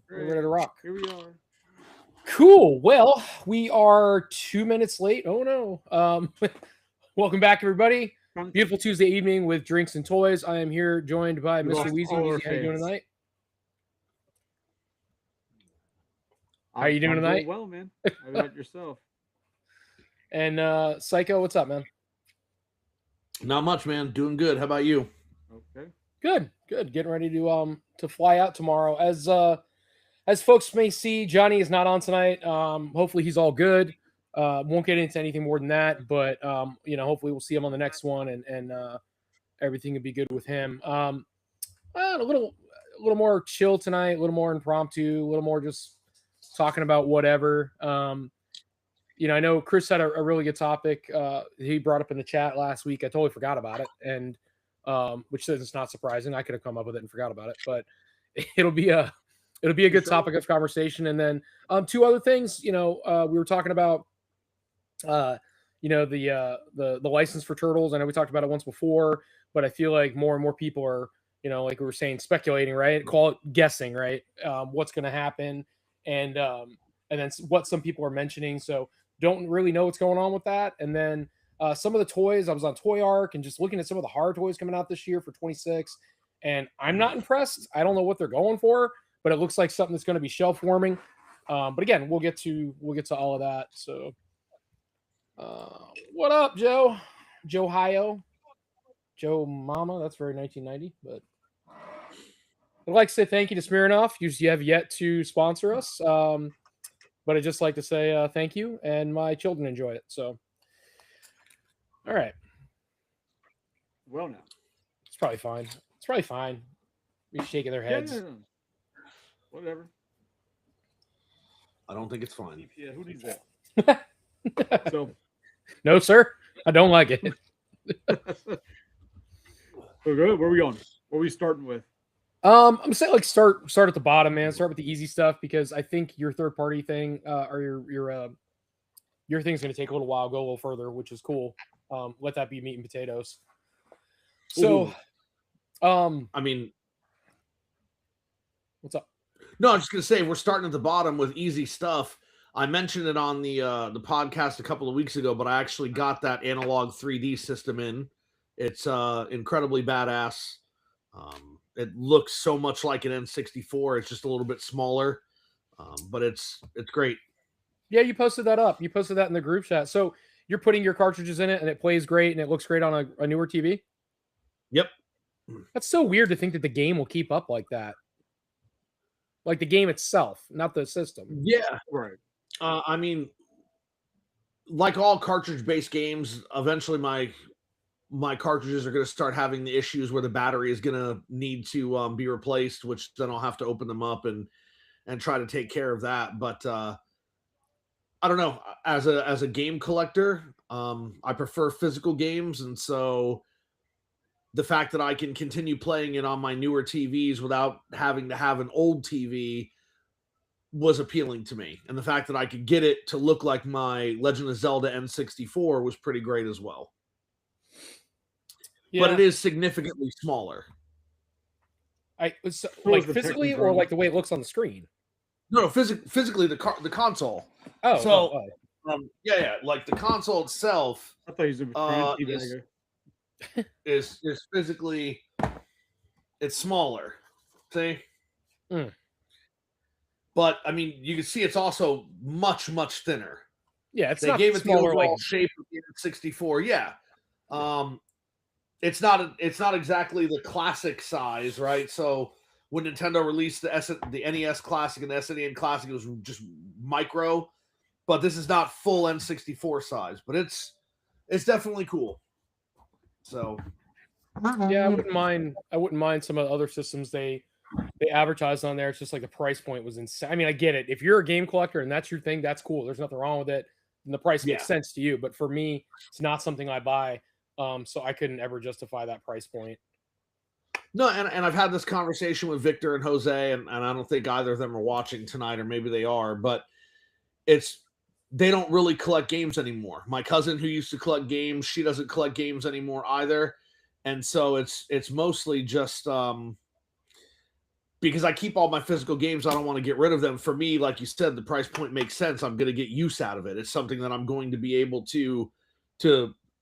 We're ready to rock. Here we are. Cool. Well, we are 2 minutes late. Oh no. Welcome back, everybody. Beautiful Tuesday evening with drinks and toys. I am here joined by We Mr. lost Weezy. all our Weezy, how you doing fans. tonight? How you doing I'm tonight? well, man. How about yourself? And Psycho, what's up, man? Not much, man. Doing good. How about you? Okay. Good. Getting ready to fly out tomorrow. As folks may see, Johnny is not on tonight. Hopefully he's all good. Won't get into anything more than that, but hopefully we'll see him on the next one and everything will be good with him. A little more chill tonight, a little more impromptu, a little more just talking about whatever. I know Chris had a really good topic he brought up in the chat last week. I totally forgot about it, and which says it's not surprising. I could have come up with it and forgot about it, but it'll be a good topic of conversation. And then two other things. We were talking about the license for turtles. I know we talked about it once before, but I feel like more and more people are, like we were saying, speculating, right? Call it guessing, right? What's going to happen, and then what some people are mentioning. So don't really know what's going on with that. And then some of the toys, I was on Toy Arc and just looking at some of the hard toys coming out this year for 26, and I'm not impressed. I don't know what they're going for, but it looks like something that's going to be shelf warming. But again, we'll get to all of that. So, what up, Joe? Joe Hio, Joe Mama. That's very 1990. But I'd like to say thank you to Smirnoff. You have yet to sponsor us, but I'd just like to say thank you, and my children enjoy it. So, all right. Well, now. It's probably fine. You're shaking their heads. Yeah. Whatever. I don't think it's fine. Yeah, who needs that? So, no, sir. I don't like it. so good. Where are we going? What are we starting with? I'm gonna say start at the bottom, man. Start with the easy stuff because I think your third party thing or your thing's gonna take a little while, go a little further, which is cool. Let that be meat and potatoes. So, I mean, what's up? No, I'm just gonna say we're starting at the bottom with easy stuff. I mentioned it on the podcast a couple of weeks ago, but I actually got that analog 3D system in. It's incredibly badass. It looks so much like an N64. It's just a little bit smaller, but it's great. Yeah, you posted that up. You posted that in the group chat. So you're putting your cartridges in it, and it plays great, and it looks great on a newer TV? Yep. That's so weird to think that the game will keep up like that. Like the game itself, not the system. Yeah. Right. I mean, like all cartridge-based games, eventually my cartridges are going to start having the issues where the battery is going to need to be replaced, which then I'll have to open them up and try to take care of that. But I don't know. As a game collector, I prefer physical games, and so the fact that I can continue playing it on my newer TVs without having to have an old TV was appealing to me. And the fact that I could get it to look like my Legend of Zelda N64 was pretty great as well. Yeah. But it is significantly smaller. Like physically or like the way it looks on the screen? No, physically the console. Oh, so yeah, like the console itself. I thought he was is physically it's smaller. See? But I mean, you can see it's also much thinner. Yeah, they gave it the overall shape of the N64. Yeah, it's not exactly the classic size, right? So when Nintendo released the NES Classic and the SNES Classic, it was just micro. But this is not full N64 size, but it's definitely cool. So yeah, I wouldn't mind some of the other systems they advertised on there. It's just like the price point was insane. I mean, I get it. If you're a game collector and that's your thing, that's cool. There's nothing wrong with it. And the price makes sense to you. But for me, it's not something I buy. So I couldn't ever justify that price point. No, and I've had this conversation with Victor and Jose, and I don't think either of them are watching tonight, or maybe they are, but they don't really collect games anymore. My cousin who used to collect games, she doesn't collect games anymore either. And so it's mostly just because I keep all my physical games, I don't want to get rid of them. For me, like you said, the price point makes sense. I'm going to get use out of it. It's something that I'm going to be able to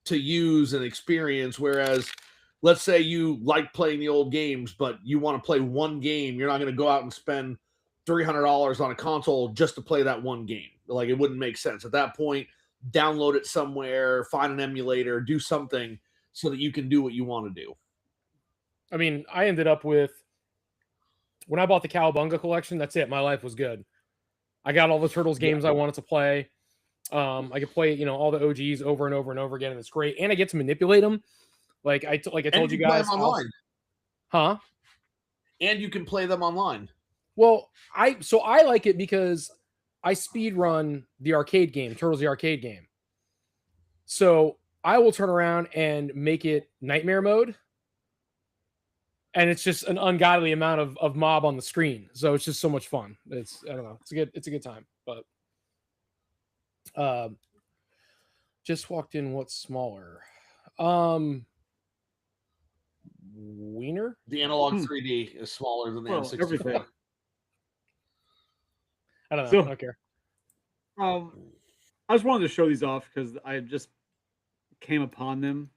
use and experience. Whereas, let's say you like playing the old games, but you want to play one game. You're not going to go out and spend $300 on a console just to play that one game. Like, it wouldn't make sense at that point. Download it somewhere, find an emulator, do something so that you can do what you want to do. I mean, I ended up with, when I bought the Cowabunga collection, that's it. My life was good. I got all the Turtles games I wanted to play. I could play, all the OGs over and over and over again, and it's great. And I get to manipulate them. Like I told you guys. Online. Huh? And you can play them online. Well, I like it because I speed run the arcade game, Turtles the arcade game. So I will turn around and make it nightmare mode. And it's just an ungodly amount of mob on the screen. So it's just so much fun. I don't know. It's a good time. But just walked in, what's smaller? Wiener? The analog 3D is smaller than the N64. Everything. I don't know. So, I don't care. I just wanted to show these off because I just came upon them.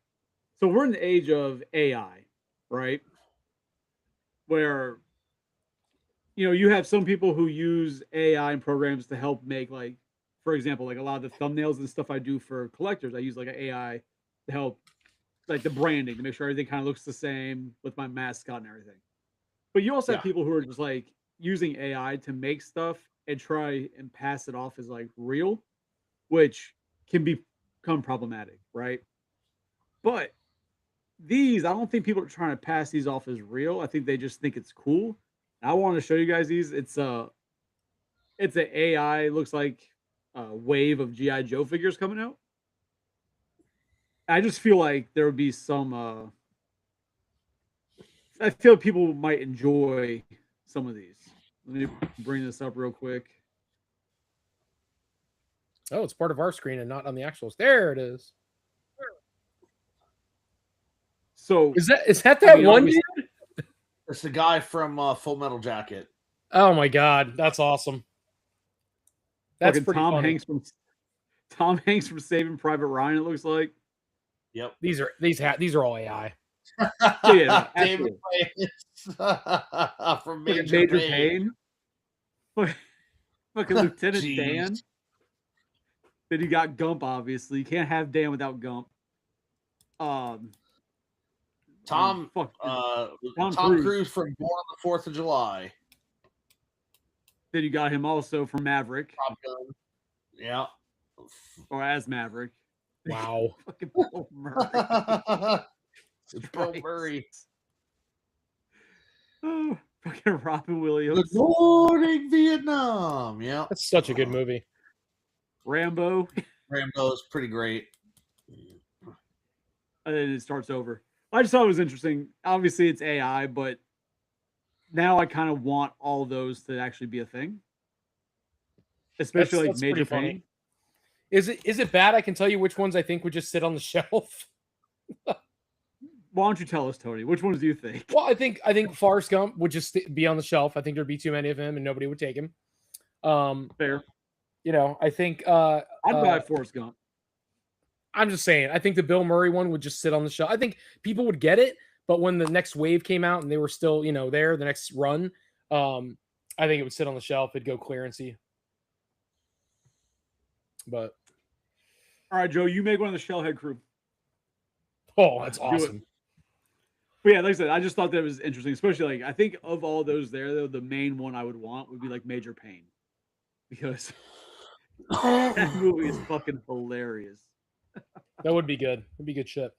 So we're in the age of AI, right? Where, you have some people who use AI and programs to help make, like, for example, like a lot of the thumbnails and stuff I do for collectors, I use like an AI to help, like, the branding, to make sure everything kind of looks the same with my mascot and everything. But you also have people who are just like using AI to make stuff and try and pass it off as like real, which can become problematic, right? But these, I don't think people are trying to pass these off as real. I think they just think it's cool. I want to show you guys these. It's an AI, looks like a wave of G.I. Joe figures coming out. I just feel like there would be some I feel people might enjoy some of these. Let me bring this up real quick. Oh, it's part of our screen and not on the actuals. There it is. So is that one dude? It's the guy from Full Metal Jacket. Oh my god, that's awesome. That's pretty Tom funny. Hanks from Saving Private Ryan. It looks like. Yep. These are all AI. Yeah, David from Major Payne. Fucking Lieutenant Jeez. Dan. Then you got Gump, obviously. You can't have Dan without Gump. Tom Cruise from Born on the 4th of July. Then you got him also from Maverick. Top Gun. Yeah. Or as Maverick. Wow. Fucking Bill Murray. Bill Murray. Oh, fucking Robin Williams. Good morning, Vietnam. Yeah. That's such a good movie. Rambo. Rambo is pretty great. And then it starts over. I just thought it was interesting. Obviously, it's AI, but now I kind of want all those to actually be a thing. Especially that's Major Payne. Is it bad? I can tell you which ones I think would just sit on the shelf. Why don't you tell us, Tony? Which ones do you think? Well, I think Forrest Gump would just be on the shelf. I think there'd be too many of him and nobody would take him. Fair. I think I'd buy Forrest Gump. I'm just saying, I think the Bill Murray one would just sit on the shelf. I think people would get it, but when the next wave came out and they were still, there, the next run, I think it would sit on the shelf. It'd go clearancey. But all right, Joe, you make one of the Shellhead crew. Oh, that's awesome. But yeah, like I said, I just thought that was interesting, especially I think of all those there, though, the main one I would want would be like Major Payne, because that movie is fucking hilarious. That would be good. It'd be good shit.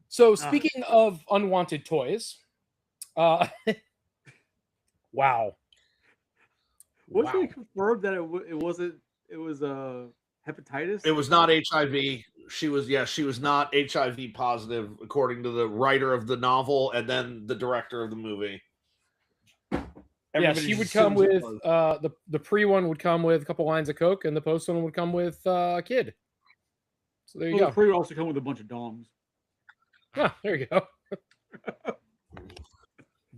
So speaking of unwanted toys, wow. Wasn't it confirmed that it wasn't? It was hepatitis. It was not HIV. She was not HIV positive, according to the writer of the novel and then the director of the movie. Everybody she would come with the pre one would come with a couple lines of Coke, and the post one would come with a kid. So there you go. The pre would also come with a bunch of dongs. Huh, there you go.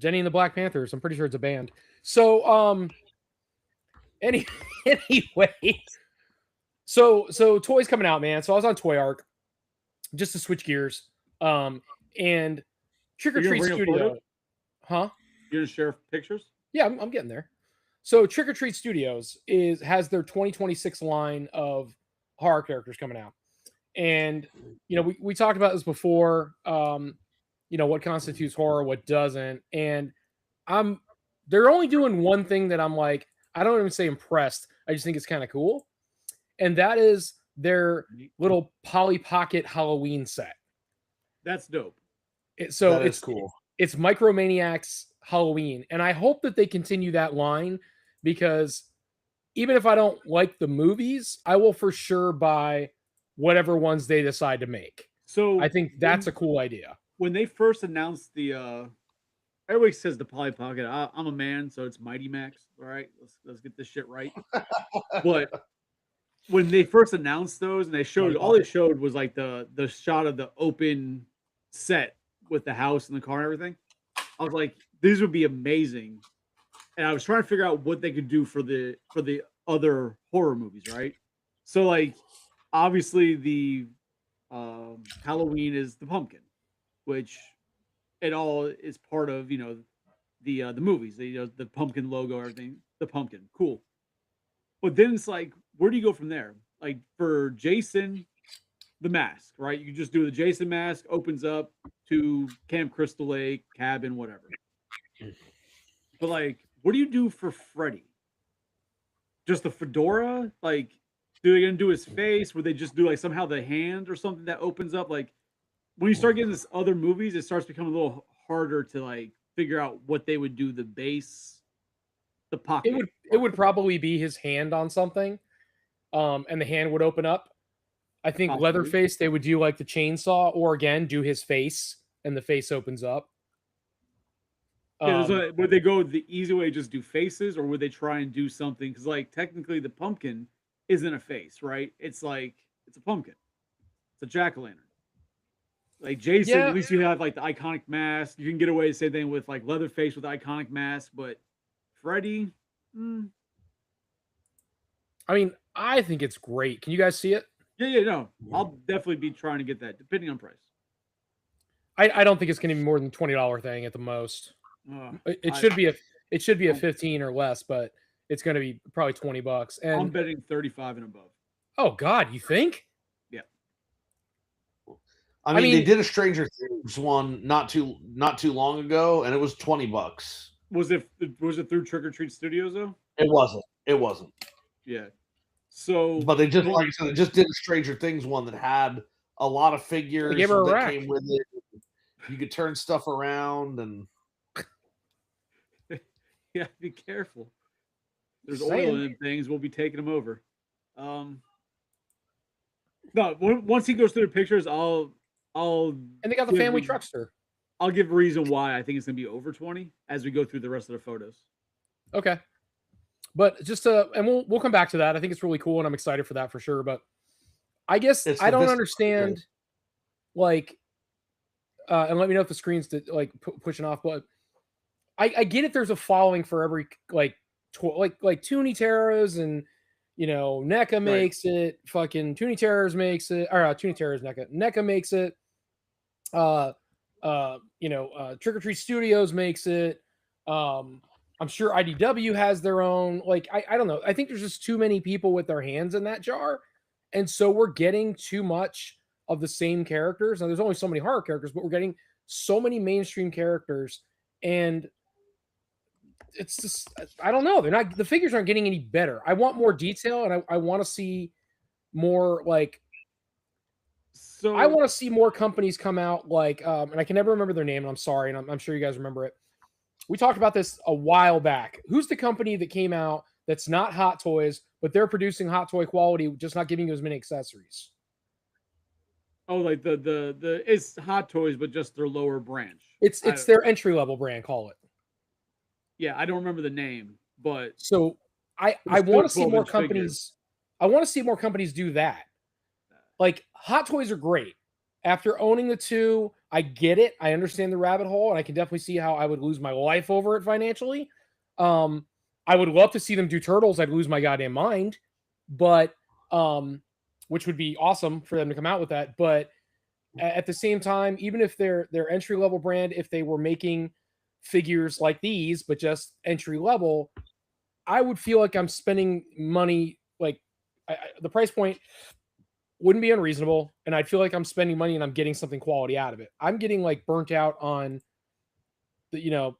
Jenny and the Black Panthers. I'm pretty sure it's a band. So anyway, so toys coming out, man. So I was on Toy Arc just to switch gears. And Trick or You're gonna Treat bring a Studio, photo? huh? You're gonna share pictures? Yeah, I'm getting there. So Trick or Treat Studios has their 2026 line of horror characters coming out, and we talked about this before. What constitutes horror, what doesn't, and they're only doing one thing that I'm like, I don't even say impressed. I just think it's kind of cool, and that is their little Polly Pocket Halloween set. That's dope. It's cool. It's Micromaniacs Halloween, and I hope that they continue that line, because even if I don't like the movies, I will for sure buy whatever ones they decide to make. So I think that's a cool idea. When they first announced the everybody says the Polly Pocket. I'm a man, so it's Mighty Max. All right, let's get this shit right. But when they first announced those, and all they showed was like the shot of the open set with the house and the car and everything. I was like, these would be amazing. And I was trying to figure out what they could do for the other horror movies, right? So like, obviously the Halloween is the pumpkin, which it all is part of, the movies, the pumpkin logo, everything, the pumpkin, cool. But then it's like, where do you go from there? Like for Jason, the mask, right? You just do the Jason mask, opens up to Camp Crystal Lake, cabin, whatever. But like, what do you do for Freddy? Just the fedora? Like, do they gonna do his face? Would they just do like somehow the hand or something that opens up? Like, when you start getting this other movies, it starts becoming a little harder to like figure out what they would do. The base, the pocket. It would probably be his hand on something, and the hand would open up. I think Possibly. Leatherface, they would do like the chainsaw, or again do his face and the face opens up. Would they go the easy way, just do faces, or would they try and do something? Because like technically the pumpkin isn't a face, right? It's like it's a pumpkin. It's a jack-o'-lantern. Like Jason, at least you have like the iconic mask. You can get away the same thing with like Leatherface with the iconic mask, but Freddy. I mean, I think it's great. Can you guys see it? Yeah, no. I'll definitely be trying to get that, depending on price. I don't think it's going to be more than $20 thing at the most. It should be a 15 or less, but it's going to be probably $20. And I'm betting 35 and above. Oh God, you think? Yeah. I mean, they did a Stranger Things one not too long ago, and it was $20. Was it through Trick or Treat Studios though? It wasn't. Yeah. So, but they just, like I said, they just did a Stranger Things one that had a lot of figures that came with it. You could turn stuff around, and yeah, be careful. There's oil in things. We'll be taking them over. No, once he goes through the pictures, and they got the family truckster. I'll give a reason why I think it's gonna be over 20 as we go through the rest of the photos. Okay. But just and we'll come back to that. I think it's really cool, and I'm excited for that for sure. But I guess I don't understand, like, and let me know if the screen's pushing off. But I get it. There's a following for every like Toonie Terrors, and NECA makes it. Fucking Toonie Terrors makes it. Or Toonie Terrors NECA makes it. Trick or Treat Studios makes it. I'm sure IDW has their own. Like, I don't know. I think there's just too many people with their hands in that jar. And so we're getting too much of the same characters. Now, there's only so many horror characters, but we're getting so many mainstream characters. And it's just, I don't know. The figures aren't getting any better. I want more detail, and I want to see more, like, so I want to see more companies come out, like, and I can never remember their name, and I'm sorry, and I'm sure you guys remember it. We talked about this a while back. Who's the company that came out that's not Hot Toys, but they're producing Hot Toy quality, just not giving you as many accessories? Oh, like the it's Hot Toys, but just their lower branch. It's their entry level brand, call it. Yeah, I don't remember the name, but so I want to see more companies. I want to see more companies do that. Like, Hot Toys are great. After owning the two, I get it. I understand the rabbit hole, and I can definitely see how I would lose my life over it financially. I would love to see them do Turtles. I'd lose my goddamn mind, but which would be awesome for them to come out with that. But at the same time, even if their entry level brand, if they were making figures like these, but just entry level, I would feel like I'm spending money. Like the price point wouldn't be unreasonable, and I'd feel like I'm spending money and I'm getting something quality out of it. I'm getting like burnt out on the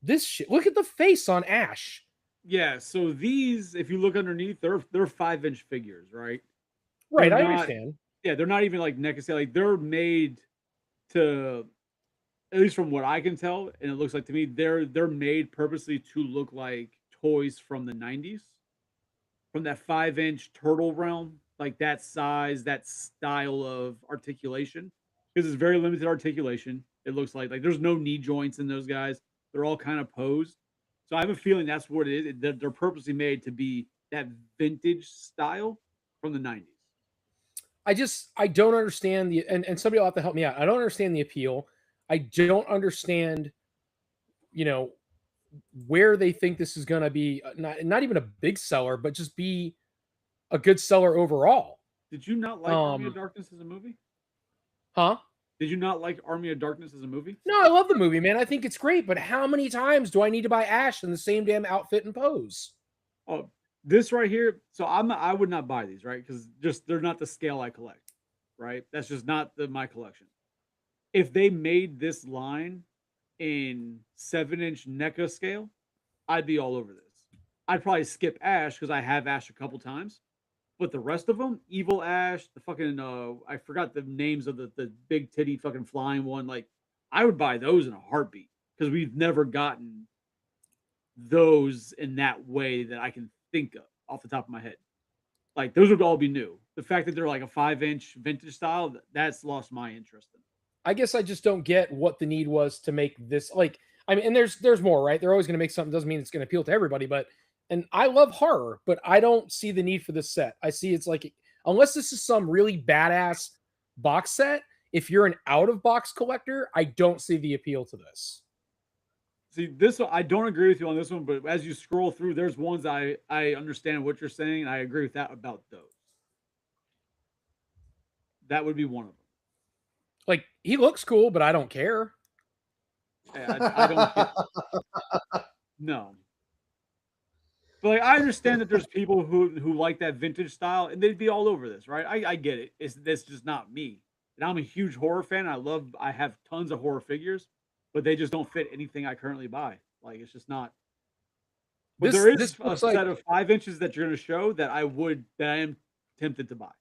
this shit. Look at the face on Ash. Yeah, so these, if you look underneath, they're 5-inch figures, right? Right, They're I not- understand. Yeah, they're not even like neck and scale. Like they're made to, at least from what I can tell, and it looks like to me, they're made purposely to look like toys from the 90s, from that 5-inch turtle realm, like that size, that style of articulation. Because it's very limited articulation. It looks like there's no knee joints in those guys. They're all kind of posed. So I have a feeling that's what it is. That they're purposely made to be that vintage style from the 90s. I don't understand and somebody will have to help me out. I don't understand the appeal. I don't understand, where they think this is going to be not even a big seller, but just be a good seller overall. Did you not like Army of Darkness as a movie? Huh? Did you not like Army of Darkness as a movie? No, I love the movie, man. I think it's great, but how many times do I need to buy Ash in the same damn outfit and pose? Oh, this right here. So I would not buy these, right? Because just they're not the scale I collect, right? That's just not my collection. If they made this line in 7-inch NECA scale, I'd be all over this. I'd probably skip Ash because I have Ash a couple times. But the rest of them, Evil Ash, the fucking I forgot the names of the big titty fucking flying one. Like, I would buy those in a heartbeat because we've never gotten those in that way that I can think of off the top of my head. Like, those would all be new. The fact that they're like a 5-inch vintage style, that's lost my interest in. I guess I just don't get what the need was to make this. Like, I mean, and there's more, right? They're always going to make something. Doesn't mean it's going to appeal to everybody, but. And I love horror, but I don't see the need for this set. I see it's like, unless this is some really badass box set, if you're an out of box collector, I don't see the appeal to this. See, this one, I don't agree with you on this one, but as you scroll through, there's ones I understand what you're saying, and I agree with that about those. That would be one of them. Like, he looks cool, but I don't care. I don't care. No. But like, I understand that there's people who like that vintage style, and they'd be all over this, right? I get it. It's just not me. And I'm a huge horror fan. I have tons of horror figures, but they just don't fit anything I currently buy. Like, it's just not. But there is a set of 5 inches that you're going to show that I am tempted to buy.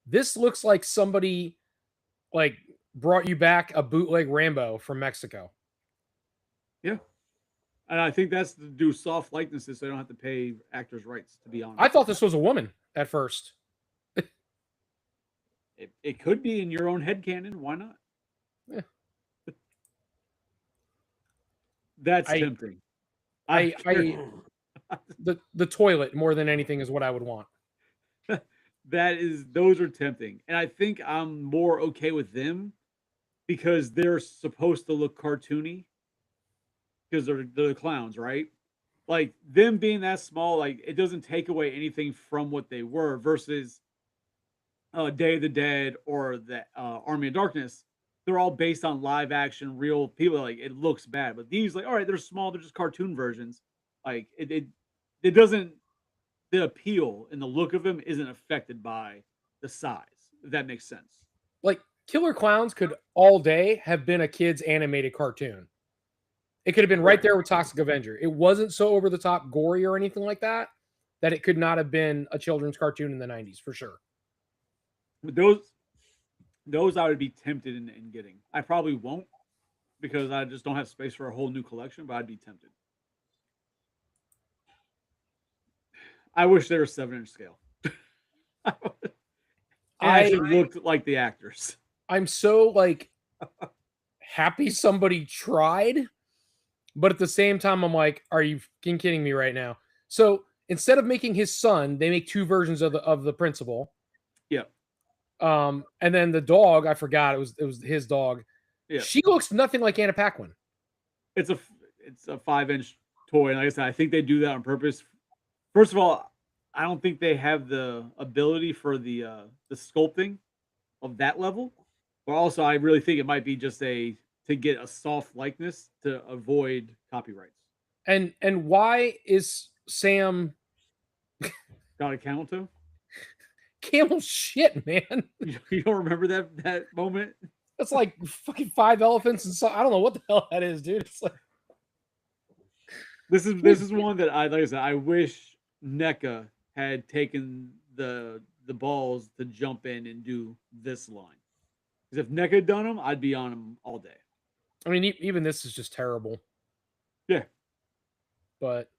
This looks like somebody like brought you back a bootleg Rambo from Mexico. Yeah. And I think that's to do soft likenesses so I don't have to pay actors' rights, to be honest. I thought this was a woman at first. It could be in your own headcanon. Why not? Yeah. That's tempting. The toilet more than anything is what I would want. Those are tempting. And I think I'm more okay with them because they're supposed to look cartoony. Because they're the clowns, right? Like, them being that small, like, it doesn't take away anything from what they were versus Day of the Dead or the Army of Darkness. They're all based on live action, real people. Like, it looks bad, but these, like, all right, they're small, they're just cartoon versions. Like, it doesn't, the appeal and the look of them isn't affected by the size, if that makes sense. Like, Killer Clowns could all day have been a kid's animated cartoon. It could have been right there with Toxic Avenger. It wasn't so over the top gory or anything like that it could not have been a children's cartoon in the 90s for sure. But those I would be tempted in getting. I probably won't because I just don't have space for a whole new collection, but I'd be tempted. I wish they were 7-inch scale. I looked like the actors. I'm so like happy somebody tried. But at the same time, I'm like, are you fucking kidding me right now? So instead of making his son, they make 2 versions of the principal. Yeah. And then the dog, I forgot it was his dog. Yeah. She looks nothing like Anna Paquin. It's a 5-inch toy, and like I said, I think they do that on purpose. First of all, I don't think they have the ability for the sculpting of that level, but also I really think it might be just to get a soft likeness to avoid copyrights. And why is Sam Got a camel toe? camel shit, man? You don't remember that moment? That's like fucking 5 elephants and so I don't know what the hell that is, dude. It's like This is one that like I said, I wish NECA had taken the balls to jump in and do this line. Because if NECA had done them, I'd be on them all day. I mean, even this is just terrible. Yeah. But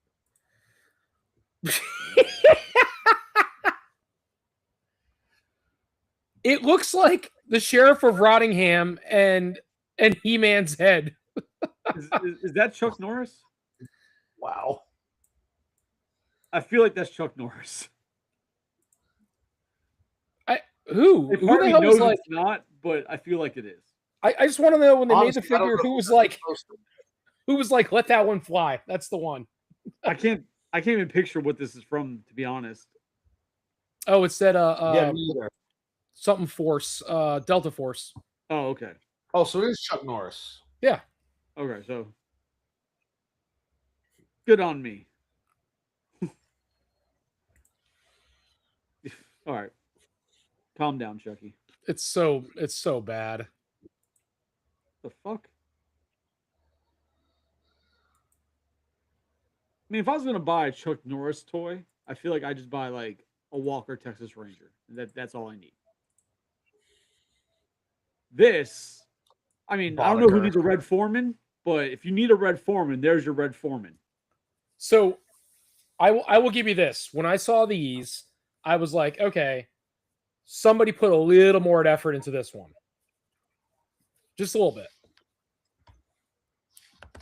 it looks like the sheriff of Rottingham and He-Man's head. Is that Chuck Norris? Wow. I feel like that's Chuck Norris. Who It the partly hell knows was like? it's not, but I feel like it is. I just want to know when they Honestly, made the I don't figure know who if was that's like supposed to- let that one fly. That's the one. I can't even picture what this is from, to be honest. Oh, it said Yeah, me either. something Force, Delta Force. Oh, okay. Oh, so it is Chuck Norris. Yeah. Okay, so good on me. All right. Calm down, Chucky. It's so bad. The fuck? I mean, if I was gonna buy a Chuck Norris toy, I feel like I just buy like a Walker Texas Ranger. That's all I need. This, I mean, I don't know who Boddicker. needs a Red Foreman, but if you need a Red Foreman, there's your Red Foreman. So I will give you this. When I saw these, I was like, okay, somebody put a little more effort into this one. Just a little bit.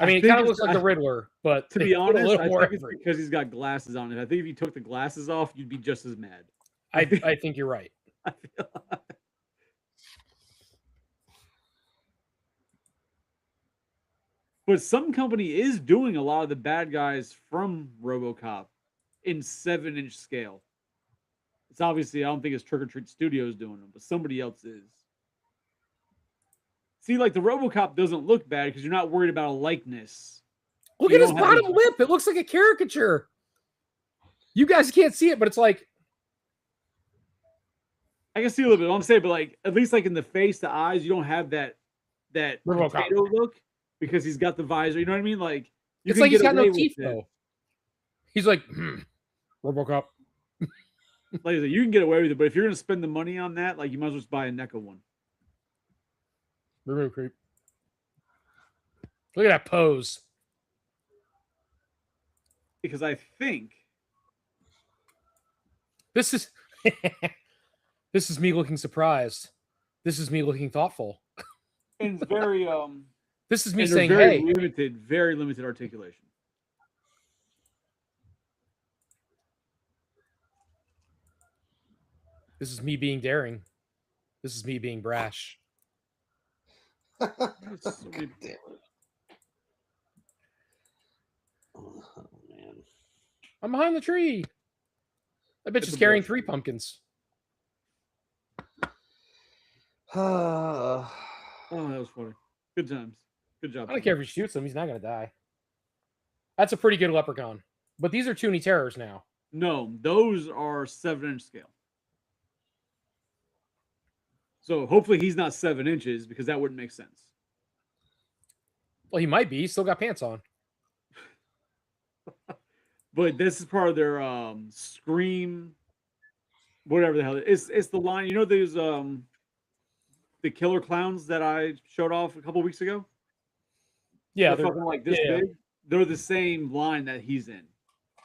I mean, it think kind of it's- looks like the Riddler, but To they be put a honest, little I more think it's effort. because he's got glasses on it. I think if you took the glasses off, you'd be just as mad. I think you're right. I feel But some company is doing a lot of the bad guys from RoboCop in 7-inch scale. It's obviously, I don't think it's Trick or Treat Studios doing them, but somebody else is. See, like the RoboCop doesn't look bad because you're not worried about a likeness. Look You at his don't have bottom any- lip. It looks like a caricature. You guys can't see it, but it's like I can see a little bit. I'm saying, but like at least like in the face, the eyes, you don't have that RoboCop. potato look because he's got the visor. You know what I mean? Like you it's can like he's get got no away with teeth it. though. He's like RoboCop. Like I said, you can get away with it, but if you're gonna spend the money on that, like you might as well just buy a NECA one. Real creep. Look at that pose. Because I think This is this is me looking surprised. This is me looking thoughtful. it's very This is me and they're saying, very "Hey, very limited articulation. this is me being daring. This is me being brash." It's so many- God damn it. Oh, man. I'm behind the tree. I bet It's she's a carrying bush. 3 pumpkins. Uh, Oh, that was funny. Good times. Good job. I don't care if he shoots him; he's not gonna die. That's a pretty good leprechaun. But these are Toonie Terrors now. No, those are 7-inch scale. So hopefully he's not 7 inches because that wouldn't make sense. Well, he might be. He's still got pants on. But this is part of their Scream, whatever the hell it is. It's the line. You know those the killer clowns that I showed off a couple weeks ago? Yeah, They're fucking like this yeah. big. They're the same line that he's in.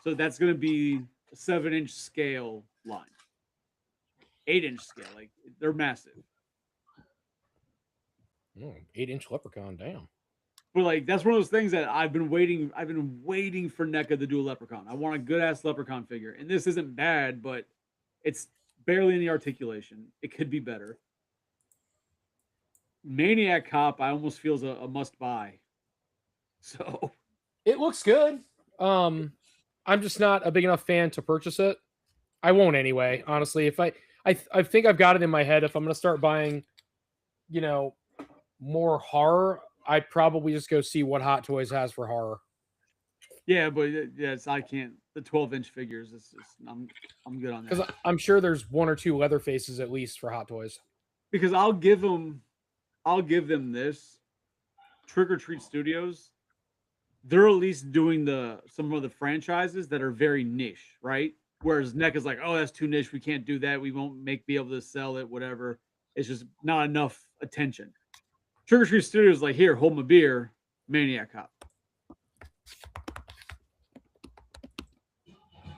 So that's gonna be a 7-inch scale line. 8-inch scale. Like they're massive. 8-inch leprechaun. Damn. But like that's one of those things that I've been waiting for NECA to do a leprechaun. I want a good ass leprechaun figure. And this isn't bad, but it's barely any articulation. It could be better. Maniac Cop, I almost feels a must buy. So It looks good. I'm just not a big enough fan to purchase it. I won't anyway. Honestly, if I think I've got it in my head. If I'm gonna start buying, you know, more horror, I'd probably just go see what Hot Toys has for horror. yeah, but yes, I can't. The 12-inch figures, I'm good on Because that. I'm sure there's one or two leather faces at least for Hot Toys. Because I'll give them this. Trick or Treat Studios, they're at least doing some of the franchises that are very niche, right? Whereas NEC is like, oh, that's too niche. We can't do that. We won't be able to sell it. Whatever. It's just not enough attention. Trick or Treat Studios is like, here, hold my beer, Maniac Cop.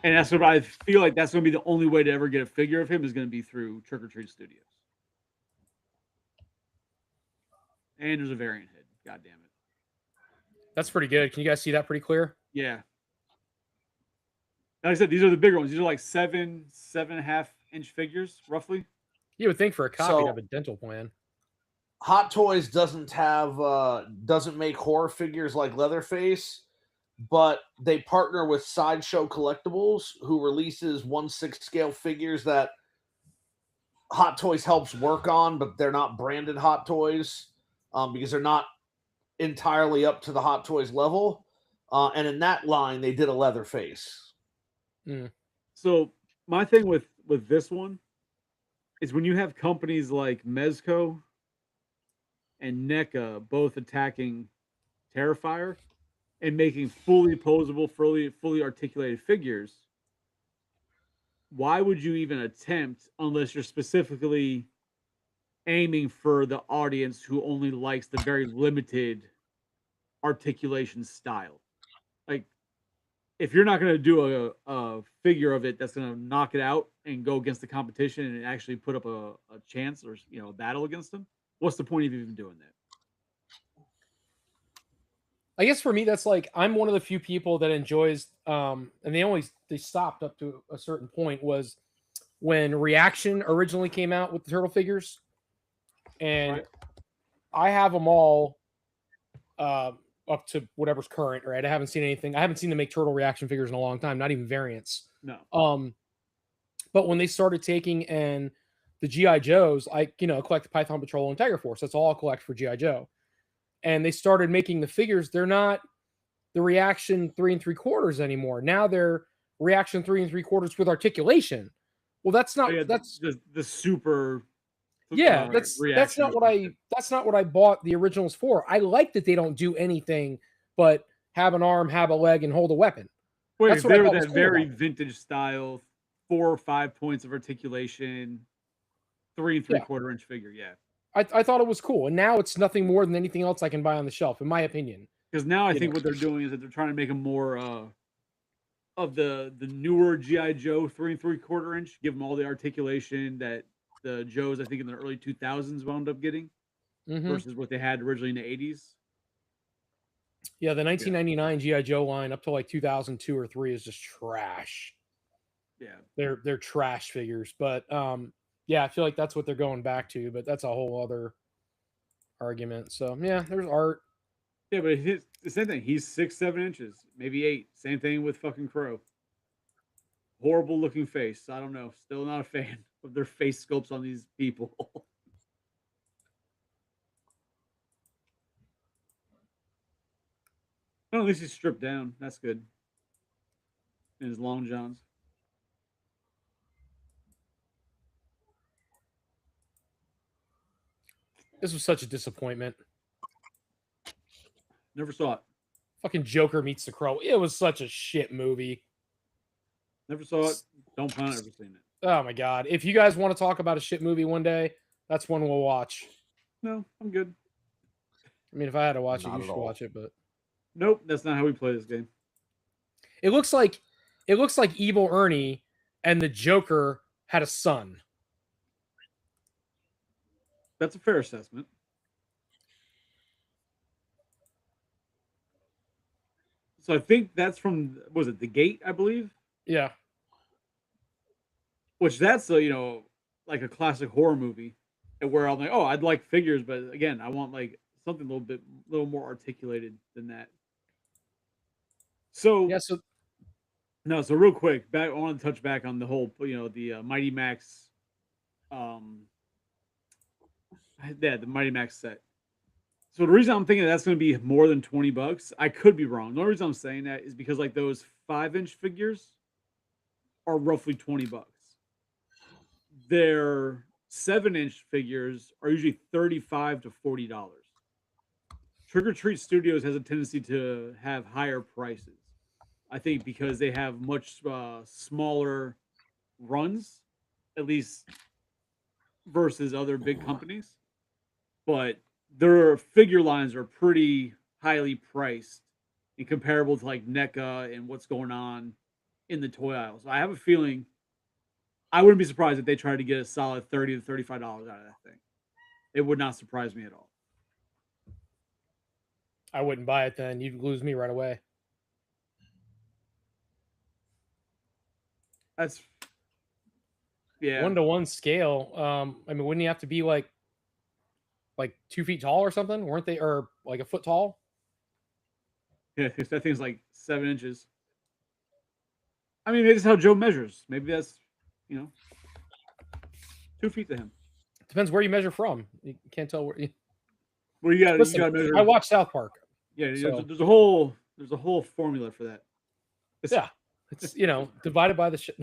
And that's what I feel like. That's going to be the only way to ever get a figure of him is going to be through Trick or Treat Studios. And there's a variant head. God damn it. That's pretty good. Can you guys see that pretty clear? Yeah. Like I said, these are the bigger ones. These are like 7.5-inch figures, roughly. You would think for a copy So- to have a dental plan. Hot Toys doesn't make horror figures like Leatherface, but they partner with Sideshow Collectibles, who releases 1/6 scale figures that Hot Toys helps work on, but they're not branded Hot Toys because they're not entirely up to the Hot Toys level. And in that line, they did a Leatherface. So my thing with this one is when you have companies like Mezco and NECA both attacking Terrifier and making fully posable, fully articulated figures, why would you even attempt unless you're specifically aiming for the audience who only likes the very limited articulation style? Like, if you're not going to do a figure of it that's going to knock it out and go against the competition and actually put up a chance or a battle against them, what's the point of even doing that? I guess for me, that's like I'm one of the few people that enjoys, and they stopped up to a certain point was when Reaction originally came out with the turtle figures, and Right. I have them all up to whatever's current. Right, I haven't seen anything. I haven't seen them make turtle Reaction figures in a long time, not even variants. No. But when they started taking and the GI Joes, I collect the Python Patrol and Tiger Force. That's all I'll collect for GI Joe. And they started making the figures. They're not the Reaction 3 3/4 anymore. Now they're Reaction 3 3/4 with articulation. Well, that's not Oh, yeah, that's the super. yeah, that's Reaction not what I bought the originals for. I like that they don't do anything but have an arm, have a leg, and hold a weapon. Wait, That's what I they were thought was that cool very about it. vintage style, 4 or 5 points of articulation, 3 3/4 inch figure. Yeah, I thought it was cool, and now it's nothing more than anything else I can buy on the shelf, in my opinion. because now I You think know. what they're doing is that they're trying to make them more of the newer GI Joe 3 3/4 inch. Give them all the articulation that the Joes I think in the early 2000s wound up getting Mhm. versus what they had originally in the 80s. Yeah, the 1999 GI Joe line up to like 2002 or 3 is just trash. Yeah, They're trash figures, but yeah, I feel like that's what they're going back to, but that's a whole other argument. So yeah, there's art. yeah, but the same thing. He's 6, 7 inches, maybe 8. Same thing with fucking Crow. Horrible looking face. I don't know. Still not a fan of their face sculpts on these people. Oh, at least he's stripped down. That's good. In his long johns. This was such a disappointment. Never saw it. Fucking Joker meets the Crow. It was such a shit movie. Never saw it. Don't plan on ever seeing it. Oh my god. If you guys want to talk about a shit movie one day, that's one we'll watch. No, I'm good. I mean, if I had to watch Not it, you at should all. watch it, but Nope, that's not how we play this game. it looks like Evil Ernie and the Joker had a son. That's a fair assessment. So I think that's from was it The Gate, I believe? Yeah. Which that's a like a classic horror movie. and where I'm like, oh, I'd like figures, but again, I want like something a little more articulated than that. So Yeah. So no, so real quick, back. I want to touch back on the whole, the Mighty Max, um, yeah, the Mighty Max set. So the reason I'm thinking that's going to be more than $20, I could be wrong. The only reason I'm saying that is because like those 5-inch figures are roughly $20. Their 7-inch figures are usually $35 to $40. Trick or Treat Studios has a tendency to have higher prices. I think because they have much smaller runs, at least versus other big companies. But their figure lines are pretty highly priced and comparable to like NECA and what's going on in the toy aisle. So I have a feeling I wouldn't be surprised if they tried to get a solid $30 to $35 out of that thing. It would not surprise me at all. I wouldn't buy it then. You'd lose me right away. That's yeah. 1-to-1 scale. I mean, wouldn't he have to be like 2 feet tall or something? Weren't they, or like a foot tall? Yeah, that thing's like 7 inches. I mean, maybe that's how Joe measures. Maybe that's 2 feet to him. Depends where you measure from. You can't tell where. Well, you got Listen, to measure. I watched South Park. Yeah, so. there's a whole formula for that. Yeah, it's divided by the shit.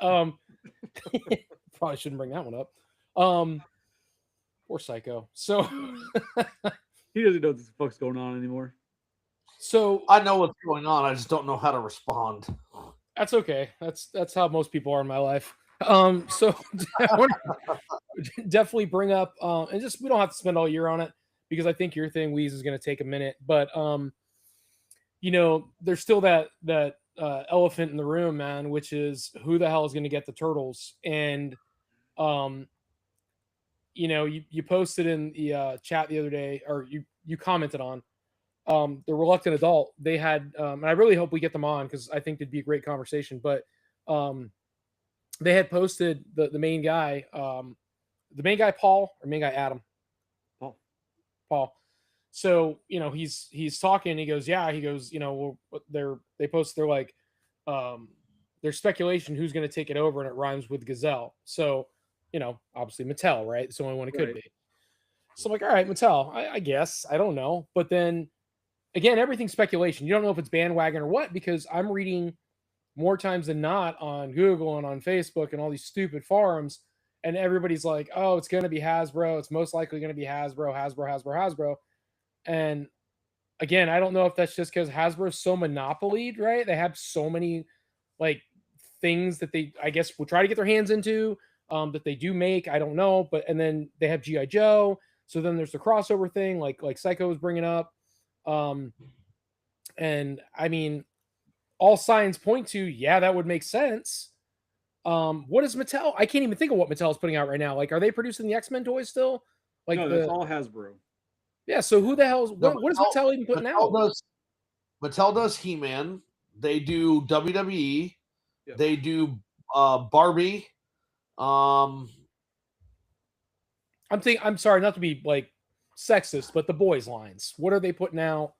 Probably shouldn't bring that one up. Poor Psycho. So he doesn't know what the fuck's going on anymore. So I know what's going on. I just don't know how to respond. That's okay. That's how most people are in my life. So I want to definitely bring up and just we don't have to spend all year on it because I think your thing, Weez, is going to take a minute. But there's still that elephant in the room, man, which is who the hell is going to get the turtles. And you posted in the chat the other day, or you commented on the Reluctant Adult. They had and I really hope we get them on because I think it'd be a great conversation. But they had posted the main guy, Paul, or main guy Adam? Paul. So, he's talking, he goes, they post, they're like, there's speculation who's going to take it over, and it rhymes with Gazelle. So, obviously Mattel, right? It's the only one it could be. So I'm like, all right, Mattel, I guess, I don't know. But then again, everything's speculation. You don't know if it's bandwagon or what, because I'm reading more times than not on Google and on Facebook and all these stupid forums, and everybody's like, oh, it's going to be Hasbro. It's most likely going to be Hasbro. And again, I don't know if that's just because Hasbro's so monopolied, right? They have so many like things that they, I guess, will try to get their hands into that they do make. I don't know, and then they have G.I. Joe. So then there's the crossover thing, like Psycho was bringing up. And I mean, all signs point to, yeah, that would make sense. What is Mattel? I can't even think of what Mattel is putting out right now. Like, are they producing the X-Men toys still? Like, no, that's all Hasbro. Yeah, so who the hell's what is Mattel even putting out? Mattel does He-Man. They do WWE. Yep. They do Barbie. I'm sorry, not to be like sexist, but the boys lines. What are they putting out?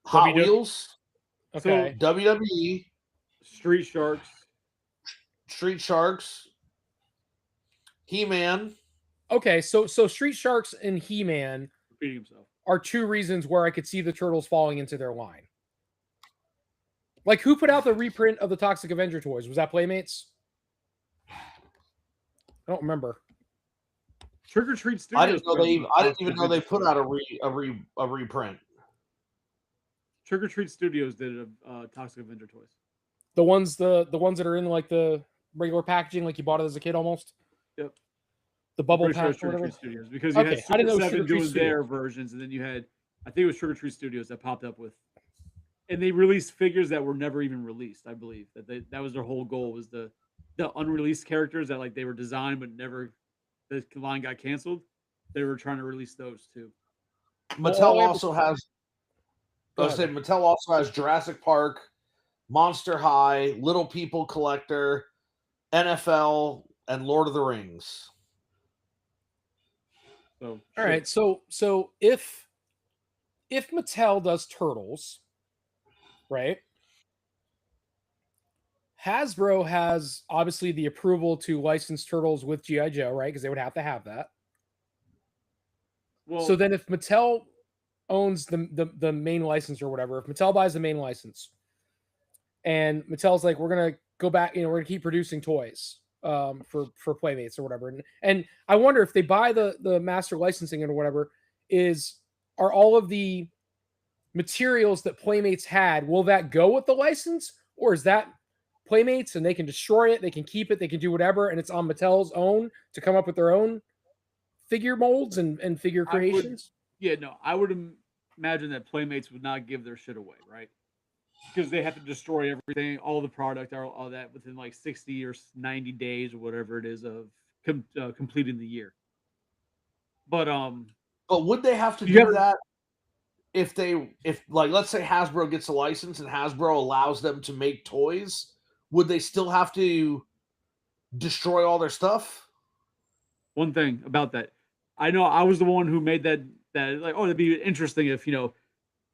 Hot Wheels. Okay. So, WWE. Street Sharks. He-Man. Okay, so Street Sharks and He-Man repeating himself are two reasons where I could see the Turtles falling into their line. Like, who put out the reprint of the Toxic Avenger toys? Was that Playmates? I don't remember. Trick or Treat Studios. I didn't even know they put out a reprint. Trick or Treat Studios did a Toxic Avenger toys. The ones that are in like the regular packaging, like you bought it as a kid almost. Yep. The bubble pack or whatever. Studios, because you had Super 7 doing their versions, and then you had, I think it was Trick or Treat Studios that popped up with, and they released figures that were never even released. I believe that was their whole goal, was the unreleased characters that like they were designed but never, the line got canceled. They were trying to release those too. Mattel also has. Mattel also has Jurassic Park, Monster High, Little People Collector, NFL, and Lord of the Rings. So All right. So if Mattel does Turtles, right? Hasbro has obviously the approval to license Turtles with G.I. Joe, right? Because they would have to have that. well, So then if Mattel owns the main license or whatever, if Mattel buys the main license and Mattel's like, we're gonna go back, we're gonna keep producing toys for Playmates or whatever. And I wonder if they buy the master licensing or whatever, are all of the materials that Playmates had, will that go with the license? Or is that Playmates and they can destroy it, they can keep it, they can do whatever, and it's on Mattel's own to come up with their own figure molds and figure creations? I would imagine that Playmates would not give their shit away, right? Because they have to destroy everything, all the product, all that within like 60 or 90 days or whatever it is of completing the year. But would they have to You do gotta- that if like, let's say Hasbro gets a license and Hasbro allows them to make toys? Would they still have to destroy all their stuff? one thing about that, I know I was the one who made that like, it'd be interesting if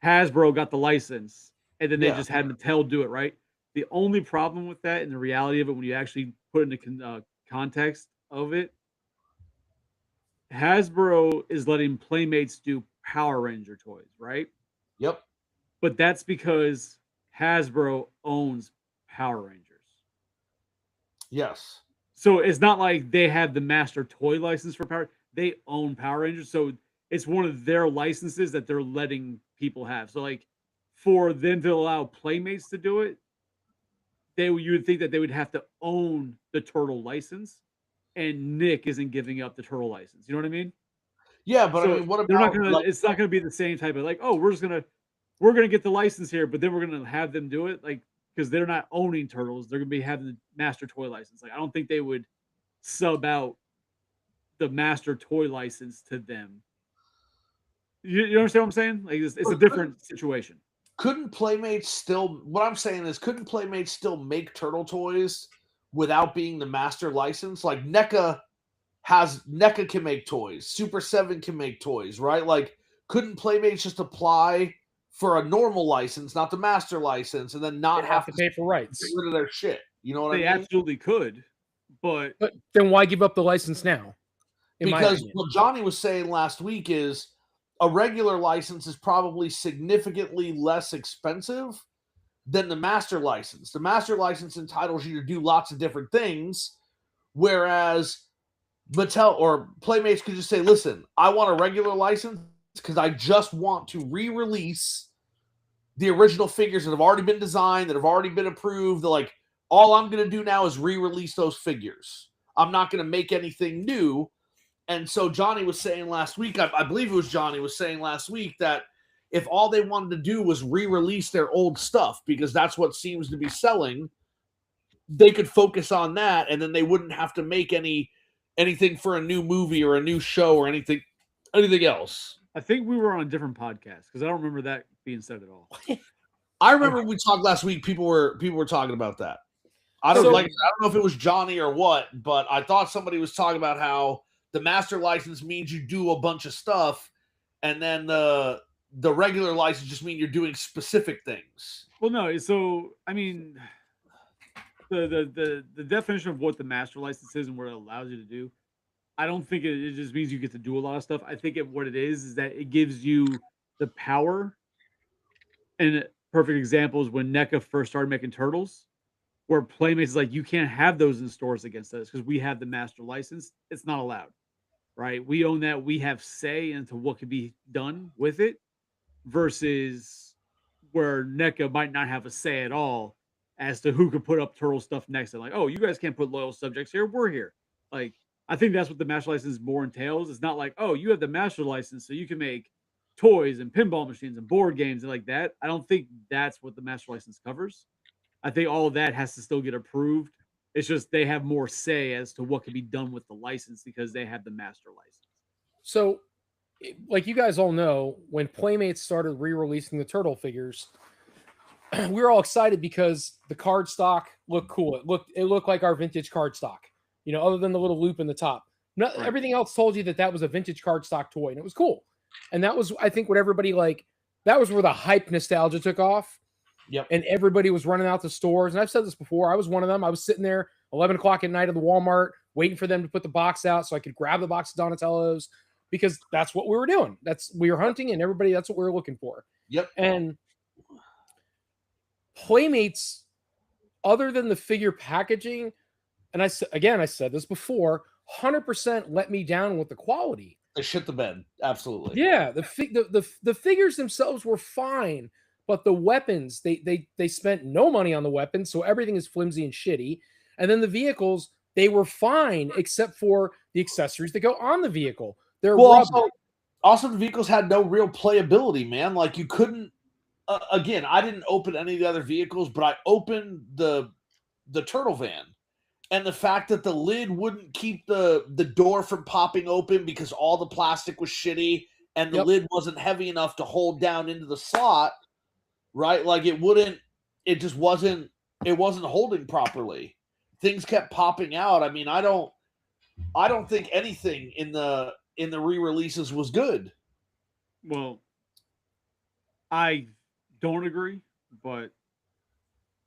Hasbro got the license and then they Yeah. just had Mattel do it, right? The only problem with that and the reality of it, when you actually put it into context of it, Hasbro is letting Playmates do Power Ranger toys, right? Yep. But that's because Hasbro owns Power Rangers. Yes. So it's not like they have the master toy license for Power. They own Power Rangers. So it's one of their licenses that they're letting people have. So like for them to allow Playmates to do it, you would think that they would have to own the Turtle license, and Nick isn't giving up the Turtle license. You know what I mean? Yeah, but So I mean, what they're not about gonna. like, It's not gonna be the same type of like, oh, we're gonna get the license here, but then we're gonna have them do it, like, because they're not owning Turtles. They're gonna be having the master toy license. Like, I don't think they would sub out the master toy license to them. You understand what I'm saying? Like, it's a different situation. couldn't Playmates still? What I'm saying is, couldn't Playmates still make turtle toys without being the master license? Like NECA can make toys. Super 7 can make toys, right? Like, couldn't Playmates just apply for a normal license, not the master license, and then not They have to pay for rights. get rid of their shit? You know what They I mean? absolutely could, but But then why give up the license now? In my Because opinion. what Johnny was saying last week is a regular license is probably significantly less expensive than the master license. The master license entitles you to do lots of different things, whereas Mattel or Playmates could just say, listen, I want a regular license because I just want to re-release the original figures that have already been designed, that have already been approved. They're like, all I'm going to do now is re-release those figures. I'm not going to make anything new. And so Johnny was saying last week, I believe it was Johnny was saying last week, that if all they wanted to do was re-release their old stuff, because that's what seems to be selling, they could focus on that, and then they wouldn't have to make anything for a new movie or a new show or anything else. I think we were on a different podcast because I don't remember that being said at all. I remember we talked last week. People were talking about that. I don't know if it was Johnny or what, but I thought somebody was talking about how the master license means you do a bunch of stuff, and then the regular license just means you're doing specific things. Well, no. So I mean, the definition of what the master license is and what it allows you to do, I don't think it just means you get to do a lot of stuff. I think what it is that it gives you the power. And a perfect example is when NECA first started making Turtles, where Playmates is like, you can't have those in stores against us because we have the master license. It's not allowed, right? We own that. We have say into what could be done with it, versus where NECA might not have a say at all as to who could put up Turtle stuff next. And like, oh, you guys can't put loyal subjects here. We're here. Like, I think that's what the master license more entails. It's not like, oh, you have the master license, so you can make toys and pinball machines and board games and like that. I don't think that's what the master license covers. I think all of that has to still get approved. It's just they have more say as to what can be done with the license because they have the master license. So, like you guys all know, when Playmates started re-releasing the Turtle figures, we were all excited because the card stock looked cool. It looked like our vintage card stock. other than the little loop in the top. Right. Everything else told you that was a vintage cardstock toy, and it was cool. And that was, I think, what everybody that was where the hype nostalgia took off. Yep. And everybody was running out to stores. And I've said this before. I was one of them. I was sitting there 11 o'clock at night at the Walmart waiting for them to put the box out so I could grab the box of Donatello's, because that's what we were doing. We were hunting, and everybody, that's what we were looking for. Yep. And Playmates, other than the figure packaging, and I said this before, 100% let me down with the quality. They shit the bed. Absolutely. Yeah, the figures themselves were fine, but the weapons, they spent no money on the weapons, so everything is flimsy and shitty. And then the vehicles, they were fine except for the accessories that go on the vehicle. They're also the vehicles had no real playability, man. Like, you couldn't. Again, I didn't open any of the other vehicles, but I opened the turtle van. And the fact that the lid wouldn't keep the door from popping open because all the plastic was shitty and the lid wasn't heavy enough to hold down into the slot, right? Like, it wasn't holding properly. Things kept popping out. I mean, I don't think anything in the re-releases was good. Well, I don't agree, but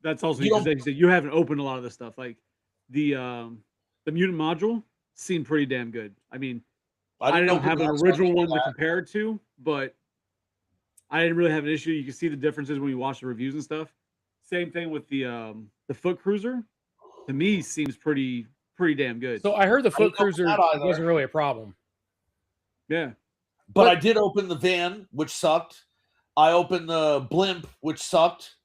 that's also because like you said, you haven't opened a lot of this stuff. Like, the mutant module seemed pretty damn good. I mean, I don't have an original one to compare it to, but I didn't really have an issue. You can see the differences when you watch the reviews and stuff. Same thing with the Foot Cruiser. To me, seems pretty damn good. So I heard the Foot Cruiser wasn't really a problem. Yeah, but I did open the van, which sucked. I opened the blimp, which sucked.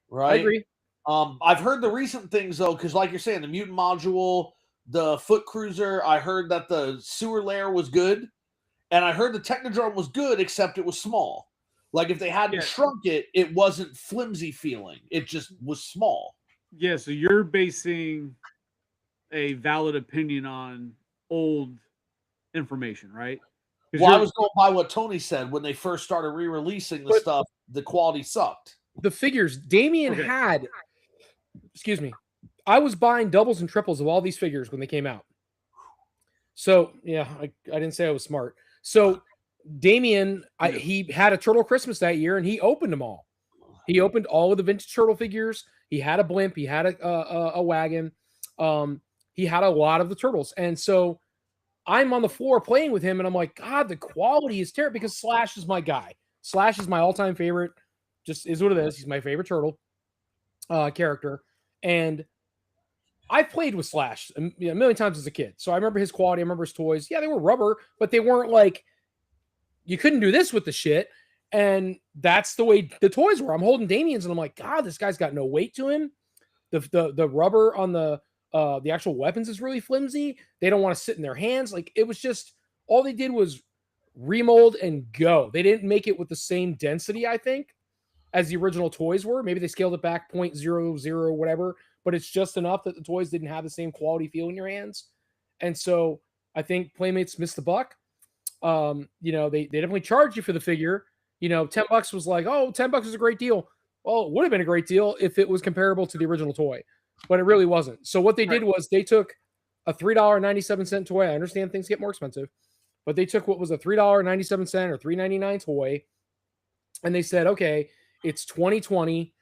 Right. I agree. I've heard the recent things though, because like you're saying, the mutant module, the Foot Cruiser, I heard that the sewer layer was good, and I heard the Technodrome was good, except it was small. Like, if they hadn't shrunk it, it wasn't flimsy feeling. It just was small. Yeah, so you're basing a valid opinion on old information, right? Well, I was going by what Tony said when they first started re-releasing the stuff. The quality sucked. The figures Damien had. Excuse me. I was buying doubles and triples of all these figures when they came out. So, yeah, I didn't say I was smart. So, Damien, he had a Turtle Christmas that year, and he opened them all. He opened all of the vintage Turtle figures. He had a blimp. He had a wagon. He had a lot of the Turtles. And so, I'm on the floor playing with him, and I'm like, God, the quality is terrible, because Slash is my guy. Slash is my all-time favorite. Just is what it is. He's my favorite Turtle character. And I played with Slash a million times as a kid. So I remember his quality. I remember his toys. Yeah, they were rubber, but they weren't like, you couldn't do this with the shit. And that's the way the toys were. I'm holding Damien's, and I'm like, God, this guy's got no weight to him. The rubber on the actual weapons is really flimsy. They don't want to sit in their hands. Like, it was just, all they did was remold and go. They didn't make it with the same density, I think, as the original toys were. Maybe they scaled it back 0.00 whatever, but it's just enough that the toys didn't have the same quality feel in your hands. And so I think Playmates missed the buck. They definitely charged you for the figure. $10 was like, oh, $10 is a great deal. Well, it would have been a great deal if it was comparable to the original toy, but it really wasn't. So what they did was they took a $3.97 toy. I understand things get more expensive, but they took what was a $3.97 or $3.99 toy, and they said, okay, it's 2020.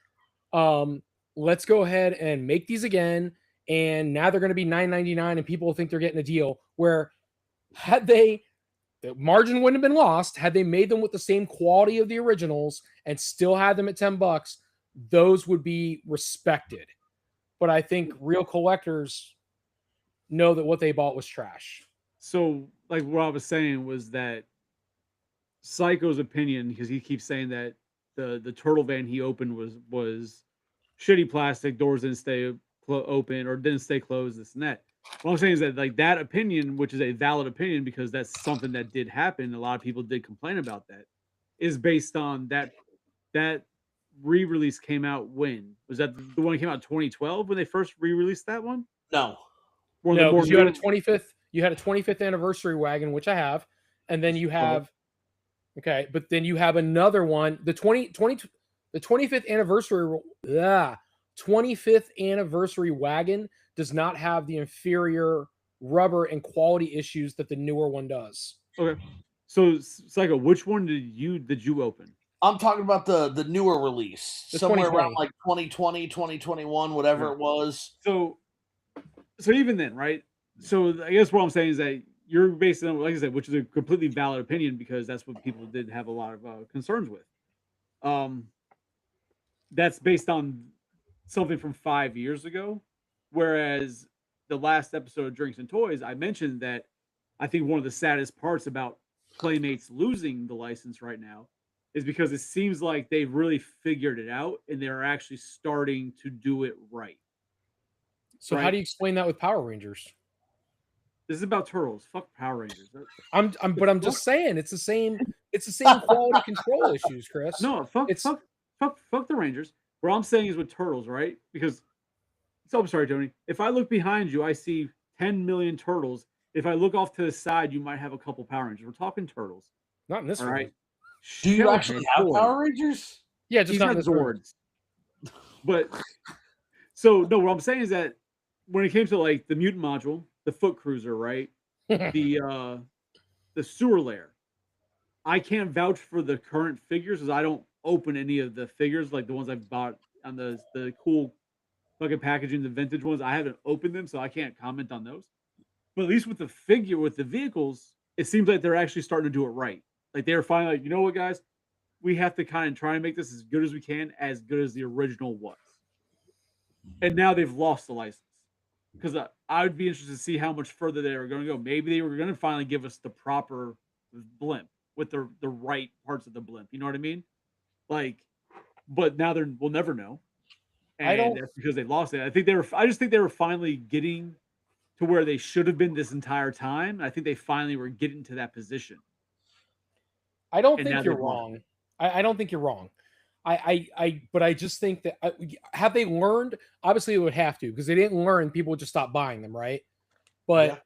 Let's go ahead and make these again. And now they're going to be $9.99, and people think they're getting a deal. Where the margin wouldn't have been lost had they made them with the same quality of the originals and still had them at $10. Those would be respected. But I think real collectors know that what they bought was trash. So, like, what I was saying was that Psycho's opinion, because he keeps saying that the turtle van he opened was shitty plastic, doors didn't stay open or didn't stay closed, this and that. What I'm saying is that, like, that opinion, which is a valid opinion because that's something that did happen, a lot of people did complain about that, is based on that re-release came out when? Was that the one that came out in 2012 when they first re-released that one? No. No, because you had a 25th anniversary wagon, which I have, and then you have but then you have another one, the 25th anniversary 25th anniversary wagon does not have the inferior rubber and quality issues that the newer one does. Okay. So, Psycho, which one did you open? I'm talking about the newer release, The somewhere 2020. around like 2020, 2021, whatever Yeah. it was. So even then, right? So I guess what I'm saying is that you're based on, like I said, which is a completely valid opinion because that's what people did have a lot of concerns with. That's based on something from 5 years ago, whereas the last episode of Drinks and Toys, I mentioned that I think one of the saddest parts about Playmates losing the license right now is because it seems like they've really figured it out and they're actually starting to do it right. So how Right. do you explain that with Power Rangers? This is about turtles. Fuck Power Rangers. But I'm just saying it's the same quality control issues, Chris. No, fuck the Rangers. What I'm saying is with turtles, right? Because I'm sorry, Tony. If I look behind you, I see 10 million turtles. If I look off to the side, you might have a couple Power Rangers. We're talking turtles. Not in this All one. right. Do you Shell actually has have Zord. Power Rangers? Yeah, just He's not got in this one. Zords. But so no, what I'm saying is that when it came to like the mutant module, the foot cruiser, right? The sewer layer. I can't vouch for the current figures because I don't open any of the figures like the ones I've bought on the cool fucking packaging, the vintage ones. I haven't opened them, so I can't comment on those. But at least with the vehicles, it seems like they're actually starting to do it right. Like they're finally like, you know what, guys, we have to kind of try and make this as good as we can, as good as the original was. And now they've lost the license because I would be interested to see how much further they were going to go. Maybe they were going to finally give us the proper blimp with the right parts of the blimp. You know what I mean? Like, but now we'll never know. And that's because they lost it. I just think they were finally getting to where they should have been this entire time. I think they finally were getting to that position. I don't And now think you're they've lost wrong. I don't think you're wrong. But I just think that have they learned? Obviously, they would have to because they didn't learn. People would just stop buying them, right? But Yeah.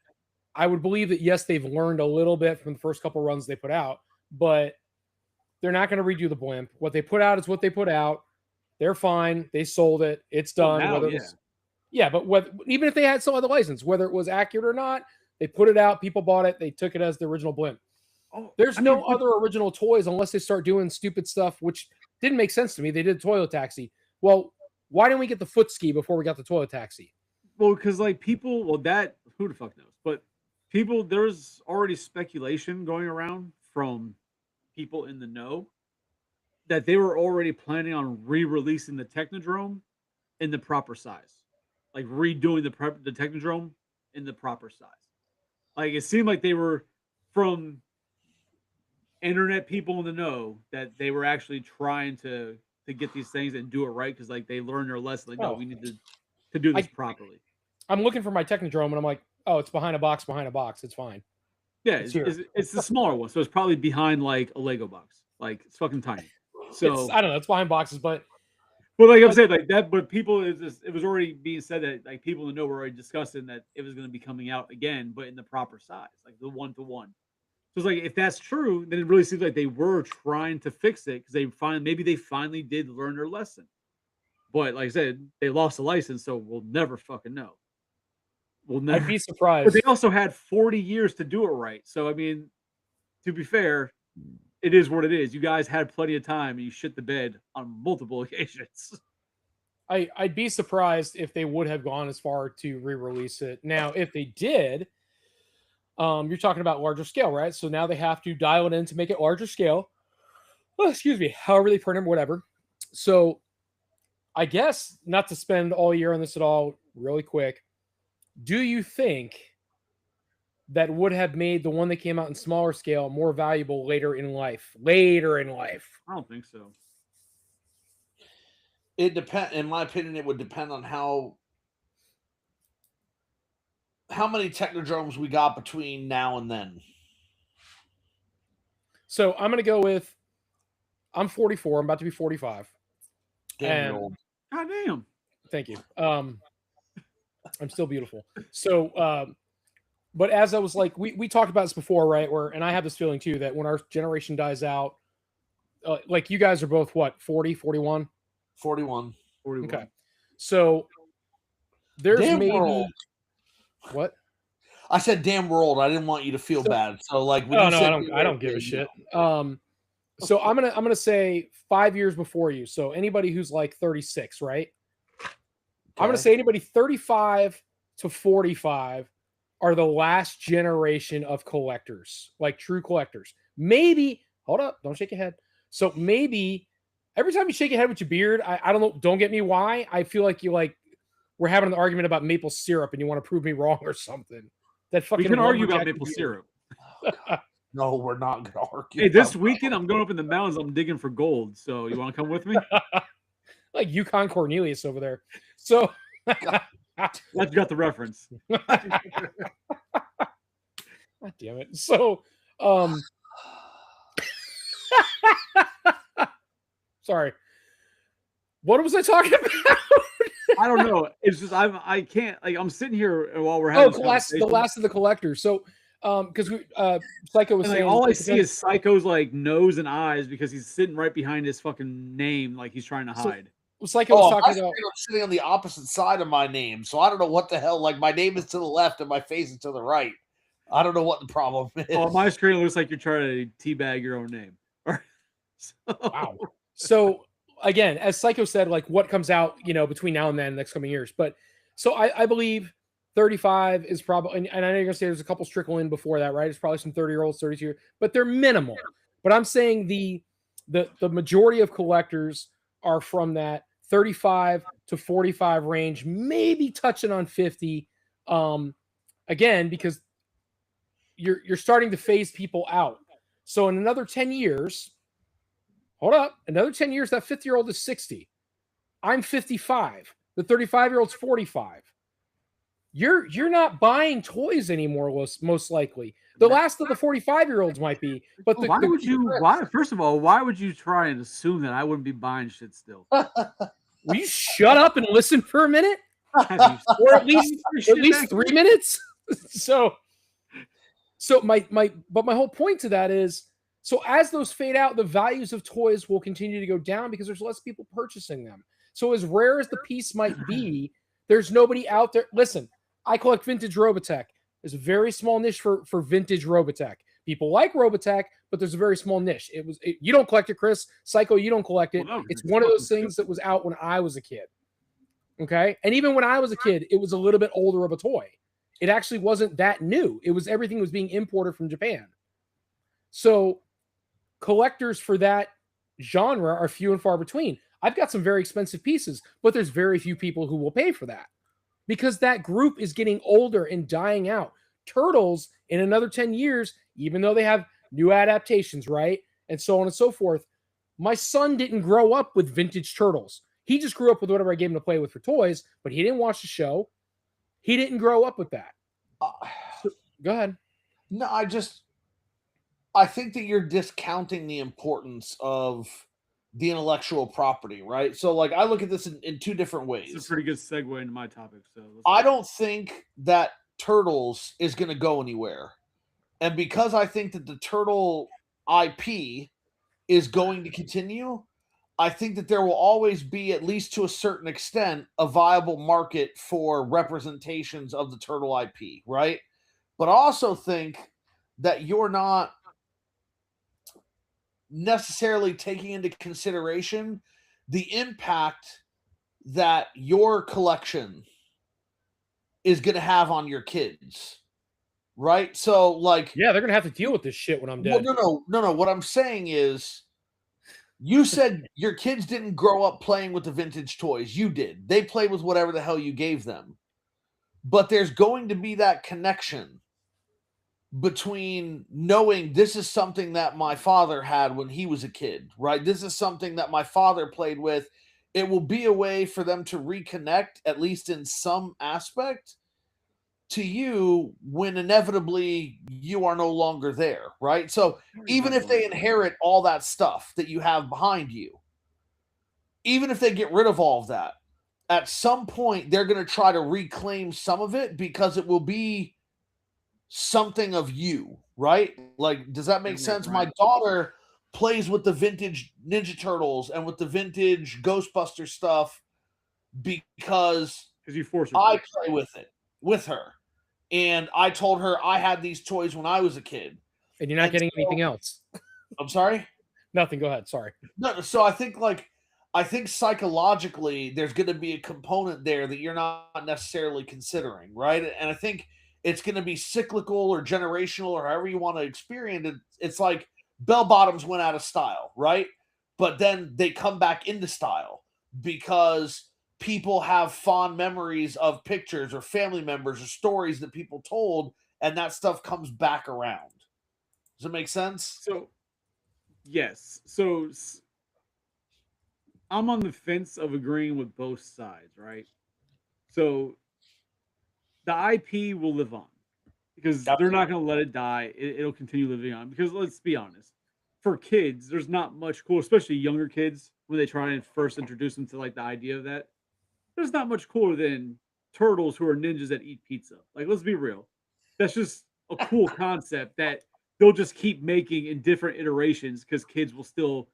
I would believe that yes, they've learned a little bit from the first couple runs they put out, but they're not going to redo the blimp. What they put out is what they put out. They're fine. They sold it. It's done. now, whether yeah. it was, yeah, but even if they had some other license, whether it was accurate or not, they put it out. People bought it. They took it as the original blimp. Oh, There's no other original toys unless they start doing stupid stuff, which didn't make sense to me. They did Toilet Taxi. Well, why didn't we get the foot ski before we got the Toilet Taxi? Well, because like people, that who the fuck knows? But people, there's already speculation going around from people in the know that they were already planning on re-releasing the Technodrome in the proper size, like redoing the Technodrome in the proper size. Like it seemed like they were from internet people in the know that they were actually trying to get these things and do it right because like they learned their lesson. Like, no, we need to do this properly. I'm looking for my Technodrome and I'm like, oh, it's behind a box. It's fine. Yeah, it's the smaller one, so it's probably behind like a Lego box. Like it's fucking tiny. So I don't know. It's behind boxes, but like I'm saying, like that. But people, it was already being said that like people in the know were already discussing that it was going to be coming out again, but in the proper size, like the 1-to-1. So it's like if that's true, then it really seems like they were trying to fix it because maybe they finally did learn their lesson. But like I said, they lost the license, so we'll never fucking know. We'll never. I'd be surprised. But they also had 40 years to do it right. So I mean, to be fair, it is what it is. You guys had plenty of time, and you shit the bed on multiple occasions. I'd be surprised if they would have gone as far to re-release it. Now, if they did, you're talking about larger scale, right? So now they have to dial it in to make it larger scale. Well, excuse me, however they print them, whatever. So I guess not to spend all year on this at all, really quick. Do you think that would have made the one that came out in smaller scale more valuable later in life? I don't think so. It depend. In my opinion, it would depend on how many Technodromes we got between now and then. So I'm going to go with, I'm 44. I'm about to be 45. Damn, And- God damn. Thank you. I'm still beautiful. So, but as I was like, we talked about this before, right? And I have this feeling too, that when our generation dies out, like you guys are both what, 40, 41? 41. Okay. So there's Damn maybe world. what? I said damn world. I didn't want you to feel bad. So like when Oh you no, said I don't give a shit. So I'm gonna say 5 years before you. So anybody who's like 36, right? I'm gonna Okay. say anybody 35 to 45 are the last generation of collectors, like true collectors. Maybe hold up, don't shake your head. So maybe every time you shake your head with your beard, I don't know, don't get me why. I feel like we're having an argument about maple syrup and you want to prove me wrong or something. That fucking We can argue about lumberjack maple beard. syrup. No, we're not gonna argue. Hey, this about weekend I'm going up in the mountains. I'm digging for gold. So you want to come with me? Like Yukon Cornelius over there. So You got the reference. God damn it. So sorry. What was I talking about? I don't know. It's just I can't like I'm sitting here while we're Oh, having the last of the collectors. So because we Psycho was and, like, saying all I see is Psycho's like nose and eyes because he's sitting right behind his fucking name, like he's trying to So- hide. Psycho was my talking screen, about I'm sitting on the opposite side of my name, so I don't know what the hell. Like my name is to the left and my face is to the right. I don't know what the problem is. Oh, on my screen it looks like you're trying to teabag your own name. So- wow. So again, as Psycho said, like what comes out, between now and then, next coming years. But so I believe 35 is probably, and I know you're gonna say there's a couple trickle in before that, right? It's probably some 30-year-olds, 32, but they're minimal. But I'm saying the majority of collectors are from that 35 to 45 range, maybe touching on 50. Again, because you're starting to phase people out. So in another 10 years, hold up, another 10 years, that 50-year-old is 60. I'm 55. The 35-year-old's 45. You're not buying toys anymore, most likely. The last of the 45-year-olds might be, but first of all, why would you try and assume that I wouldn't be buying shit still? will you shut up and listen for a minute? Have you Or at least 3 minutes? So my whole point to that is, so as those fade out, the values of toys will continue to go down because there's less people purchasing them. So as rare as the piece might be, there's nobody out there. Listen, I collect vintage Robotech. There's a very small niche for vintage Robotech. People like Robotech, but there's a very small niche. You don't collect it, Chris. Psycho, you don't collect it. Well, no, it's it's one of those fucking things that was out when I was a kid. Okay? And even when I was a kid, it was a little bit older of a toy. It actually wasn't that new. Everything was being imported from Japan. So collectors for that genre are few and far between. I've got some very expensive pieces, but there's very few people who will pay for that because that group is getting older and dying out. Turtles in another 10 years, even though they have new adaptations, right? And so on and so forth. My son didn't grow up with vintage Turtles. He just grew up with whatever I gave him to play with for toys, but he didn't watch the show. He didn't grow up with that. Go ahead. No, I think that you're discounting the importance of the intellectual property, right? So, like, I look at this in two different ways. It's a pretty good segue into my topic. So I don't think that Turtles is going to go anywhere. And because I think that the Turtle IP is going to continue, I think that there will always be, at least to a certain extent, a viable market for representations of the Turtle IP, right? But I also think that you're not necessarily taking into consideration the impact that your collection is going to have on your kids, right? So, like, Yeah, they're gonna have to deal with this shit when I'm dead. well, no. What I'm saying is, you said your kids didn't grow up playing with the vintage toys. You did. They played with whatever the hell you gave them. But there's going to be that connection between knowing this is something that my father had when he was a kid, right? This is something that my father played with. It will be a way for them to reconnect, at least in some aspect, to you when inevitably you are no longer there, right? So even if they inherit all that stuff that you have behind you, even if they get rid of all of that, at some point they're going to try to reclaim some of it because it will be something of you, right? Like, does that make sense? Right. My daughter plays with the vintage Ninja Turtles and with the vintage Ghostbuster stuff because Because you force her. I play with it with her. And I told her I had these toys when I was a kid. And you're not And getting so- anything else. I'm sorry? Nothing. Go ahead. Sorry. No, so I think psychologically there's going to be a component there that you're not necessarily considering, right? And I think it's going to be cyclical or generational or however you want to experience it. It's like bell bottoms went out of style, right? But then they come back into style because people have fond memories of pictures or family members or stories that people told, and that stuff comes back around. Does it make sense? So, yes. So I'm on the fence of agreeing with both sides, right? So the IP will live on because they're not going to let it die. It'll continue living on because let's be honest, for kids, there's not much cool, especially younger kids when they try and first introduce them to like the idea of that. There's not much cooler than turtles who are ninjas that eat pizza. Like, let's be real. That's just a cool concept that they'll just keep making in different iterations because kids will still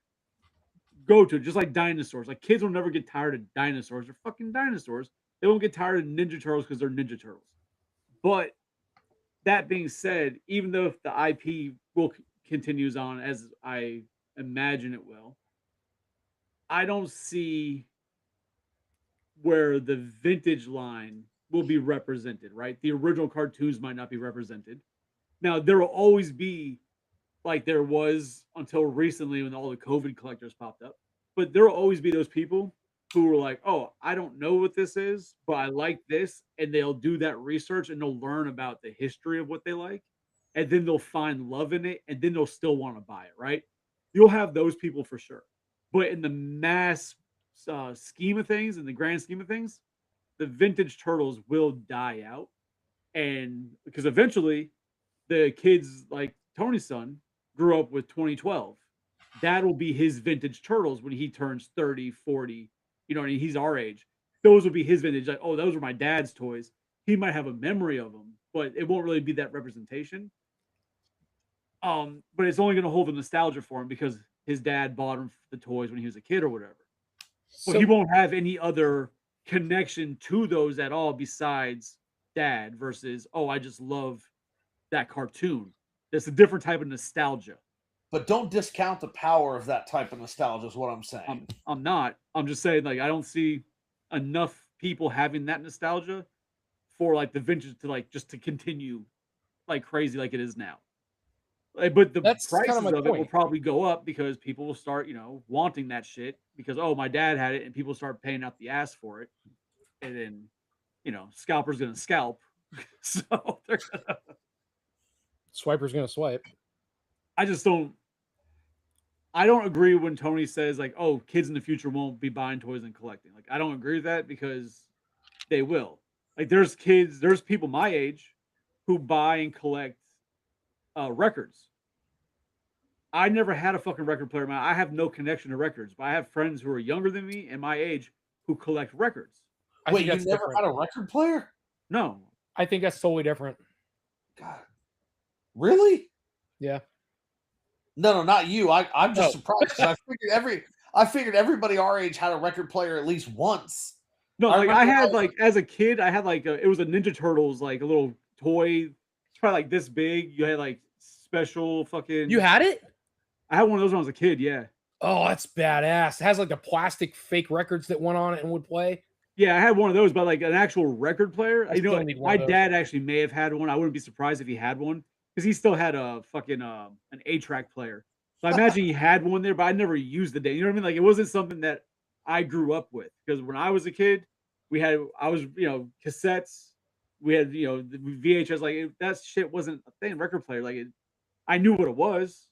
go to it, just like dinosaurs. Like kids will never get tired of dinosaurs. They're fucking dinosaurs. They won't get tired of Ninja Turtles because they're Ninja Turtles. But that being said, even though if the IP will continues on as I imagine it will, I don't see where the vintage line will be represented, right? The original cartoons might not be represented. Now, there will always be, like there was until recently when all the COVID collectors popped up, but there will always be those people who were like, oh, I don't know what this is, but I like this. And they'll do that research and they'll learn about the history of what they like. And then they'll find love in it. And then they'll still want to buy it, right? You'll have those people for sure. But in the mass scheme of things, in the grand scheme of things, the vintage turtles will die out. And because eventually the kids like Tony's son grew up with 2012. That'll be his vintage turtles when he turns 30, 40. You know, and he's our age. Those will be his vintage. Like, oh, those were my dad's toys. He might have a memory of them, but it won't really be that representation. But it's only going to hold the nostalgia for him because his dad bought him the toys when he was a kid or whatever. But he won't have any other connection to those at all besides dad versus, oh, I just love that cartoon. That's a different type of nostalgia. But don't discount the power of that type of nostalgia is what I'm saying. I'm not. I'm just saying, like, I don't see enough people having that nostalgia for like the vintage to like just to continue like crazy like it is now. Like, but the That's kind prices of my of it will point. probably go up because people will start, you know, wanting that shit because oh, my dad had it, and people start paying out the ass for it, and then, you know, scalper's gonna scalp, so they're gonna. Swiper's gonna swipe. I just don't. I don't agree when Tony says like, "Oh, kids in the future won't be buying toys and collecting." Like, I don't agree with that because they will. Like, there's kids, there's people my age who buy and collect records. I never had a fucking record player. Man, I have no connection to records, but I have friends who are younger than me and my age who collect records. I Wait, think you that's never different. had a record player? No, I think that's totally different. God, really? Yeah. No, not you. I'm just Oh. surprised 'cause I figured everybody our age had a record player at least once. no. I Like I remember had I- like as a kid, I had like it was a Ninja Turtles like a little toy. It's probably like this big. You had like special fucking. You had it? I had one of those when I was a kid. Yeah. Oh, that's badass. It has like the plastic fake records that went on it and would play. Yeah, I had one of those, but like an actual record player. I You know, still need one my of those. dad actually may have had one. I wouldn't be surprised if he had one because he still had a fucking an 8-track player. So I imagine he had one there, but I never used the day. You know what I mean? Like it wasn't something that I grew up with because when I was a kid, I was cassettes. We had the VHS. Like that shit wasn't a thing. Record player, like I knew what it was.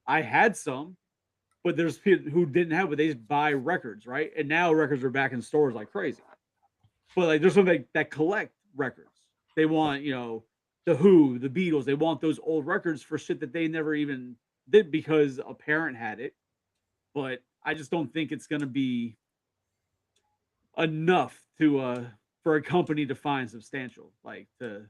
I had some, but there's people who didn't have it. They just buy records, right? And now records are back in stores like crazy. But like, there's some that collect records. They want, the Who, the Beatles. They want those old records for shit that they never even did because a parent had it. But I just don't think it's gonna be enough to for a company to find substantial, like to.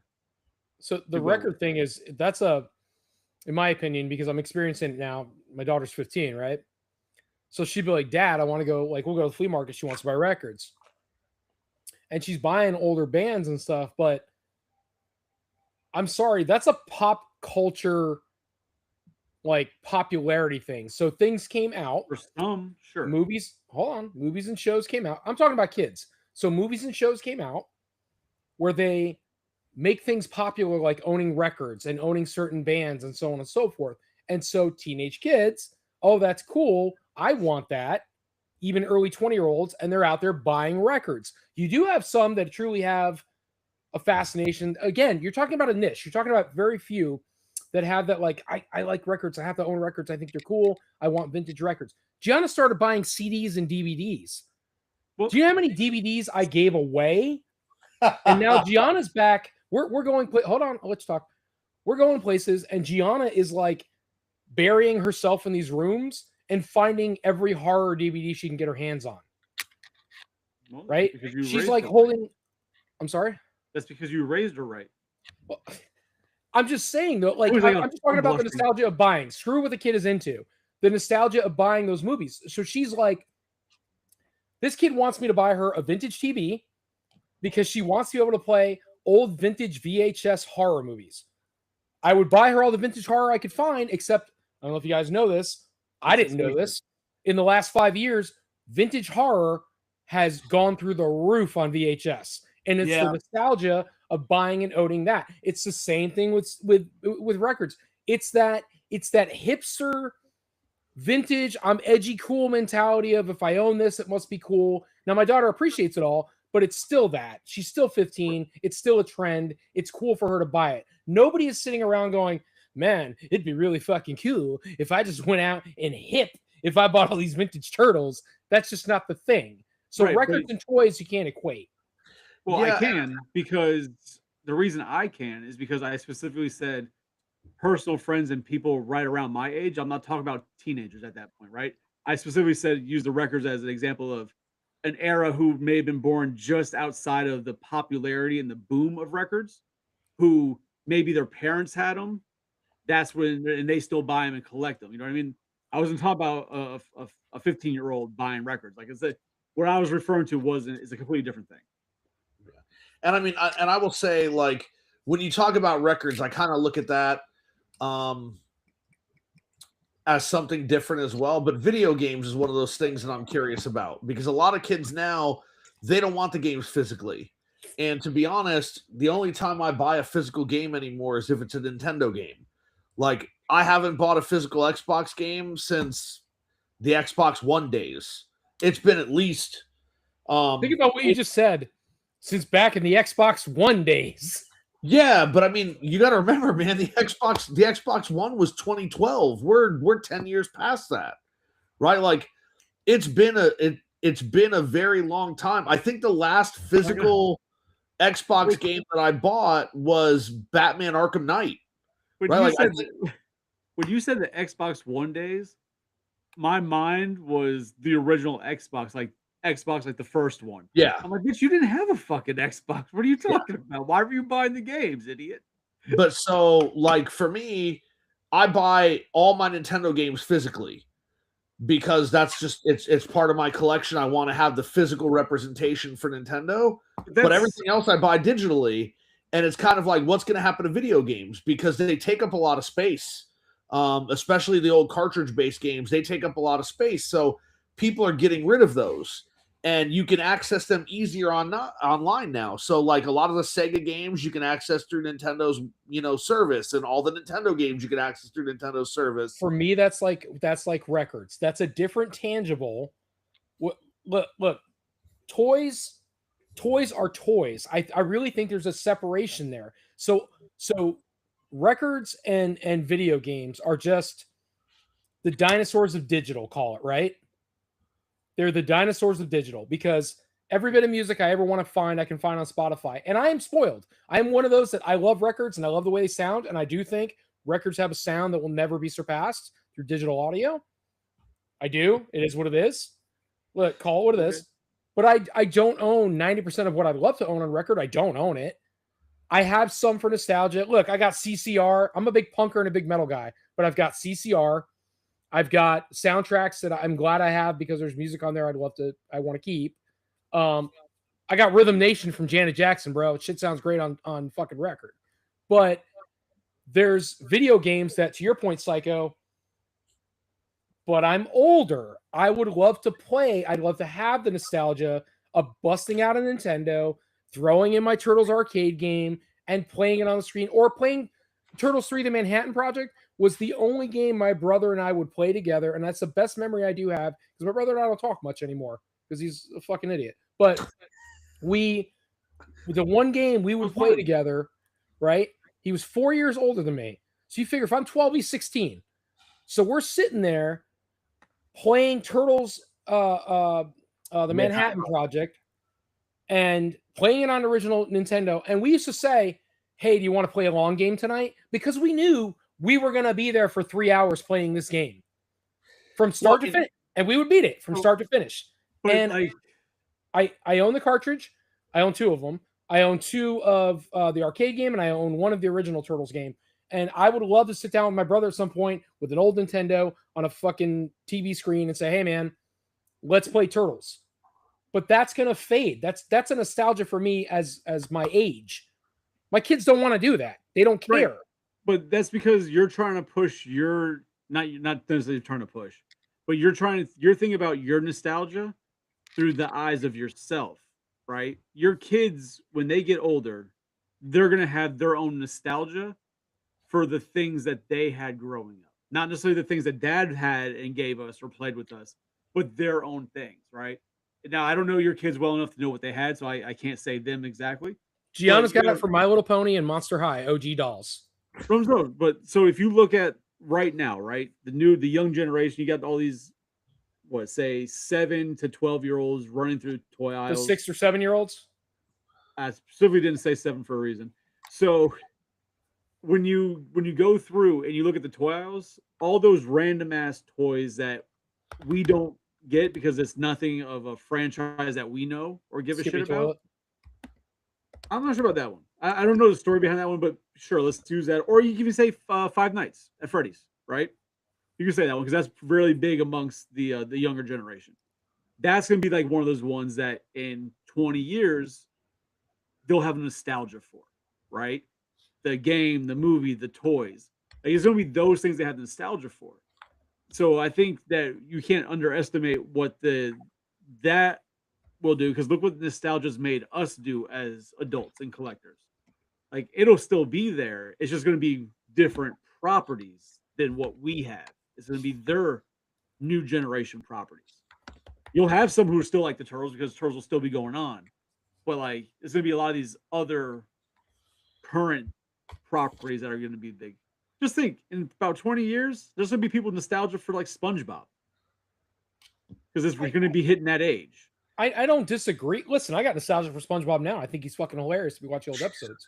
So the go record with. thing is that's in my opinion, because I'm experiencing it now. My daughter's 15, right? So she'd be like, "Dad, I want to go. Like, we'll go to the flea market. She wants to buy records." and she's buying older bands and stuff, but I'm sorry, that's a pop culture like popularity thing. So things came out, For some, sure. movies and shows came out. I'm talking about kids. So movies and shows came out where they make things popular, like owning records and owning certain bands and so on and so forth. And so teenage kids, oh, that's cool. I want that. Even early 20-year-olds, and they're out there buying records. You do have some that truly have a fascination. Again, you're talking about a niche. You're talking about very few that have that, like, I like records. I have to own records. I think they're cool. I want vintage records. Gianna started buying CDs and DVDs. Well, do you know how many DVDs I gave away? And now Gianna's back. We're going. Hold on, let's talk. We're going places, and Gianna is like burying herself in these rooms and finding every horror DVD she can get her hands on. well, Right? because She's like holding. I'm sorry. That's because you raised her right. Well, I'm just saying though, like I'm just talking about the nostalgia of buying. Screw what the kid is into. The nostalgia of buying those movies. So she's like, this kid wants me to buy her a vintage TV because she wants to be able to play old vintage VHS horror movies. I would buy her all the vintage horror I could find, except I don't know if you guys know this. I didn't know this. In the last 5 years, vintage horror has gone through the roof on VHS. And it's the nostalgia of buying and owning that. It's the same thing with records. It's that hipster vintage, I'm edgy cool mentality of if I own this, it must be cool. Now my daughter appreciates it all, but it's still that. She's still 15. It's still a trend. It's cool for her to buy it. Nobody is sitting around going, man, it'd be really fucking cool if I just went out and if I bought all these vintage turtles. That's just not the thing. So right, records and toys you can't equate. Well, I can, because the reason I can is because I specifically said personal friends and people right around my age. I'm not talking about teenagers at that point, right? I specifically said use the records as an example of an era who may have been born just outside of the popularity and the boom of records, who maybe their parents had them. That's when, and they still buy them and collect them. You know what I mean? I wasn't talking about a 15-year-old buying records. Like I said, what I was referring to is a completely different thing. Yeah. And I mean, I will say, like, when you talk about records, I kind of look at that as something different as well. But video games is one of those things that I'm curious about, because a lot of kids now, they don't want the games physically. And to be honest, the only time I buy a physical game anymore is if it's a Nintendo game. Like, I haven't bought a physical Xbox game since the Xbox One days. It's been at least think about what you just said. Since back in the Xbox One days. Yeah, but I mean, you got to remember, man, the Xbox One was 2012. We're 10 years past that. Right? Like, it's been a very long time. I think the last physical Xbox game that I bought was Batman Arkham Knight. When you said the Xbox One days, my mind was the original Xbox, like the first one. Yeah. I'm like, bitch, you didn't have a fucking Xbox. What are you talking about? Why were you buying the games, idiot? But so, like, for me, I buy all my Nintendo games physically because that's just it's part of my collection. I want to have the physical representation for Nintendo, but everything else I buy digitally. And it's kind of like, what's going to happen to video games? Because they take up a lot of space, especially the old cartridge-based games. They take up a lot of space. So people are getting rid of those. And you can access them easier online now. So, like, a lot of the Sega games you can access through Nintendo's, service, and all the Nintendo games you can access through Nintendo's service. For me, that's like records. That's a different tangible. Look, toys are toys. I really think there's a separation there. So records and video games are just the dinosaurs of digital, call it, right? They're the dinosaurs of digital, because every bit of music I ever want to find, I can find on Spotify. And I am spoiled. I am one of those that I love records and I love the way they sound. And I do think records have a sound that will never be surpassed through digital audio. I do. It is what it is. Look, call it what it is. But I don't own 90% of what I'd love to own on record. I don't own it. I have some for nostalgia. Look, I got CCR. I'm a big punker and a big metal guy, but I've got CCR. I've got soundtracks that I'm glad I have because there's music on there I want to keep. I got Rhythm Nation from Janet Jackson, bro. Shit sounds great on fucking record. But there's video games that, to your point, Psycho, but I'm older. I would love to play. I'd love to have the nostalgia of busting out a Nintendo, throwing in my Turtles arcade game, and playing it on the screen, or playing Turtles 3: The Manhattan Project was the only game my brother and I would play together, and that's the best memory I do have, because my brother and I don't talk much anymore because he's a fucking idiot. But the one game we would play together, right? He was 4 years older than me. So you figure if I'm 12, he's 16. So we're sitting there playing Turtles, the Manhattan Project, and playing it on original Nintendo. And we used to say, hey, do you want to play a long game tonight? Because we knew we were going to be there for 3 hours playing this game from start to finish. And we would beat it from start to finish. And I own the cartridge. I own 2 of them. I own 2 of the arcade game, and I own 1 of the original Turtles game. And I would love to sit down with my brother at some point with an old Nintendo on a fucking TV screen and say, hey, man, let's play Turtles. But that's going to fade. That's a nostalgia for me as my age. My kids don't want to do that. They don't care. Right. But that's because you're trying to push your, not necessarily trying to push, but you're thinking about your nostalgia through the eyes of yourself, right? Your kids, when they get older, they're going to have their own nostalgia for the things that they had growing up. Not necessarily the things that dad had and gave us or played with us, but their own things, right? Now, I don't know your kids well enough to know what they had, so I can't say them exactly. Gianna's got it for My Little Pony and Monster High, OG dolls. But so if you look at right now, right, the young generation, you got all these, what, say 7 to 12-year-olds running through toy aisles. The 6 or 7-year-olds? I specifically didn't say 7 for a reason. So when you go through and you look at the toy aisles, all those random ass toys that we don't get because it's nothing of a franchise that we know or give a shit about. I'm not sure about that one. I don't know the story behind that one, but sure, let's use that. Or you can even say Five Nights at Freddy's, right? You can say that one because that's really big amongst the younger generation. That's going to be like one of those ones that in 20 years they'll have nostalgia for, right? The game, the movie, the toys. Like, it's going to be those things they have nostalgia for. So I think that you can't underestimate what that will do, because look what nostalgia's made us do as adults and collectors. Like, it'll still be there. It's just going to be different properties than what we have. It's going to be their new generation properties. You'll have some who are still like the Turtles because Turtles will still be going on. But like, it's going to be a lot of these other current properties that are going to be big. Just think, in about 20 years, there's going to be people with nostalgia for like SpongeBob. Because it's going to be hitting that age. I don't disagree. Listen, I got nostalgia for SpongeBob now. I think he's fucking hilarious to be watching old episodes.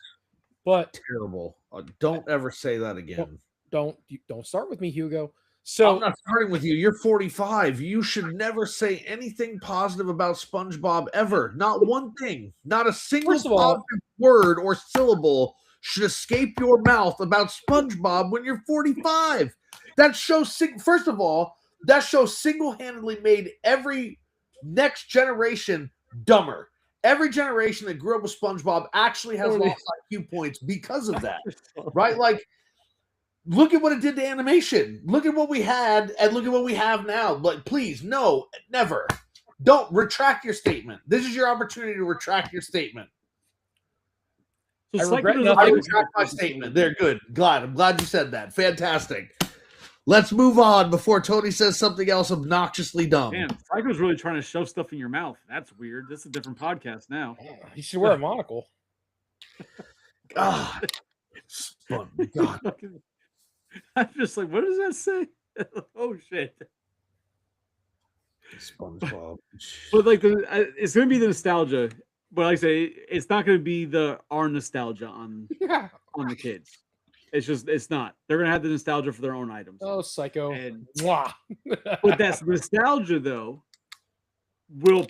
But terrible. Don't ever say that again. Don't start with me, Hugo. So I'm not starting with you. You're 45. You should never say anything positive about SpongeBob ever. Not one thing. Not a single positive word or syllable should escape your mouth about SpongeBob when you're 45. That show, first of all, that show single-handedly made every next generation dumber. Every generation that grew up with SpongeBob actually has lost IQ points because of that, right? Like, look at what it did to animation. Look at what we had and look at what we have now. But please, no, never. Don't retract your statement. This is your opportunity to retract your statement. So I retract my statement. They're good. I'm glad you said that. Fantastic. Let's move on before Tony says something else obnoxiously dumb. Man, Psycho's really trying to shove stuff in your mouth. That's weird. This is a different podcast now. You should wear a monocle. God. God. I'm just like, what does that say? Oh shit. SpongeBob. But like, it's gonna be the nostalgia. But like I say, it's not gonna be our nostalgia on the kids. It's not. They're gonna have the nostalgia for their own items. Oh, Psycho. And but that's nostalgia, though, will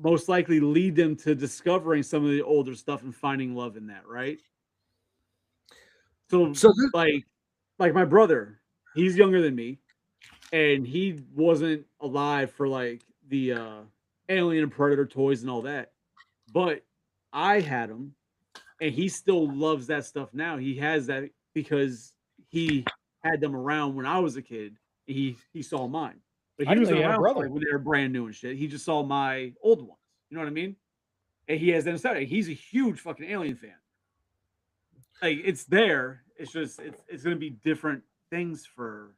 most likely lead them to discovering some of the older stuff and finding love in that, right? So like my brother, he's younger than me, and he wasn't alive for like the Alien and Predator toys and all that. But I had him, and he still loves that stuff now. He has that because he had them around when I was a kid. He saw mine, but I he didn't was know you had a around brother. like when they were brand new and shit. He just saw my old ones. You know what I mean? And he has them set. He's a huge fucking Alien fan. Like it's there. It's just it's going to be different things for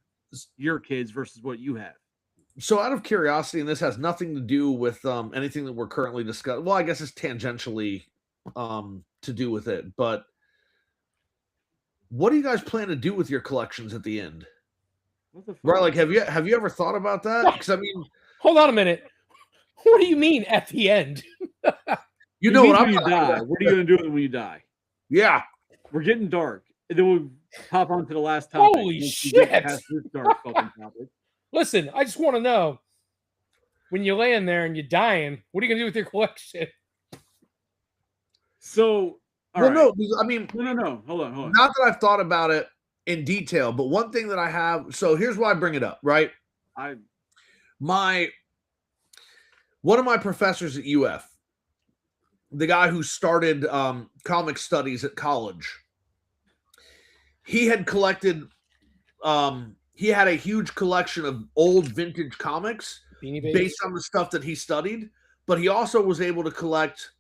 your kids versus what you have. So, out of curiosity, and this has nothing to do with anything that we're currently discussing. Well, I guess it's tangentially to do with it. But what do you guys plan to do with your collections at the end? What the fuck? Right? Like, have you ever thought about that? Because I mean, Hold on a minute. What do you mean at the end? you know what I'm when you talking die. about. What are you going to do when you die? Yeah. We're getting dark. And then we'll hop on to the last topic. Holy once we get shit. past this dark fucking topic. Listen, I just want to know when you're laying there and you're dying, what are you gonna do with your collection? So, all Well, right. no, I mean, No. Hold on. not that I've thought about it in detail, but one thing that I have. So here's why I bring it up. Right. One of my professors at UF, the guy who started comic studies at college, he had collected. He had a huge collection of old vintage comics based on the stuff that he studied, but he also was able to collect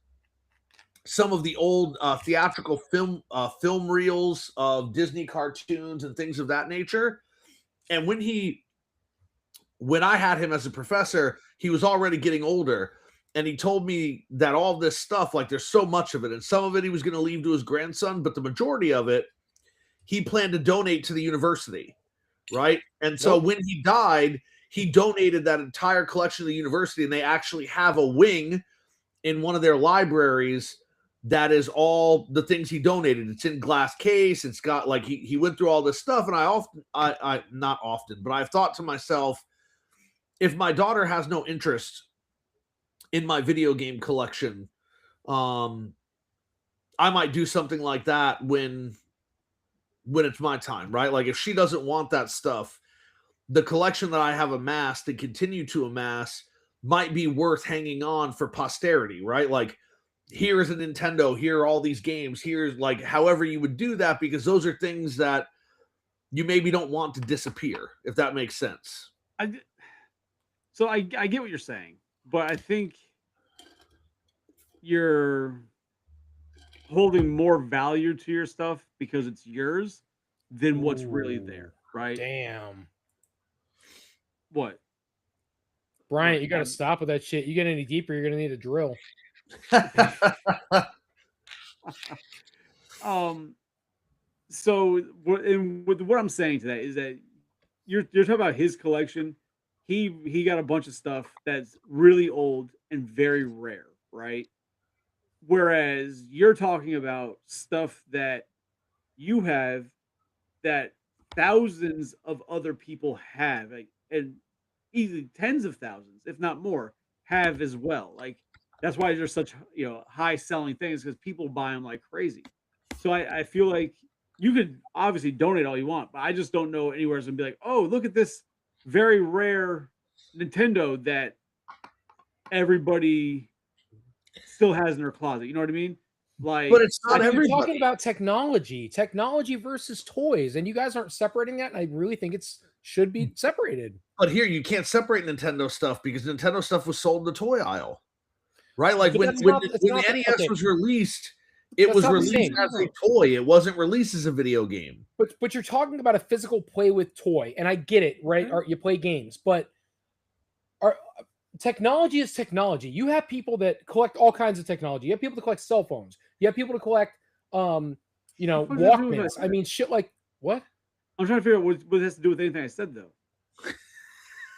some of the old theatrical film reels of Disney cartoons and things of that nature. And when I had him as a professor, he was already getting older, and he told me that all this stuff, like there's so much of it, and some of it he was going to leave to his grandson, but the majority of it he planned to donate to the university. Right. And so when he died, he donated that entire collection to the university, and they actually have a wing in one of their libraries that is all the things he donated. It's in glass case. It's got like he went through all this stuff. And I not often, but I've thought to myself, if my daughter has no interest in my video game collection, I might do something like that when it's my time, right? Like if she doesn't want that stuff, the collection that I have amassed and continue to amass might be worth hanging on for posterity, right? Like here is a Nintendo, here are all these games, here's like however you would do that, because those are things that you maybe don't want to disappear, if that makes sense. I get what you're saying, but I think you're holding more value to your stuff because it's yours than what's really there, right? Damn. What? Bryant, you got to stop with that shit. You get any deeper, you're going to need a drill. So what I'm saying to that is that you're talking about his collection. He got a bunch of stuff that's really old and very rare, right? Whereas you're talking about stuff that you have that thousands of other people have, like, and easily tens of thousands, if not more, have as well. Like that's why there's such high selling things, because people buy them like crazy. So I feel like you could obviously donate all you want, but I just don't know anywhere to be like, oh, look at this very rare Nintendo that everybody still has in their closet. You know what I mean? Like, but it's not everybody. everybody. We're talking about technology versus toys, and you guys aren't separating that. And I really think should be separated. But here you can't separate Nintendo stuff because Nintendo stuff was sold in the toy aisle, right? Like when the NES was released, it was released as a toy. It wasn't released as a video game. But you're talking about a physical play with toy, and I get it, right? Or you play games, but technology is technology. You have people that collect all kinds of technology. You have people that collect cell phones. You have people to collect, Walkmans. I mean, shit like what? I'm trying to figure out what it has to do with anything I said, though.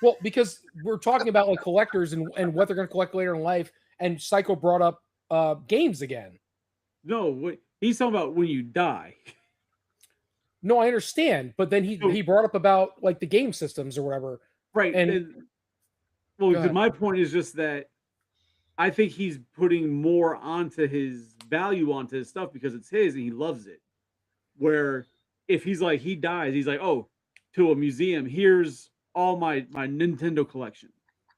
Well, because we're talking about like collectors and what they're going to collect later in life. And Psycho brought up games again. No, he's talking about when you die. No, I understand, but then he brought up about like the game systems or whatever. Right. My point is just that I think he's putting more onto his value onto his stuff because it's his and he loves it. Where if he's like, he dies, he's like, oh, to a museum, here's all my Nintendo collection,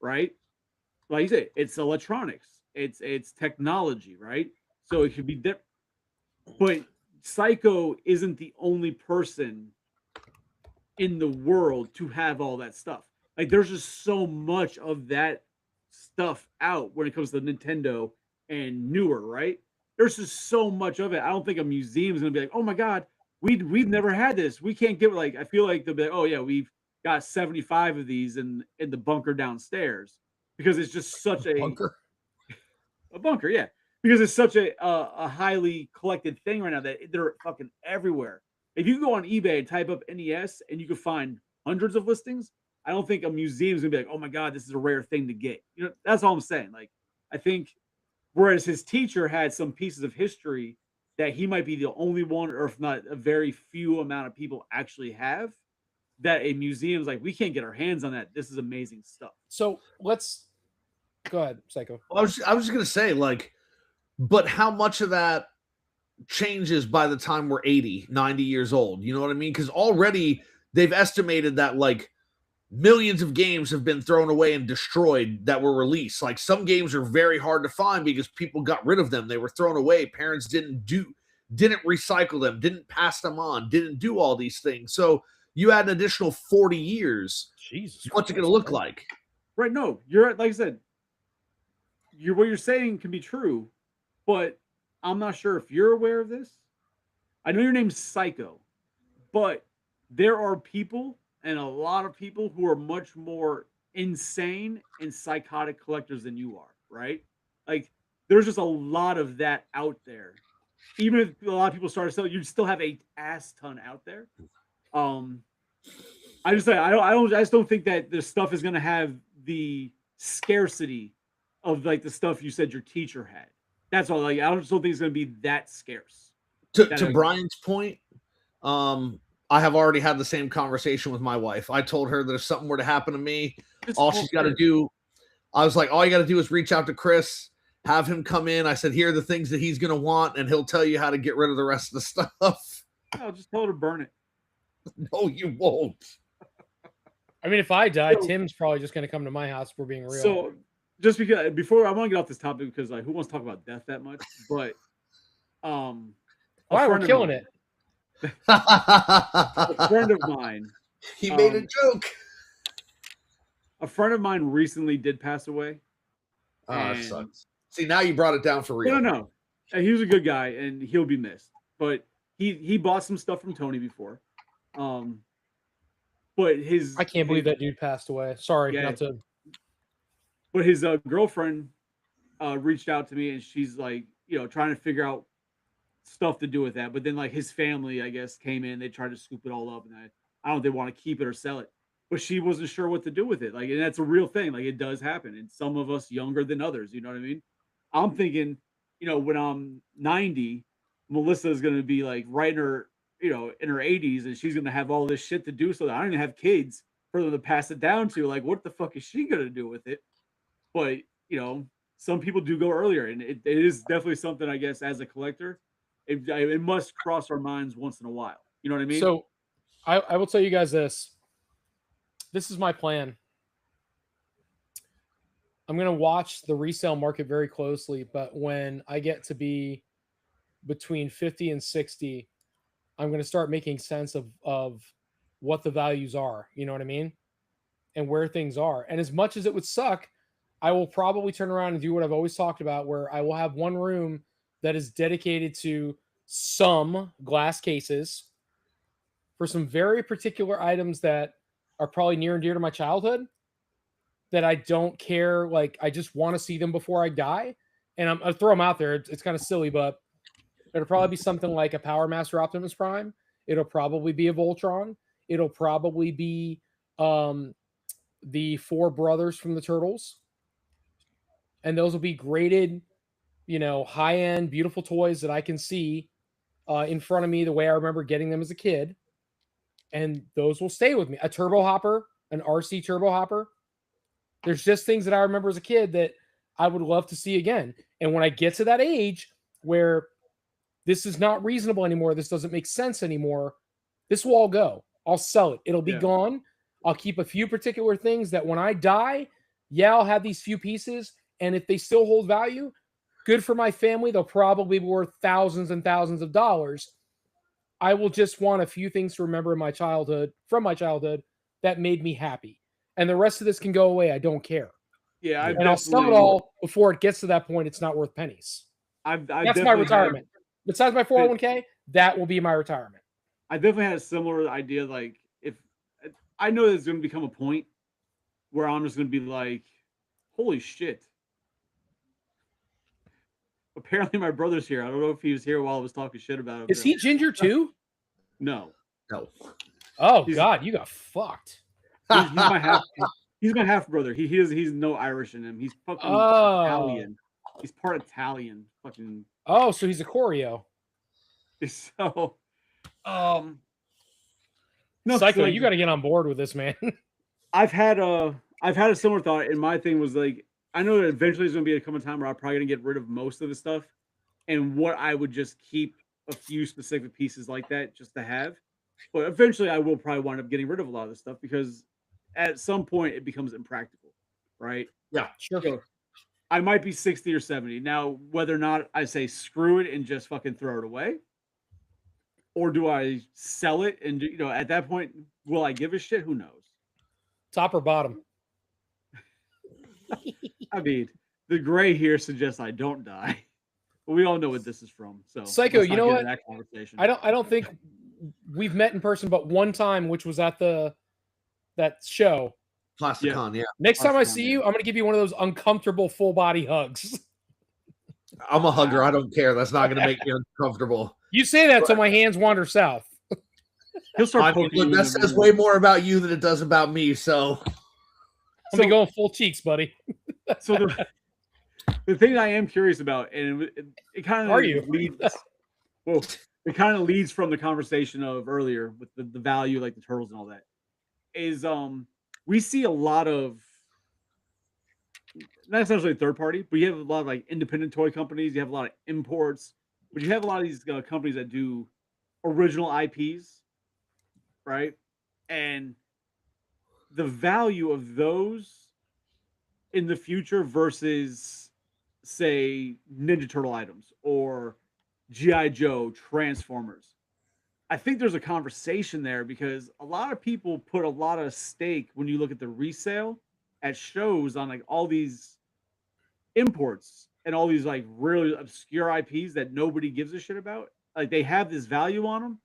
right? Like you say, it's electronics. It's technology, right? So it could be different. But Psycho isn't the only person in the world to have all that stuff. Like there's just so much of that stuff out when it comes to Nintendo and newer, right? There's just so much of it. I don't think a museum is gonna be like, oh my god, we've never had this. We can't get like I feel like they'll be like, oh yeah, we've got 75 of these in the bunker downstairs because it's just such Bunker. a bunker, yeah. Because it's such a highly collected thing right now that they're fucking everywhere. If you go on eBay and type up NES and you can find hundreds of listings, I don't think a museum is gonna be like, oh my god, this is a rare thing to get. You know, that's all I'm saying. Like, I think whereas his teacher had some pieces of history that he might be the only one, or if not a very few amount of people actually have, that a museum's like, we can't get our hands on that. This is amazing stuff. So let's go ahead, Psycho. Well, I was just gonna say, like, but how much of that changes by the time we're 80, 90 years old? You know what I mean? Because already they've estimated that like millions of games have been thrown away and destroyed that were released. Like some games are very hard to find because people got rid of them. They were thrown away. Parents didn't recycle them, didn't pass them on, didn't do all these things. So you add an additional 40 years. Jesus, What's it going to look like? Right? No, you're like I said. What you're saying can be true, but I'm not sure if you're aware of this. I know your name's Psycho, but there are people and a lot of people who are much more insane and psychotic collectors than you are, right? Like there's just a lot of that out there. Even if a lot of people start to sell, you still have a ass ton out there. I just say I just don't think that this stuff is gonna have the scarcity of like the stuff you said your teacher had. That's all. Like I just don't think it's gonna be that scarce. To Brian's point, I have already had the same conversation with my wife. I told her that if something were to happen to me, all she's got to do, I was like, all you got to do is reach out to Chris, have him come in. I said, here are the things that he's going to want, and he'll tell you how to get rid of the rest of the stuff. I'll just tell her to burn it. No, you won't. I mean, if I die, Tim's probably just going to come to my house. If we're being real. So, just because before I want to get off this topic because like who wants to talk about death that much? But why we're killing it? A friend of mine. He made a joke. A friend of mine recently did pass away. Oh, that sucks. See, now you brought it down for real. No. He was a good guy, and he'll be missed. But he bought some stuff from Tony before. But I can't believe that dude passed away. Sorry, not to. But his girlfriend reached out to me, and she's like, trying to figure out stuff to do with that. But then like his family, I guess, came in. They tried to scoop it all up, and I don't know if they want to keep it or sell it. But she wasn't sure what to do with it. Like, and that's a real thing. Like, it does happen, and some of us younger than others. You know what I mean? I'm thinking, when I'm 90, Melissa is going to be like right in her, in her 80s, and she's going to have all this shit to do. So that I don't even have kids for them to pass it down to. Like, what the fuck is she going to do with it? But some people do go earlier, and it is definitely something, I guess, as a collector, it must cross our minds once in a while. You know what I mean? So, I will tell you guys this. This is my plan. I'm going to watch the resale market very closely, but when I get to be between 50 and 60, I'm going to start making sense of what the values are. You know what I mean? And where things are. And as much as it would suck, I will probably turn around and do what I've always talked about, where I will have one room that is dedicated to some glass cases for some very particular items that are probably near and dear to my childhood that I don't care. Like, I just want to see them before I die. And I'll throw them out there. It's kind of silly, but it'll probably be something like a Power Master Optimus Prime. It'll probably be a Voltron. It'll probably be the four brothers from the Turtles. And those will be graded, high-end, beautiful toys that I can see in front of me the way I remember getting them as a kid. And those will stay with me. A Turbo Hopper, an RC Turbo Hopper. There's just things that I remember as a kid that I would love to see again. And when I get to that age where this is not reasonable anymore, this doesn't make sense anymore, this will all go. I'll sell it. It'll be gone. I'll keep a few particular things that when I die, I'll have these few pieces, And if they still hold value, good for my family. They'll probably be worth thousands and thousands of dollars. I will just want a few things to remember in my childhood, from my childhood, that made me happy. And the rest of this can go away. I don't care. Yeah, I And I'll sell it all before it gets to that point. It's not worth pennies. That's my retirement. Besides my 401k, that will be my retirement. I definitely had a similar idea. Like, if I know there's going to become a point where I'm just going to be like, holy shit. Apparently my brother's here. I don't know if he was here while I was talking shit about him. Is he ginger too? No. Oh, God, you got fucked. He's my half. He's my half brother. He's no Irish in him. He's fucking Italian. He's part Italian. Fucking. Oh, so he's a choreo. So, no, Psycho, like, you got to get on board with this, man. I've had a similar thought, and my thing was like, I know that eventually there's gonna be a time where I'm probably gonna get rid of most of the stuff, and what I would just keep a few specific pieces like that just to have. But eventually, I will probably wind up getting rid of a lot of this stuff because at some point it becomes impractical, right? Yeah, sure. So I might be 60 or 70 now. Whether or not I say screw it and just fucking throw it away, or do I sell it and at that point, will I give a shit? Who knows? Top or bottom? I mean, the gray here suggests I don't die. But we all know what this is from. So Psycho, you know what? That conversation. I don't think we've met in person but one time, which was at that show. Plasticon, yeah. Next time I see you, I'm gonna give you one of those uncomfortable full body hugs. I'm a hugger. I don't care. That's not gonna make me uncomfortable. You say that till my hands wander south. He'll start poking. That says way more about you than it does about me. So I'll be going full cheeks, buddy. So the thing I am curious about, and it kind of leads. Well, it kind of leads from the conversation of earlier with the value, like the turtles and all that. Is we see a lot of not essentially third party, but you have a lot of like independent toy companies. You have a lot of imports, but you have a lot of these companies that do original IPs, right? And the value of those in the future versus, say, Ninja Turtle items or G.I. Joe, Transformers. I think there's a conversation there because a lot of people put a lot of stake when you look at the resale at shows on like all these imports and all these like really obscure IPs that nobody gives a shit about. Like they have this value on them.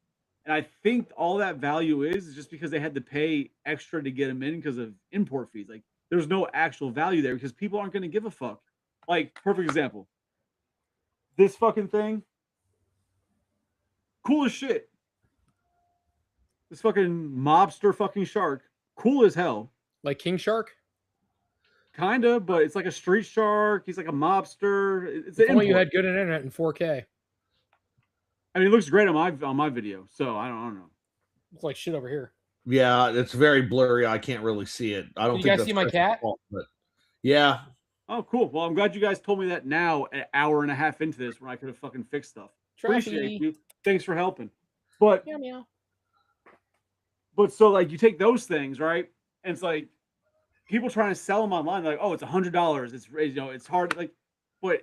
And I think all that value is just because they had to pay extra to get them in because of import fees. Like there's no actual value there because people aren't going to give a fuck. Like, perfect example. This fucking thing. Cool as shit. This fucking mobster fucking shark. Cool as hell. Like King Shark? Kinda, but it's like a street shark. He's like a mobster. It's if only you had good internet in 4K. I mean, it looks great on my video, so I don't know. Looks like shit over here. Yeah, it's very blurry. I can't really see it. I don't think you guys see my cat? Fault, but yeah. Oh, cool. Well, I'm glad you guys told me that now, an hour and a half into this, when I could have fucking fixed stuff. Appreciate you. Thanks for helping. But meow, meow. But so like you take those things, right? And it's like people trying to sell them online, like, oh, it's $100. It's it's hard, like, but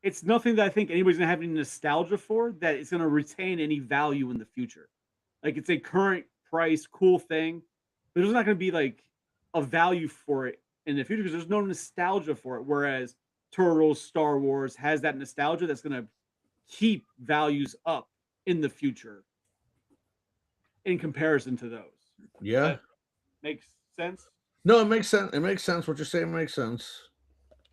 it's nothing that I think anybody's gonna have any nostalgia for that it's gonna retain any value in the future. Like it's a current price, cool thing, but there's not gonna be like a value for it in the future because there's no nostalgia for it. Whereas Turtles, Star Wars has that nostalgia that's gonna keep values up in the future in comparison to those. Yeah. Makes sense? No, it makes sense. It makes sense. What you're saying makes sense.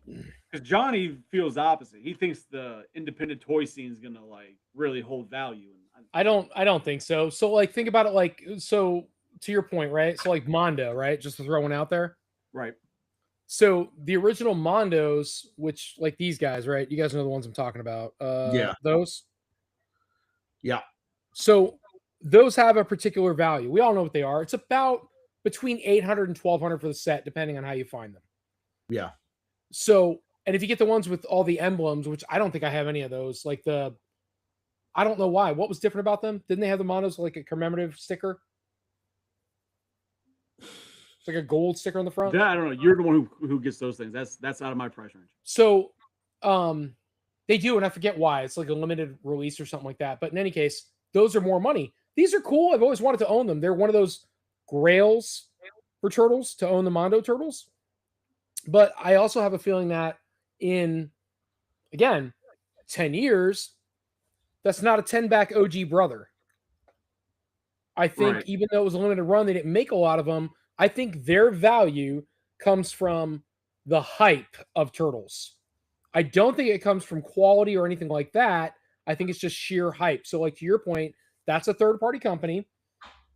Because Johnny feels the opposite. He thinks the independent toy scene is gonna like really hold value. I don't think so. So like think about it like so to your point, right? So like Mondo, right? Just to throw one out there. Right. So the original Mondos, which like these guys, right? You guys know the ones I'm talking about. Yeah. Those. Yeah. So those have a particular value. We all know what they are. It's about between $800 and $1,200 for the set, depending on how you find them. Yeah. So, and if you get the ones with all the emblems, which I don't think I have any of those, like I don't know why. What was different about them? Didn't they have the Mondos like a commemorative sticker? It's like a gold sticker on the front. I don't know. You're the one who gets those things. That's out of my price range. So, they do, and I forget why. It's like a limited release or something like that. But in any case, those are more money. These are cool. I've always wanted to own them. They're one of those grails for turtles to own the Mondo turtles. But I also have a feeling that in, again, 10 years, that's not a 10-back OG brother. I think even though it was a limited run, they didn't make a lot of them. I think their value comes from the hype of turtles. I don't think it comes from quality or anything like that. I think it's just sheer hype. So, like to your point, that's a third-party company.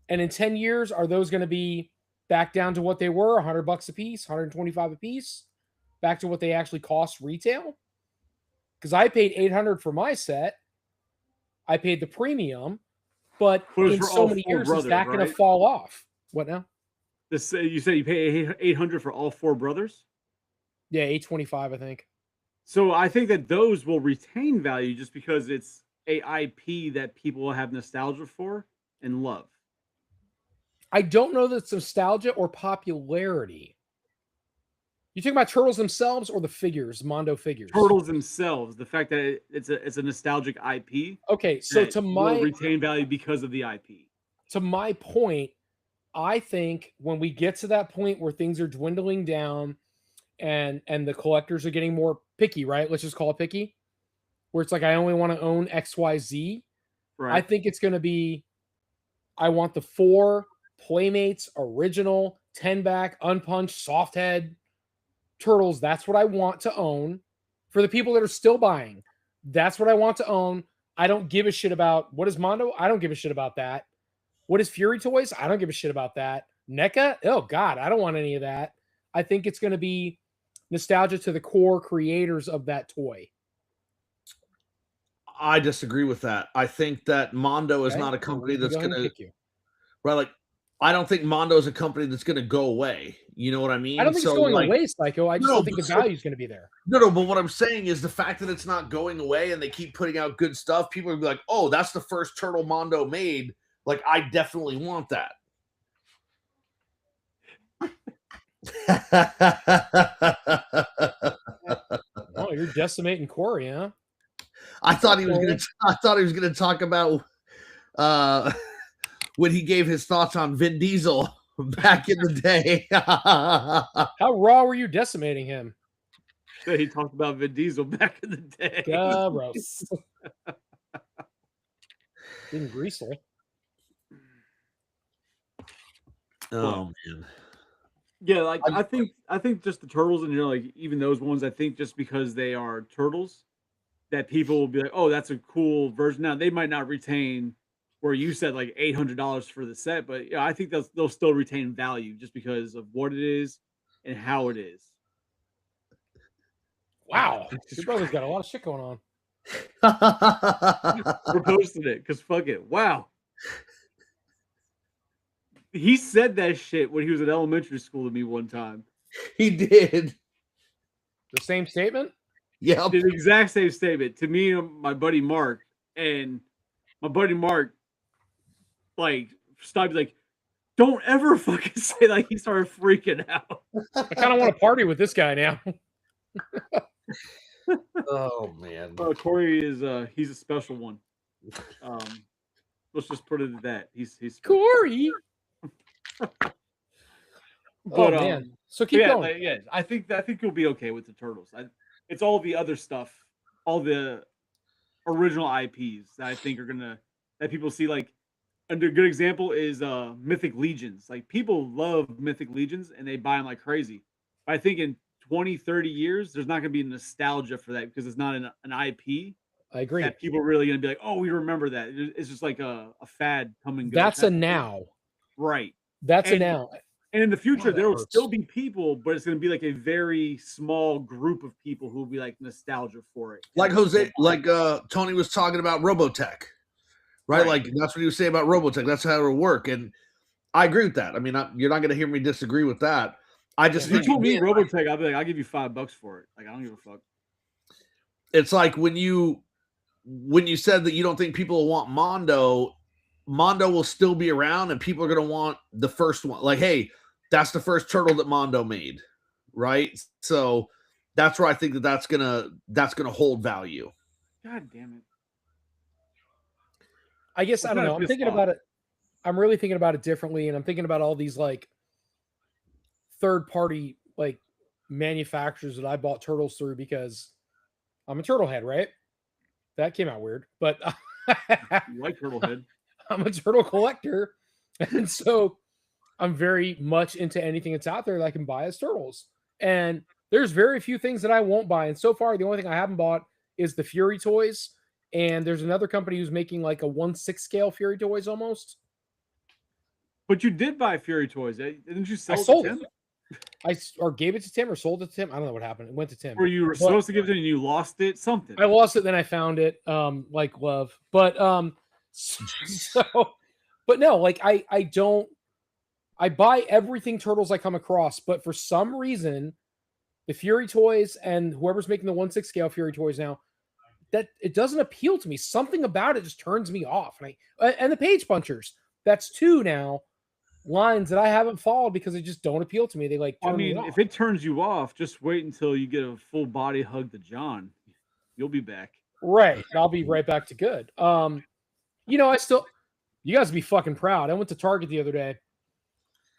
And in 10 years, are those going to be back down to what they were, $100 a piece, $125 a piece, back to what they actually cost retail? Because I paid $800 for my set. I paid the premium, but in so many years, brothers, is that going to fall off? What now? You say you pay $800 for all 4 brothers? Yeah, $825, I think. So I think that those will retain value just because it's a IP that people will have nostalgia for and love. I don't know that it's nostalgia or popularity. You talking about turtles themselves or the figures, Mondo figures? Turtles themselves. The fact that it's a nostalgic IP. Okay, so to my retain value because of the IP. To my point, I think when we get to that point where things are dwindling down and the collectors are getting more picky, right? Let's just call it picky, where it's like I only want to own XYZ. Right. I think it's going to be I want the 4 Playmates original 10-back unpunched soft head turtles. That's what I want to own. For the people that are still buying, that's what I want to own. I don't give a shit about what is Mondo. I don't give a shit about that. What is Fury Toys? I don't give a shit about that. NECA? Oh God, I don't want any of that. I think it's going to be nostalgia to the core creators of that toy. I disagree with that. I think that Mondo is not a company that's going to, right? Like, I don't think Mondo is a company that's going to go away. You know what I mean? I don't think it's going away, Psycho. I just don't think the value is going to be there. No, but what I'm saying is the fact that it's not going away and they keep putting out good stuff, people will be like, oh, that's the first Turtle Mondo made. Like, I definitely want that. Oh, you're decimating Corey, huh? I thought he was gonna talk about when he gave his thoughts on Vin Diesel back in the day. How raw were you decimating him? He talked about Vin Diesel back in the day. Gross. Didn't Greasel. Oh man. Yeah, like I think just the turtles and like even those ones, I think just because they are turtles, that people will be like, oh, that's a cool version. Now they might not retain where you said like $800 for the set, but yeah, I think they'll still retain value just because of what it is and how it is. Wow, your brother's got a lot of shit going on. We're posting it because fuck it. Wow. He said that shit when he was in elementary school to me one time. He did. The same statement? Yeah. The exact same statement to me and my buddy Mark. And my buddy Mark, like, stopped, like, don't ever fucking say that. He started freaking out. I kind of want to party with this guy now. Oh, man. Corey is, he's a special one. Let's just put it at that. He's Corey. But, oh man! So keep going. Yeah, I think you'll be okay with the turtles. It's all the other stuff, all the original IPs that I think that people see. Like, a good example is Mythic Legions. Like, people love Mythic Legions and they buy them like crazy. But I think in 20, 30 years, there's not going to be nostalgia for that because it's not an IP. I agree. That people are really going to be like, oh, we remember that. It's just like a fad coming. That's a now. Right. That's a now. And in the future, there will still be people, but it's going to be like a very small group of people who will be like nostalgia for it. Like Tony was talking about Robotech, right? Like that's what he was saying about Robotech. That's how it'll work. And I agree with that. I mean, you're not going to hear me disagree with that. I just think you told me Robotech, I'll be like, I'll give you $5 for it. Like, I don't give a fuck. It's like when you said that you don't think people will want Mondo will still be around and people are going to want the first one. Like, hey, That's the first turtle that Mondo made, right? So that's where I think that's gonna hold value. God damn it! I guess I don't know. I'm thinking about it. I'm really thinking about it differently, and I'm thinking about all these like third-party like manufacturers that I bought turtles through because I'm a turtle head, right? That came out weird, but You like turtle head. I'm a turtle collector, and so I'm very much into anything that's out there that I can buy as turtles. And there's very few things that I won't buy. And so far, the only thing I haven't bought is the Fury toys. And there's another company who's making like a 1/6 scale Fury toys almost. But you did buy Fury toys. Didn't you sell I it sold to it. Tim? Or gave it to Tim or sold it to Tim. I don't know what happened. It went to Tim. Or you were supposed to give it and you lost it? Something. I lost it, then I found it, like love. But so but no, like I don't I buy everything turtles I come across, but for some reason, the Fury toys and whoever's making the 1/6 scale Fury toys now, that it doesn't appeal to me. Something about it just turns me off. And the page punchers, that's two now lines that I haven't followed because they just don't appeal to me. They like turn me off. If it turns you off, just wait until you get a full body hug to John. You'll be back. Right. I'll be right back to good. You guys would be fucking proud. I went to Target the other day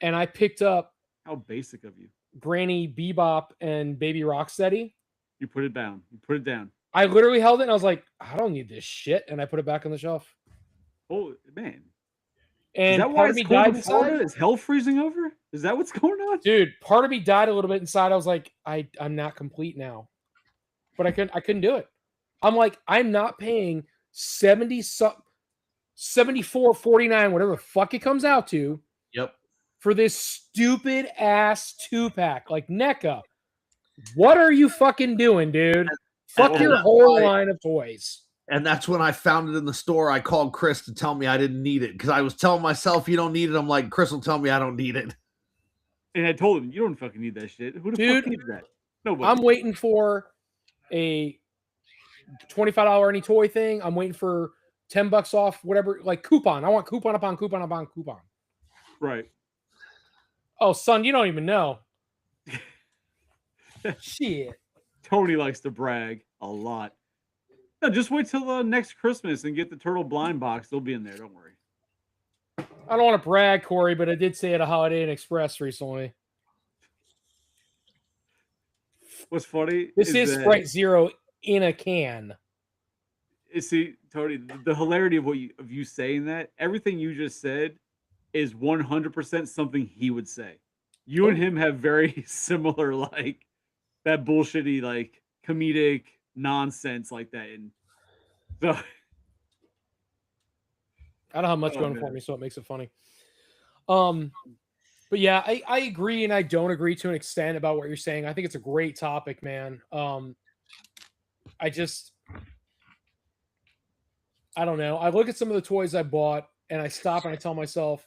and I picked up How basic of you. Granny Bebop and Baby Rocksteady. You put it down. You put it down. I literally held it and I was like, I don't need this shit. And I put it back on the shelf. Oh, man. And Is that part why of me it's cold died in Florida? inside. Is hell freezing over? Is that what's going on? Dude, part of me died a little bit inside. I was like, I'm not complete now. But I couldn't do it. I'm like, I'm not paying 74.49, whatever the fuck it comes out to. Yep. For this stupid ass 2-pack. Like, NECA, what are you fucking doing, dude? Fuck your whole line of toys. And that's when I found it in the store. I called Chris to tell me I didn't need it because I was telling myself you don't need it. I'm like, Chris will tell me I don't need it. And I told him, you don't fucking need that shit. Who the fuck needs that? Nobody. I'm waiting for a $25 any toy thing. I'm waiting for $10 off, whatever, like coupon. I want coupon upon coupon upon coupon. Right. Oh, son, you don't even know. Shit. Tony likes to brag a lot. No, just wait till next Christmas and get the Turtle Blind box. They'll be in there. Don't worry. I don't want to brag, Corey, but I did say at a Holiday Inn Express recently. What's funny? This is Sprite Zero in a can. See, Tony, the hilarity of you saying that, everything you just said is 100% something he would say. You and him have very similar, like, that bullshitty, like, comedic nonsense like that. And so I don't have much going for me, so it makes it funny. But yeah, I agree and I don't agree to an extent about what you're saying. I think it's a great topic, man. I don't know. I look at some of the toys I bought and I stop and I tell myself,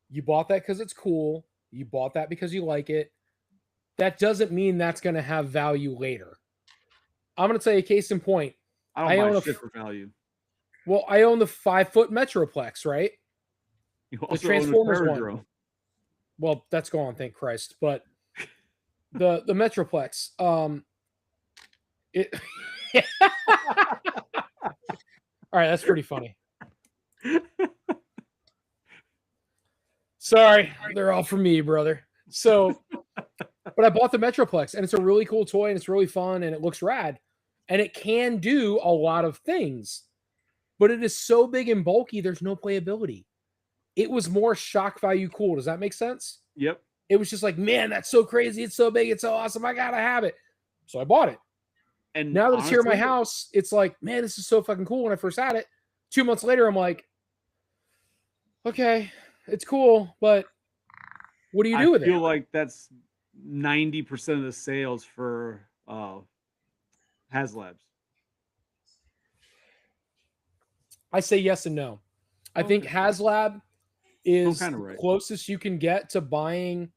you bought that because it's cool. You bought that because you like it. That doesn't mean that's going to have value later. I'm going to tell you a case in point. I don't buy shit for value. Well, I own the 5-foot Metroplex, right? You The also Transformers own the one. Well, that's gone, thank Christ. But the Metroplex, it. All right, that's pretty funny. Sorry, they're all for me, brother. So, but I bought the Metroplex, and it's a really cool toy, and it's really fun, and it looks rad, and it can do a lot of things, but it is so big and bulky, there's no playability. It was more shock value cool. Does that make sense? Yep. It was just like, man, that's so crazy. It's so big. It's so awesome. I gotta have it. So I bought it. And now that it's here in my house, it's like, man, this is so fucking cool. When I first had it, 2 months later, I'm like, okay, it's cool, but what do you do with it? I feel like that's 90% of the sales for HasLabs. I say yes and no. I think HasLab is the closest you can get to buying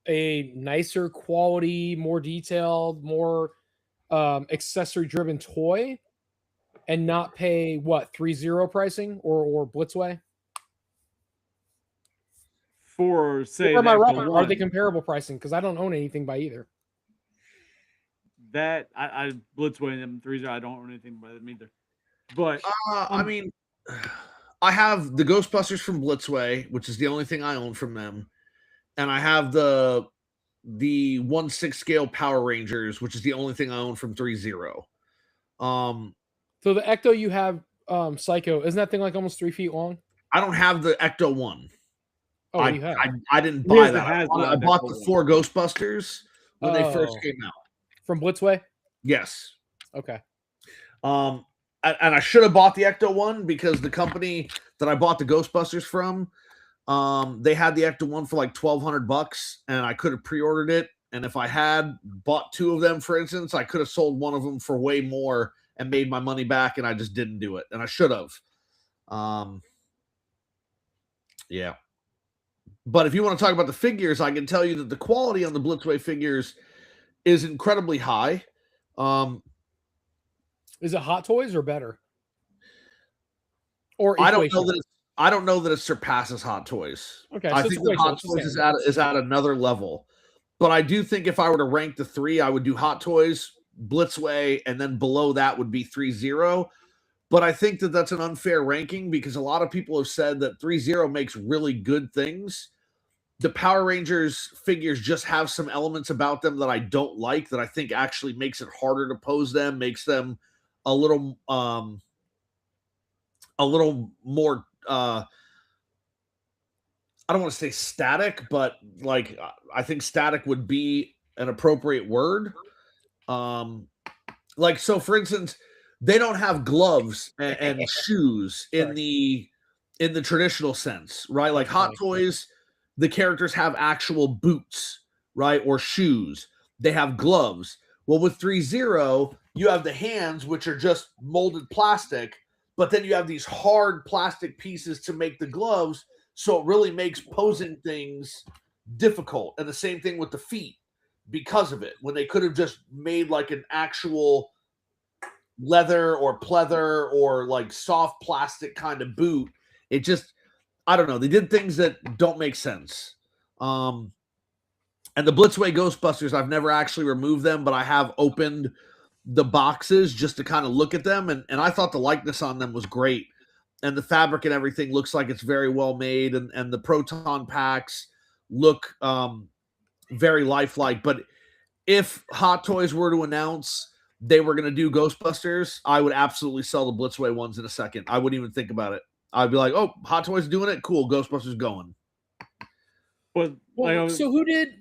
a nicer quality, more detailed, more accessory-driven toy and not pay, what, 3.0 pricing or Blitzway? for say Or am I the wrong? Ecto Are they 1, comparable pricing? Because I don't own anything by either. that I Blitzway and them 3s, I don't own anything by them either. But I mean, I have the Ghostbusters from Blitzway, which is the only thing I own from them, and I have the 1/6 scale Power Rangers, which is the only thing I own from 3-0. So the Ecto you have, Psycho, isn't that thing like almost 3 feet long? I don't have the Ecto 1. Oh, you have I didn't He buy has the that. I HasLab bought Ecto the 1. 4 Ghostbusters when they first Oh. came out. from Blitzway. Yes. Okay. And I should have bought the Ecto 1 because the company that I bought the Ghostbusters from, they had the Ecto 1 for like $1,200, and I could have pre-ordered it. And if I had bought 2 of them, for instance, I could have sold one of them for way more and made my money back, and I just didn't do it. And I should have. Yeah. But if you want to talk about the figures, I can tell you that the quality on the Blitzway figures is incredibly high. Is it Hot Toys or better? Or I don't Equation? know that it surpasses Hot Toys. Okay, I so think it's that Equation, Hot it's the Toys same. is at another level. But I do think if I were to rank the 3, I would do Hot Toys, Blitzway, and then below that would be 3-0. But I think that that's an unfair ranking because a lot of people have said that 3-0 makes really good things. The Power Rangers figures just have some elements about them that I don't like, that I think actually makes it harder to pose them, makes them a little more I don't want to say static, but like I think static would be an appropriate word. Like, so for instance, they don't have gloves and shoes in the traditional sense, right? Like Hot Toys, the characters have actual boots, right? Or shoes. They have gloves. Well, with 3-0, you have the hands, which are just molded plastic, but then you have these hard plastic pieces to make the gloves. So it really makes posing things difficult. And the same thing with the feet because of it, when they could have just made like an actual leather or pleather or like soft plastic kind of boot. It just, I don't know. They did things that don't make sense. And the Blitzway Ghostbusters, I've never actually removed them, but I have opened the boxes just to kind of look at them. And I thought the likeness on them was great. And the fabric and everything looks like it's very well made. And the proton packs look very lifelike. But if Hot Toys were to announce they were going to do Ghostbusters, I would absolutely sell the Blitzway ones in a second. I wouldn't even think about it. I'd be like, oh, Hot Toys doing it? Cool. Ghostbusters going. Well, so who did,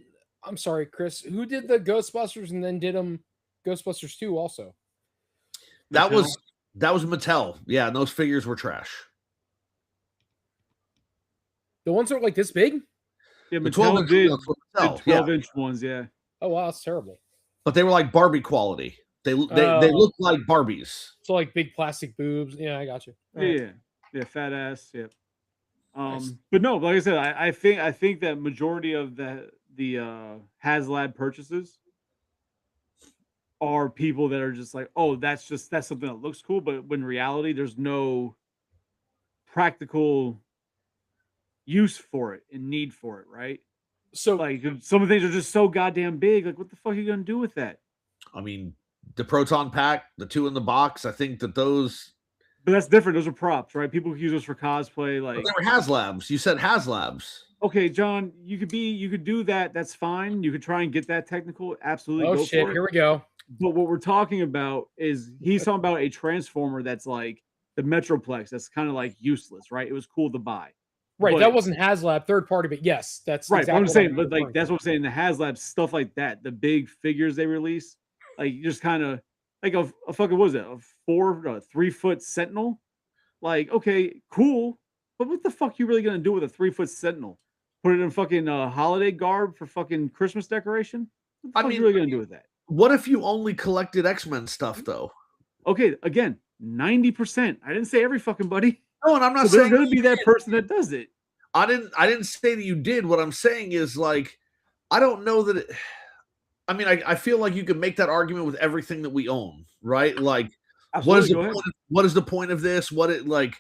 I'm sorry, Chris, who did the Ghostbusters and then did them Ghostbusters 2 also? That was Mattel. Yeah, and those figures were trash. The ones that are like this big? Yeah, The Mattel 12-inch did ones were Mattel, 12-inch ones, yeah. Oh, wow, that's terrible. But they were like Barbie quality. They look like Barbies. So like big plastic boobs. Yeah, I got you. All right. Yeah, fat ass. Yeah. Nice. But no, like I said, I think that majority of the HasLab purchases are people that are just like, oh, that's something that looks cool, but when in reality, there's no practical use for it and need for it, right? So Like some of the things are just so goddamn big. Like, what the fuck are you gonna do with that? I mean, the proton pack, the 2 in the box, I think that those. But that's different. Those are props, right? People use those for cosplay. Like, But they were HasLabs. You said HasLabs. okay, John, you could do that. That's fine. You could try and get that technical. Absolutely. oh go shit, for it. here we go. But what we're talking about is he's talking about a transformer that's like the Metroplex. That's kind of like useless, right? It was cool to buy. Right, But- that wasn't HasLab, third party, but yes, that's right. exactly I'm what saying, but referring like that's to. what I'm saying. The HasLab stuff like that, the big figures they release, like you just kind of like a fucking what was it? A 3-foot Sentinel? Like, okay, cool, but what the fuck you really gonna do with a 3-foot Sentinel? Put it in fucking holiday garb for fucking Christmas decoration? What the fuck you really gonna do with that? What if you only collected X-Men stuff, though? Okay, again, 90%. I didn't say every fucking buddy. No, and I'm not So there's saying gonna be that person that does it. I didn't say that you did. What I'm saying is, like, I don't know that it, I mean, I feel like you can make that argument with everything that we own, right? Like, Absolutely, go ahead. what is the point of this? What it like?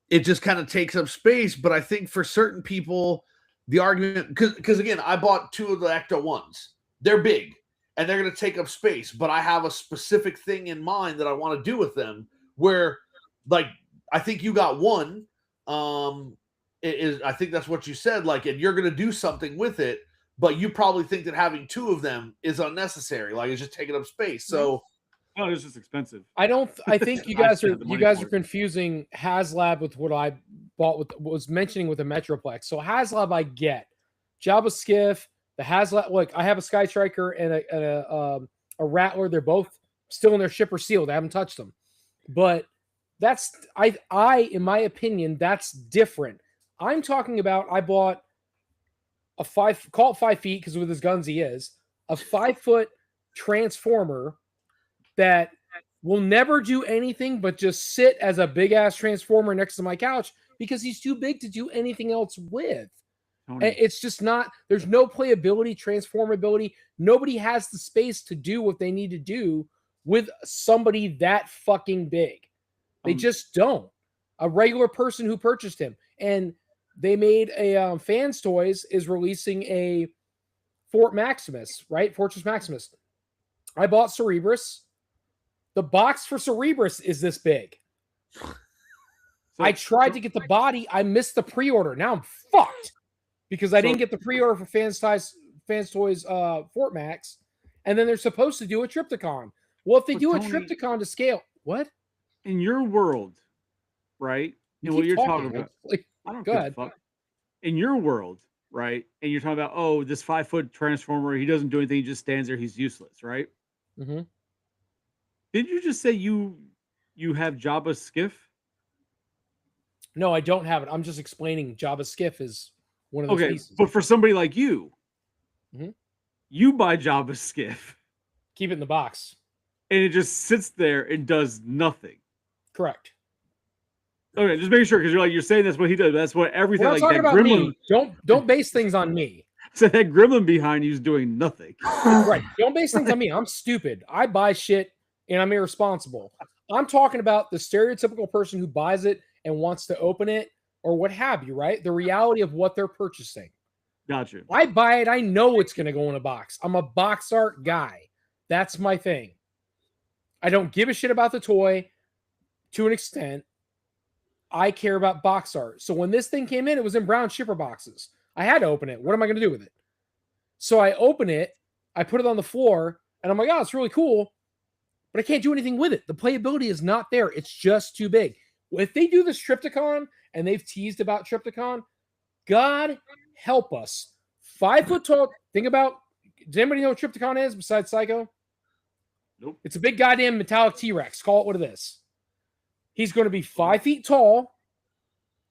It just kind of takes up space. But I think for certain people, the argument, because again, I bought 2 of the Ecto ones. They're big and they're going to take up space, but I have a specific thing in mind that I want to do with them. Where, like, I think you got one. I think that's what you said. Like, and you're going to do something with it, but you probably think that having 2 of them is unnecessary. Like, it's just taking up space. So. No, it's just expensive. I think you guys are confusing HasLab with what I was mentioning with the Metroplex. So HasLab, I get Jabba Skiff, the HasLab. Look, I have a Sky Striker and a Rattler. They're both still in their shipper sealed. I haven't touched them, but that's in my opinion, that's different. I'm talking about I bought a 5 feet because with his guns he is a 5-foot Transformer that will never do anything but just sit as a big ass Transformer next to my couch because he's too big to do anything else with. It's just not, there's no playability, transformability. Nobody has the space to do what they need to do with somebody that fucking big. They just don't. A regular person who purchased him. And they made a Fans Toys is releasing a Fort Maximus, right? Fortress Maximus. I bought Cerebrus. The box for Cerebrus is this big. I tried to get the body. I missed the pre-order. Now I'm fucked because I didn't get the pre-order for Fans Toys Fort Max. And then they're supposed to do a Trypticon. Well, if they do a Trypticon to scale, what? In your world, right? And what you're talking about. Like, I don't go ahead. Fuck. In your world, right? And you're talking about, oh, this 5-foot Transformer, he doesn't do anything, he just stands there, he's useless, right? Mm-hmm. Did you just say you have Jabba's Skiff? No, I don't have it. I'm just explaining Jabba's Skiff is one of those pieces. But for somebody like you, mm-hmm. you buy Jabba's Skiff. Keep it in the box. And it just sits there and does nothing. Correct. Okay, just making sure, because you're saying that's what he does. That's what everything We're like talking that about gremlin. Me. Don't base things on me. So that gremlin behind you is doing nothing. Right. Don't base things on me. I'm stupid. I buy shit and I'm irresponsible. I'm talking about the stereotypical person who buys it and wants to open it or what have you, right? The reality of what they're purchasing. Gotcha. I buy it. I know it's going to go in a box. I'm a box art guy. That's my thing. I don't give a shit about the toy to an extent. I care about box art. So when this thing came in, it was in brown shipper boxes. I had to open it. What am I going to do with it? So I open it. I put it on the floor and I'm like, oh, it's really cool. But I can't do anything with it. The playability is not there. It's just too big. If they do this Trypticon and they've teased about Trypticon, God help us. 5 foot tall. Think about, does anybody know what Trypticon is besides Psycho? Nope. It's a big goddamn metallic T-Rex. Call it what it is. He's going to be 5 feet tall.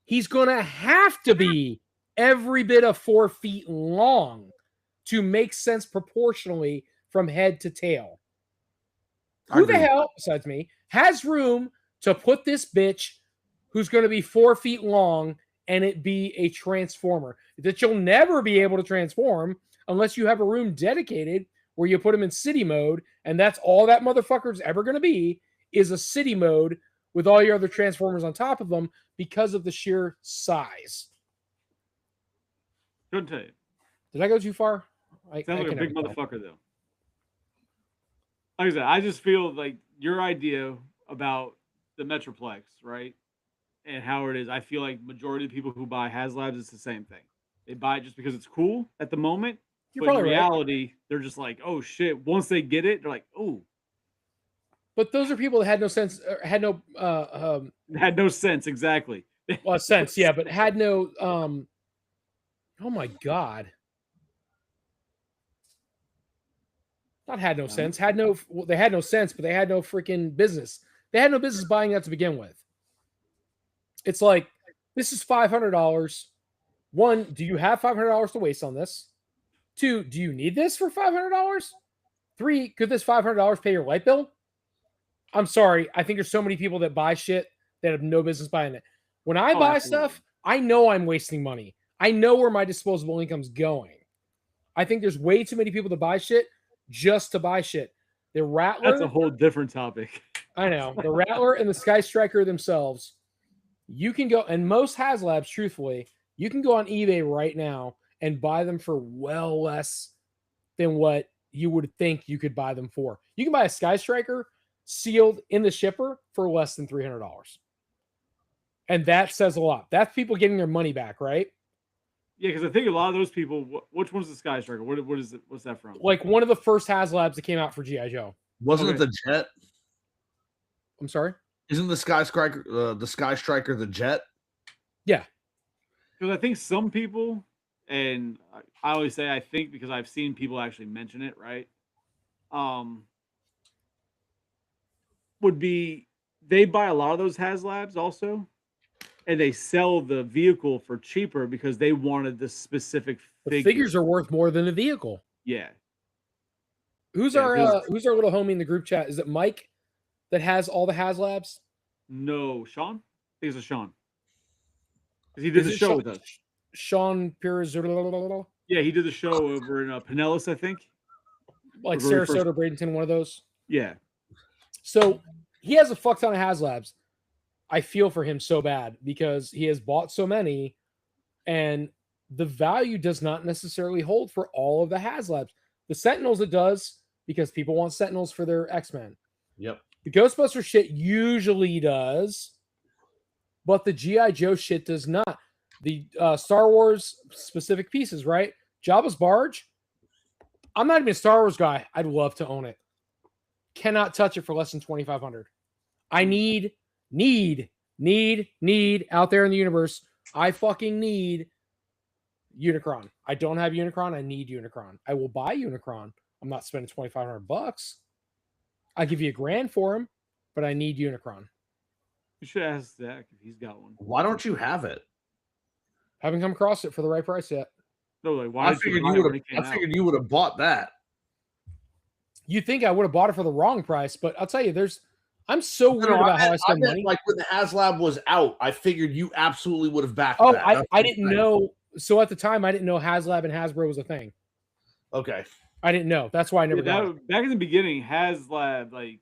He's going to have to be every bit of 4 feet long to make sense proportionally from head to tail. Who the hell, besides me, has room to put this bitch who's going to be 4 feet long and it be a transformer that you'll never be able to transform unless you have a room dedicated where you put him in city mode, and that's all that motherfucker's ever going to be is a city mode with all your other transformers on top of them because of the sheer size. Couldn't tell you. Did I go too far? Sounds like a big motherfucker, though. Like I said, I just feel like your idea about the Metroplex, right, and how it is, I feel like majority of people who buy HasLabs, it's the same thing. They buy it just because it's cool at the moment. But in reality, they're just like, oh, shit. Once they get it, they're like, oh. But those are people that had no sense, had no sense, exactly. Well, sense, yeah, but had no oh my God. Not had no sense. They had no sense, but they had no freaking business. They had no business buying that to begin with. It's like, this is $500. One, do you have $500 to waste on this? 2, do you need this for $500? 3, could this $500 pay your light bill? I'm sorry. I think there's so many people that buy shit that have no business buying it. When I buy stuff, I know I'm wasting money. I know where my disposable income's going. I think there's way too many people that buy shit just to buy shit. The Rattler. That's a whole different topic. I know. The Rattler and the Sky Striker themselves, you can go, and most HasLabs, truthfully, you can go on eBay right now and buy them for well less than what you would think you could buy them for. You can buy a Sky Striker sealed in the shipper for less than $300. And that says a lot. That's people getting their money back, right? Yeah, because I think a lot of those people. Which one's the Sky Striker? What is it? What's that from? Like one of the first HasLabs that came out for G.I. Joe. Wasn't it Okay. the Jet? I'm sorry? Isn't the Sky Striker the Jet? Yeah. Because I think some people, and I always say I think because I've seen people actually mention it, right? Would be they buy a lot of those HasLabs also, and they sell the vehicle for cheaper because they wanted the specific The figure. figures are worth more than the vehicle. Yeah. Who's Yeah, our little homie in the group chat? Is it Mike that has all the HasLabs? No, Sean? I think it's a Sean. Because he did the Is it show with us. Sean Pires, Yeah, he did the show over in Pinellas, I think. like The very Sarasota, Bradenton, one of those. Yeah. So he has a fuck ton of HasLabs. I feel for him so bad because he has bought so many, and the value does not necessarily hold for all of the HasLabs. The Sentinels it does because people want Sentinels for their X-Men. Yep. The Ghostbuster shit usually does, but the G.I. Joe shit does not. The Star Wars specific pieces, right? Jabba's barge. I'm not even a Star Wars guy. I'd love to own it. Cannot touch it for less than $2,500. I need out there in the universe. I fucking need Unicron. I don't have Unicron. I need Unicron. I will buy Unicron. I'm not spending $2,500. I'll give you $1,000 for him, but I need Unicron. You should ask Zach if he's got one. Why don't you have it? Haven't come across it for the right price yet. No, like why I did figured buy you it when would it came have. I out? figured you would have bought that. You think I would have bought it for the wrong price, but I'll tell you, I'm so weird about how I spend money. Like when the HasLab was out, I figured you absolutely would have backed Oh, that. I That's what didn't I'm saying. know. So at the time, I didn't know HasLab and Hasbro was a thing. Okay. I didn't know. That's why I never got it. Back in the beginning, HasLab, like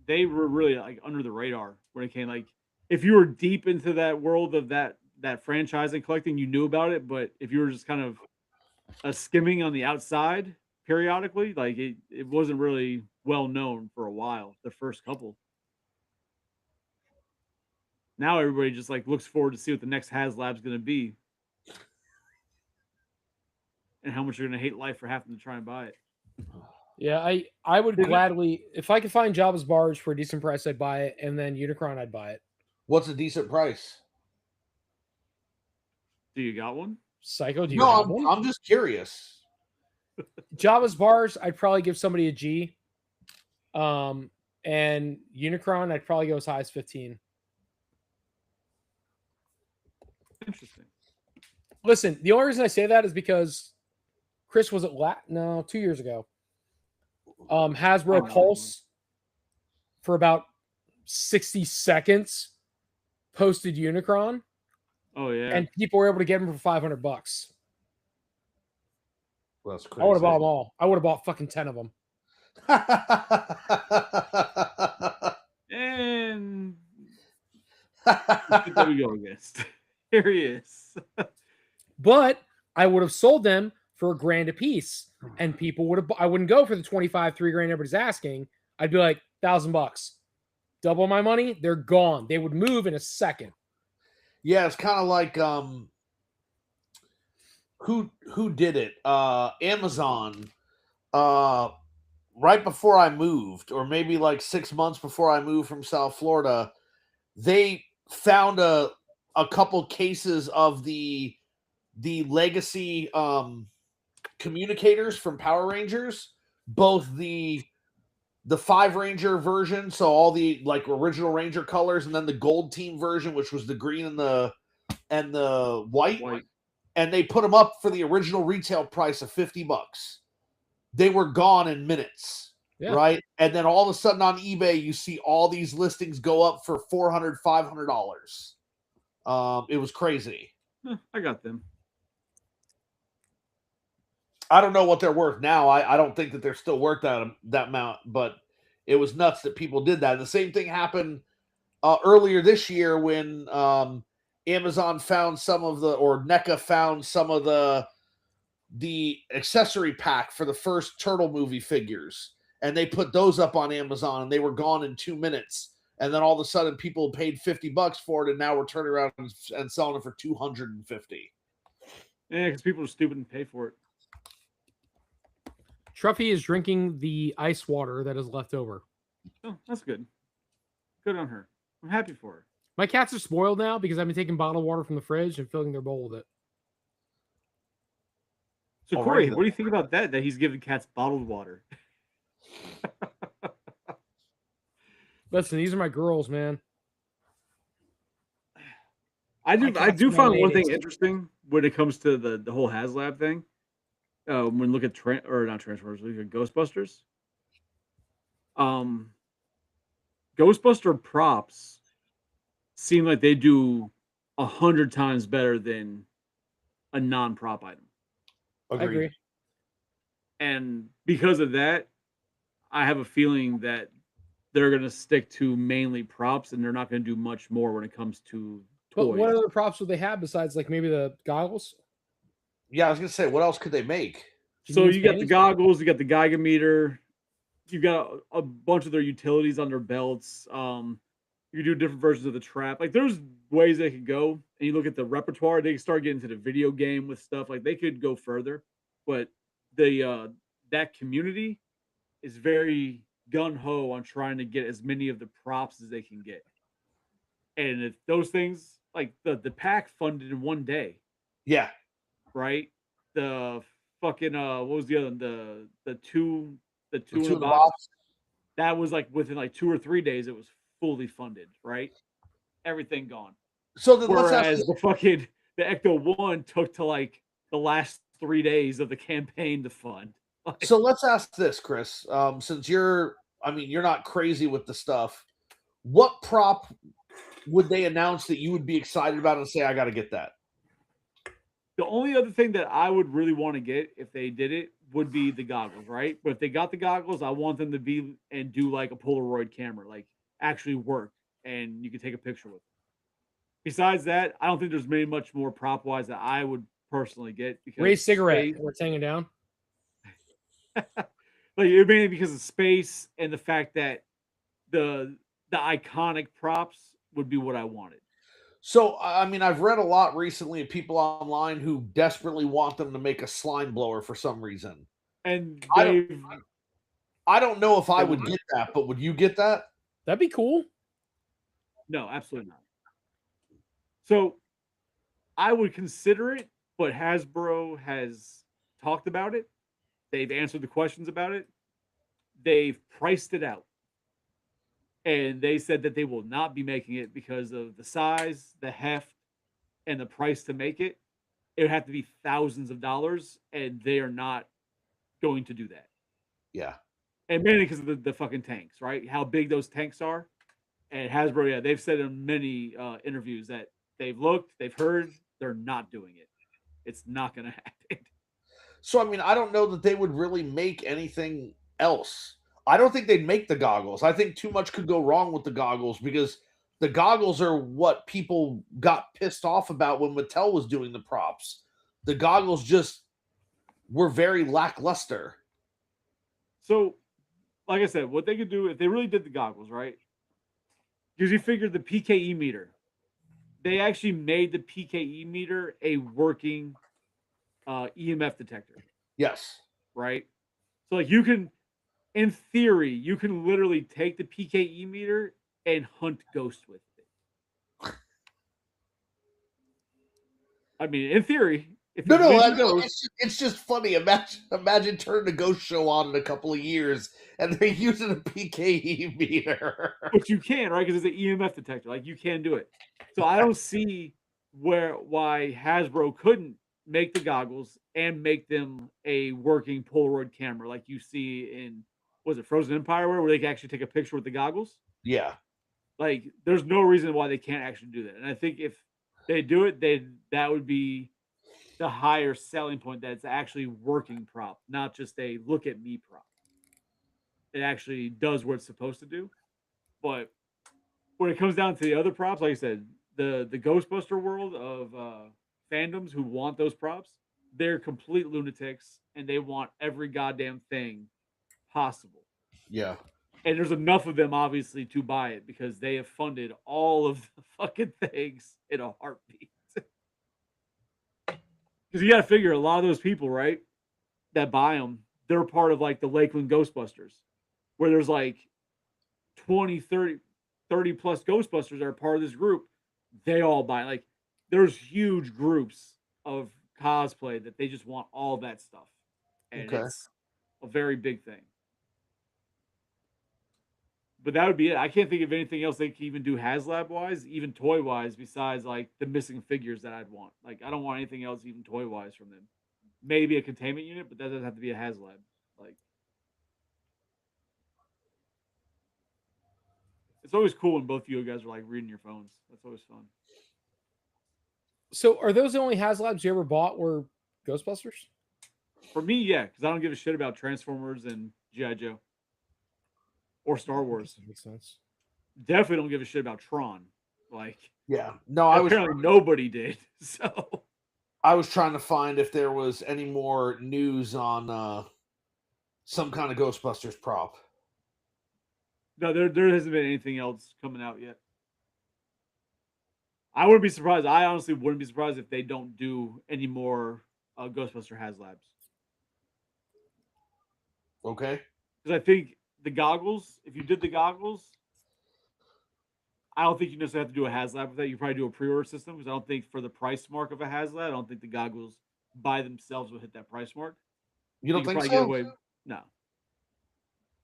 they were really like under the radar when it came. Like if you were deep into that world of that franchise and collecting, you knew about it. But if you were just kind of skimming on the outside periodically, like it wasn't really well known for a while. The first couple. Now everybody just like looks forward to see what the next HasLab's going to be, and how much you're going to hate life for having to try and buy it. Yeah, I would gladly, if I could find Jabba's barge for a decent price, I'd buy it, and then Unicron, I'd buy it. What's a decent price? Do you got one? Psycho, do you have one? I'm just curious. Jabba's bars, I'd probably give somebody a G. And Unicron, I'd probably go as high as 15. Interesting. Listen, the only reason I say that is because Chris was at 2 years ago. Hasbro Pulse for about 60 seconds posted Unicron. Oh yeah. And people were able to get them for $500. Well, that's crazy. I would have bought them all. I would have bought fucking 10 of them. And there we go against. Here he is. But I would have sold them for $1,000 a piece, and people would have. I wouldn't go for the 25, $3,000 everybody's asking. I'd be like $1,000, double my money. They're gone. They would move in a second. Yeah, it's kind of like who did it? Amazon. Right before I moved, or maybe like 6 months before I moved from South Florida, they found a couple cases of the legacy communicators from Power Rangers, both the 5 Ranger version, so all the like original Ranger colors, and then the Gold Team version, which was the green and the white. And they put them up for the original retail price of $50. They were gone in minutes, right? And then all of a sudden on eBay, you see all these listings go up for $400, $500. It was crazy. I got them. I don't know what they're worth now. I don't think that they're still worth that amount, but it was nuts that people did that. And the same thing happened earlier this year when Amazon found some of the, or NECA found some of the the accessory pack for the first Turtle movie figures, and they put those up on Amazon, and they were gone in 2 minutes. And then all of a sudden, people paid $50 for it, and now we're turning around and selling it for $250. Yeah, because people are stupid and pay for it. Truffy is drinking the ice water that is left over. Oh, that's good. Good on her. I'm happy for her. My cats are spoiled now because I've been taking bottled water from the fridge and filling their bowl with it. So All Corey, right, what do you think about that? That he's giving cats bottled water? Listen, these are my girls, man. I My do cats find one mandated. thing interesting when it comes to the whole HasLab thing. When we look at not Transformers, we look at Ghostbusters. Ghostbuster props seem like they do 100 times better than a non-prop item. I agree. And because of that, I have a feeling that they're going to stick to mainly props and they're not going to do much more when it comes to But toys. what other props would they have besides like maybe the goggles? Yeah, I was gonna say, what else could they make? So you got the Pennies? goggles, you got the Geiger you got a bunch of their utilities on their belts. You do different versions of the trap. Like there's ways they could go. And you look at the repertoire, they can start getting into the video game with stuff. Like they could go further, but the that community is very gun ho on trying to get as many of the props as they can get. And if those things like the pack funded in one day, Yeah, right? The fucking what was the other one? The two the in two a in the box. box. That was like within like 2 or 3 days, it was fully funded, right? Everything gone. So then let's ask. Whereas the Ecto One took to like the last 3 days of the campaign to fund. Like, So let's ask this, Chris. Since you're not crazy with the stuff, what prop would they announce that you would be excited about and say, I got to get that? the only other thing that I would really want to get if they did it would be the goggles, right? But if they got the goggles, I want them to be and do like a Polaroid camera, like actually work and you can take a picture with it. Besides that, I don't think there's many much more prop wise that I would personally get because Ray's cigarette. space- We're hanging down. like it mainly because of space and the fact that the iconic props would be what I wanted. So, I've read a lot recently of people online who desperately want them to make a slime blower for some reason. And I don't- they've I don't know if I would get that, but would you get that? That'd be cool. no, absolutely not. So I would consider it, but Hasbro has talked about it. They've answered the questions about it. They've priced it out. And they said that they will not be making it because of the size, the heft, and the price to make it. It would have to be thousands of dollars, and they are not going to do that. Yeah. And mainly because of the fucking tanks, right? How big those tanks are. And Hasbro, yeah, they've said in many interviews that they've looked, they've heard, they're not doing it. It's not going to happen. So, I don't know that they would really make anything else. I don't think they'd make the goggles. I think too much could go wrong with the goggles because the goggles are what people got pissed off about when Mattel was doing the props. The goggles just were very lackluster. So, like I said, what they could do if they really did the goggles, right? Because you figured the PKE meter, they actually made the PKE meter a working EMF detector, Yes. right? So, like, you can, in theory, you can literally take the PKE meter and hunt ghosts with it. I mean, in theory, if No, you no, win I know. ghosts- It's just funny. Imagine turning a ghost show on in a couple of years and they're using a PKE meter. but you can, right? Because it's an EMF detector. Like you can do it. So I don't see why Hasbro couldn't make the goggles and make them a working Polaroid camera, like you see in was it Frozen Empire, where they can actually take a picture with the goggles. Yeah. Like, there's no reason why they can't actually do that. And I think if they do it, that would be the higher selling point. That's actually working prop, not just a look at me prop. It actually does what it's supposed to do. But when it comes down to the other props, like I said, the Ghostbuster world of fandoms who want those props, they're complete lunatics and they want every goddamn thing possible. Yeah. And there's enough of them, obviously, to buy it because they have funded all of the fucking things in a heartbeat. Because you got to figure a lot of those people, right, that buy them, they're part of like the Lakeland Ghostbusters, where there's like 20, 30 plus Ghostbusters that are part of this group. They all buy. Like, there's huge groups of cosplay that they just want all that stuff. And Okay. it's a very big thing. But that would be it. I can't think of anything else they can even do HasLab wise, even toy wise, besides like the missing figures that I'd want. Like, I don't want anything else, even toy wise, from them. Maybe a containment unit, but that doesn't have to be a HasLab. Like, it's always cool when both of you guys are like reading your phones. That's always fun. So, are those the only HasLabs you ever bought? Were Ghostbusters? For me, yeah, because I don't give a shit about Transformers and G.I. Joe or Star Wars. That makes sense. Definitely don't give a shit about Tron. Like, Yeah. No, I was apparently nobody did. So trying to find if there was any more news on some kind of Ghostbusters prop. no, there hasn't been anything else coming out yet. I wouldn't be surprised. I honestly wouldn't be surprised if they don't do any more Ghostbuster HasLabs. Okay. Because I think the goggles, if you did the goggles, I don't think you necessarily have to do a HasLab with that. You probably do a pre-order system because I don't think for the price mark of a HasLab, I don't think the goggles by themselves will hit that price mark. You don't could think probably so? get away. No,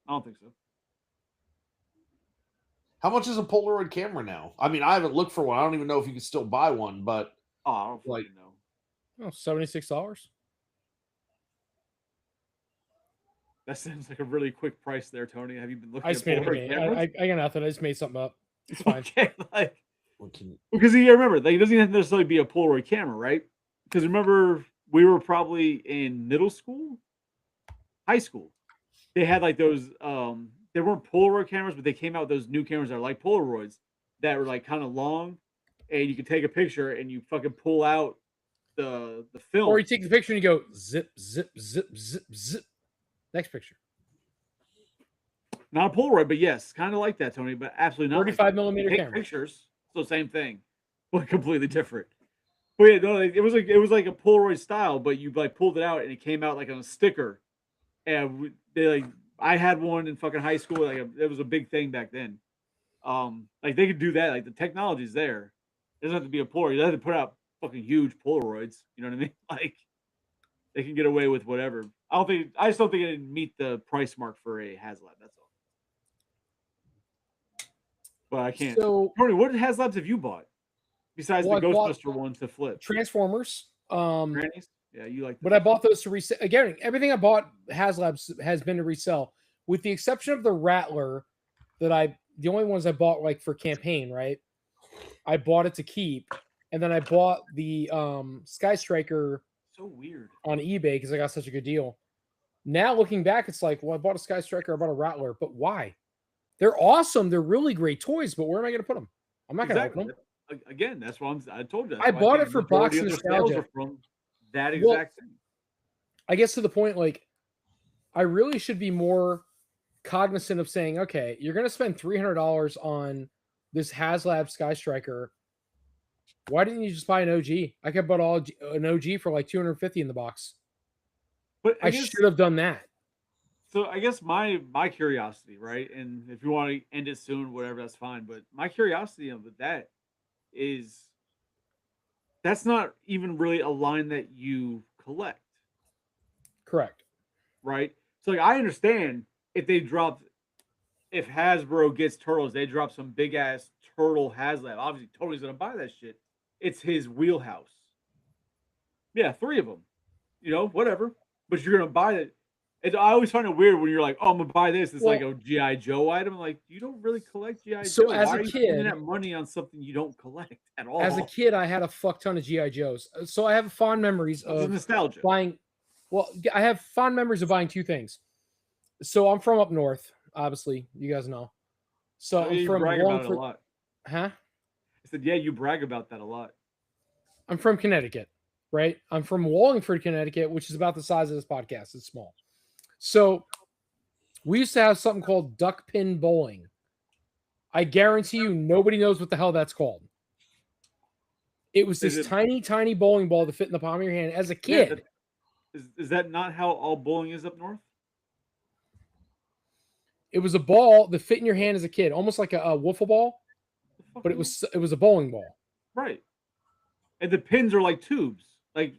I don't think so. How much is a Polaroid camera now? I mean, I haven't looked for one. I don't even know if you can still buy one, but Oh, I don't Like- fucking know. Oh, $76. That sounds like a really quick price there, Tony. Have you been looking I at just made up a Polaroid game. cameras? I got nothing. I just made something up. It's fine. Okay, like what can- because you remember, like, it doesn't even necessarily be a Polaroid camera, right? Because remember, we were probably in middle school, high school. They had like those. They weren't Polaroid cameras, but they came out with those new cameras that are like Polaroids that were like kind of long, and you could take a picture and you fucking pull out the film. Or you take the picture and you go zip, zip, zip, zip, zip. Next picture. Not a Polaroid, but yes, kind of like that, Tony. But absolutely not. 35 like that. millimeter Take camera. pictures, so same thing, but completely different. But yeah, no, like, it was like a Polaroid style, but you like pulled it out and it came out like on a sticker, and they like I had one in fucking high school. Like it was a big thing back then. Like they could do that. Like the technology's there. It doesn't have to be a Polaroid. They have to put out fucking huge Polaroids. You know what I mean? Like they can get away with whatever. I just don't think it'd meet the price mark for a HasLab. That's all. But I can't. So Tony, what HasLabs have you bought besides Well, the I bought- Ghostbuster one to flip? Transformers. Grannies? Yeah, you like. But I bought those to resell. Again, everything I bought HasLabs has been to resell, with the exception of the Rattler. The only ones I bought like for campaign, right? I bought it to keep, and then I bought the Sky Striker so weird. on eBay because I got such a good deal. Now looking back, it's like, well, I bought a Sky Striker, I bought a Rattler, but why? They're awesome. They're really great toys, but where am I going to put them? I'm not going to open them. Again, that's what I told you. I That's why bought think it for the majority box of their sales nostalgia. are from that Well, exact thing. I guess to the point, like, I really should be more cognizant of saying, okay, you're going to spend $300 on this HasLab Sky Striker. Why didn't you just buy an OG? I could have bought an OG for like $250 in the box. But I should have done that. So I guess my curiosity, right? And if you want to end it soon, whatever, that's fine. But my curiosity of that is that's not even really a line that you collect, Correct. right? So like I understand if Hasbro gets turtles, they drop some big ass turtle HasLab. Obviously, Tony's gonna buy that shit. It's his wheelhouse. Yeah, 3 of them. You know, whatever. But you're gonna buy it. I always find it weird when you're like, "Oh, I'm gonna buy this." It's like a GI Joe item. Like, you don't really collect GI So Joe. as Why a are you spending kid- that money on something you don't collect at all? As a kid, I had a fuck ton of GI Joes, so I have fond memories It's of nostalgia. buying. Well, I have fond memories of buying 2 things. So I'm from up north, obviously, you guys know. So Yeah, I'm you from brag about it a Wallingford, lot. huh? I said, yeah, you brag about that a lot. I'm from Connecticut, right? I'm from Wallingford, Connecticut, which is about the size of this podcast. It's small. So we used to have something called duck pin bowling. I guarantee you nobody knows what the hell that's called. It was this tiny, tiny bowling ball to fit in the palm of your hand as a kid. Is that not how all bowling is up north? It was a ball that fit in your hand as a kid, almost like a wiffle ball, but it was a bowling ball. Right. And the pins are like tubes. Like,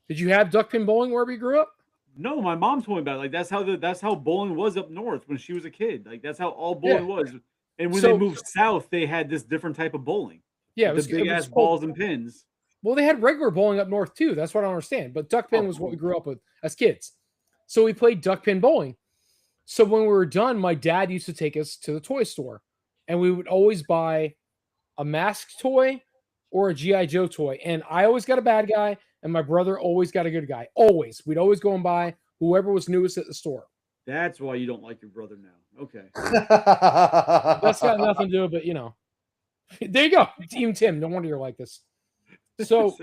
did you have duck pin bowling wherever you grew up? No, my mom told me about it. Like that's how bowling was up north when she was a kid. Like that's how all bowling was. And when they moved south, they had this different type of bowling. Yeah, the big ass balls and pins. Well, they had regular bowling up north too. That's what I don't understand. But duck pin was what we grew up with as kids. So we played duck pin bowling. So when we were done, my dad used to take us to the toy store, and we would always buy a Mask toy or a G.I. Joe toy. And I always got a bad guy, and my brother always got a good guy. Always. We'd always go and buy whoever was newest at the store. That's why you don't like your brother now. Okay. That's got nothing to do with it, but, you know. There you go. Team Tim. No wonder you're like this. So,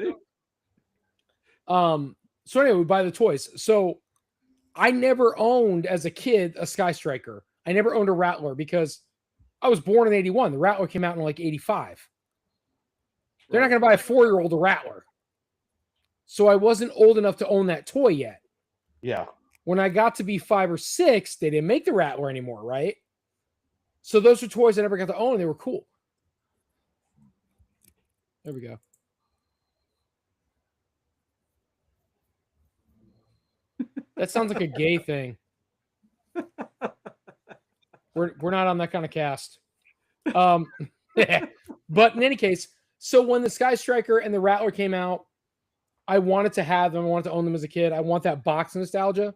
so anyway, we buy the toys. So I never owned, as a kid, a Sky Striker. I never owned a Rattler because I was born in 81. The Rattler came out in like 85. They're not going to buy a 4-year-old a Rattler. So I wasn't old enough to own that toy yet. Yeah. When I got to be 5 or 6, they didn't make the Rattler anymore, right? So those were toys I never got to own. They were cool. There we go. That sounds like a gay thing. We're not on that kind of cast. But in any case, so when the Sky Striker and the Rattler came out, I wanted to have them. I wanted to own them as a kid. I want that box nostalgia.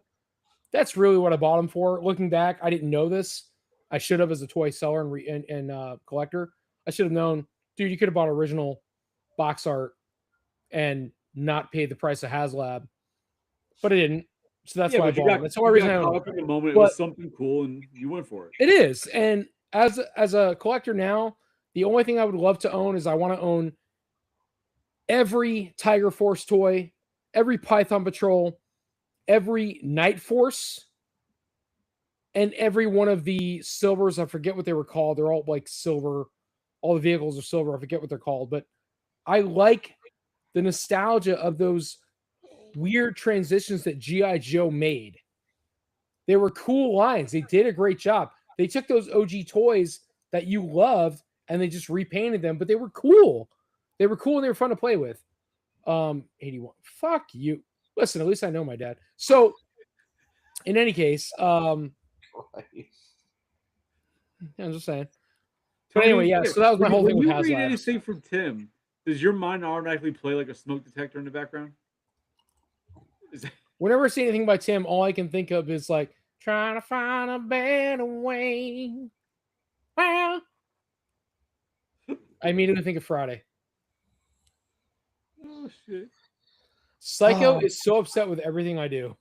That's really what I bought them for. Looking back, I didn't know this. I should have, as a toy seller and collector. I should have known, dude, you could have bought original box art and not paid the price of HasLab. But I didn't. So that's why I bought them. That's the only reason I own them. In the moment, it was something cool, and you went for it. It is. And as a collector now, the only thing I would love to own is I want to own every Tiger Force toy, every Python Patrol, every Night Force, and every one of the silvers. I forget what they were called. They're all like silver. All the vehicles are silver. I forget what they're called. But I like the nostalgia of those weird transitions that G.I. Joe made. They were cool lines. They did a great job. They took those OG toys that you loved and they just repainted them, but they were cool. They were cool and they were fun to play with. 81. Fuck you. Listen, at least I know my dad. So in any case, I'm just saying. But anyway, yeah, so that was my whole thing with HasLab. When you read anything from Tim, does your mind automatically play like a smoke detector in the background? Whenever I see anything by Tim, all I can think of is like trying to find a better way. Well, I immediately think of Friday. Oh shit! Psycho is so upset with everything I do.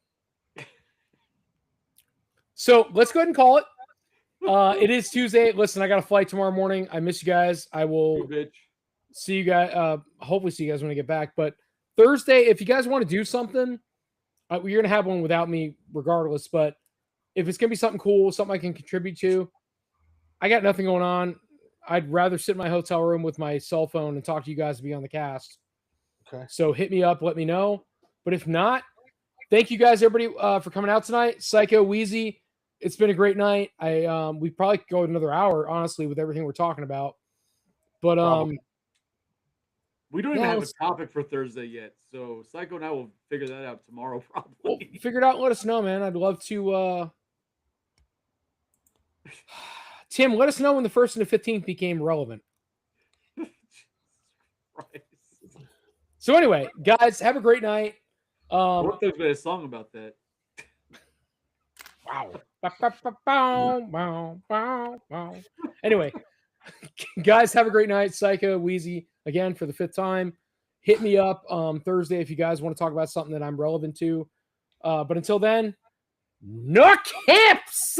So let's go ahead and call it. It is Tuesday. Listen, I got a flight tomorrow morning. I miss you guys. I will see you guys. Hopefully, see you guys when I get back. But Thursday, if you guys want to do something. You're going to have one without me regardless, but if it's going to be something cool, something I can contribute to, I got nothing going on. I'd rather sit in my hotel room with my cell phone and talk to you guys to be on the cast. Okay. So hit me up, let me know. But if not, thank you guys, everybody, for coming out tonight. Psycho, Wheezy, it's been a great night. We probably could go another hour, honestly, with everything we're talking about. But we don't even have a topic for Thursday yet, so Psycho and I will figure that out tomorrow, probably. Well, figure it out and let us know, man. I'd love to. Tim, let us know when the 1st and the 15th became relevant. So anyway, guys, have a great night. What if there's a song about that? Wow. Anyway, guys, have a great night. Psycho, Wheezy, again for the 5th time. Hit me up Thursday if you guys want to talk about something that I'm relevant to. But until then, no camps.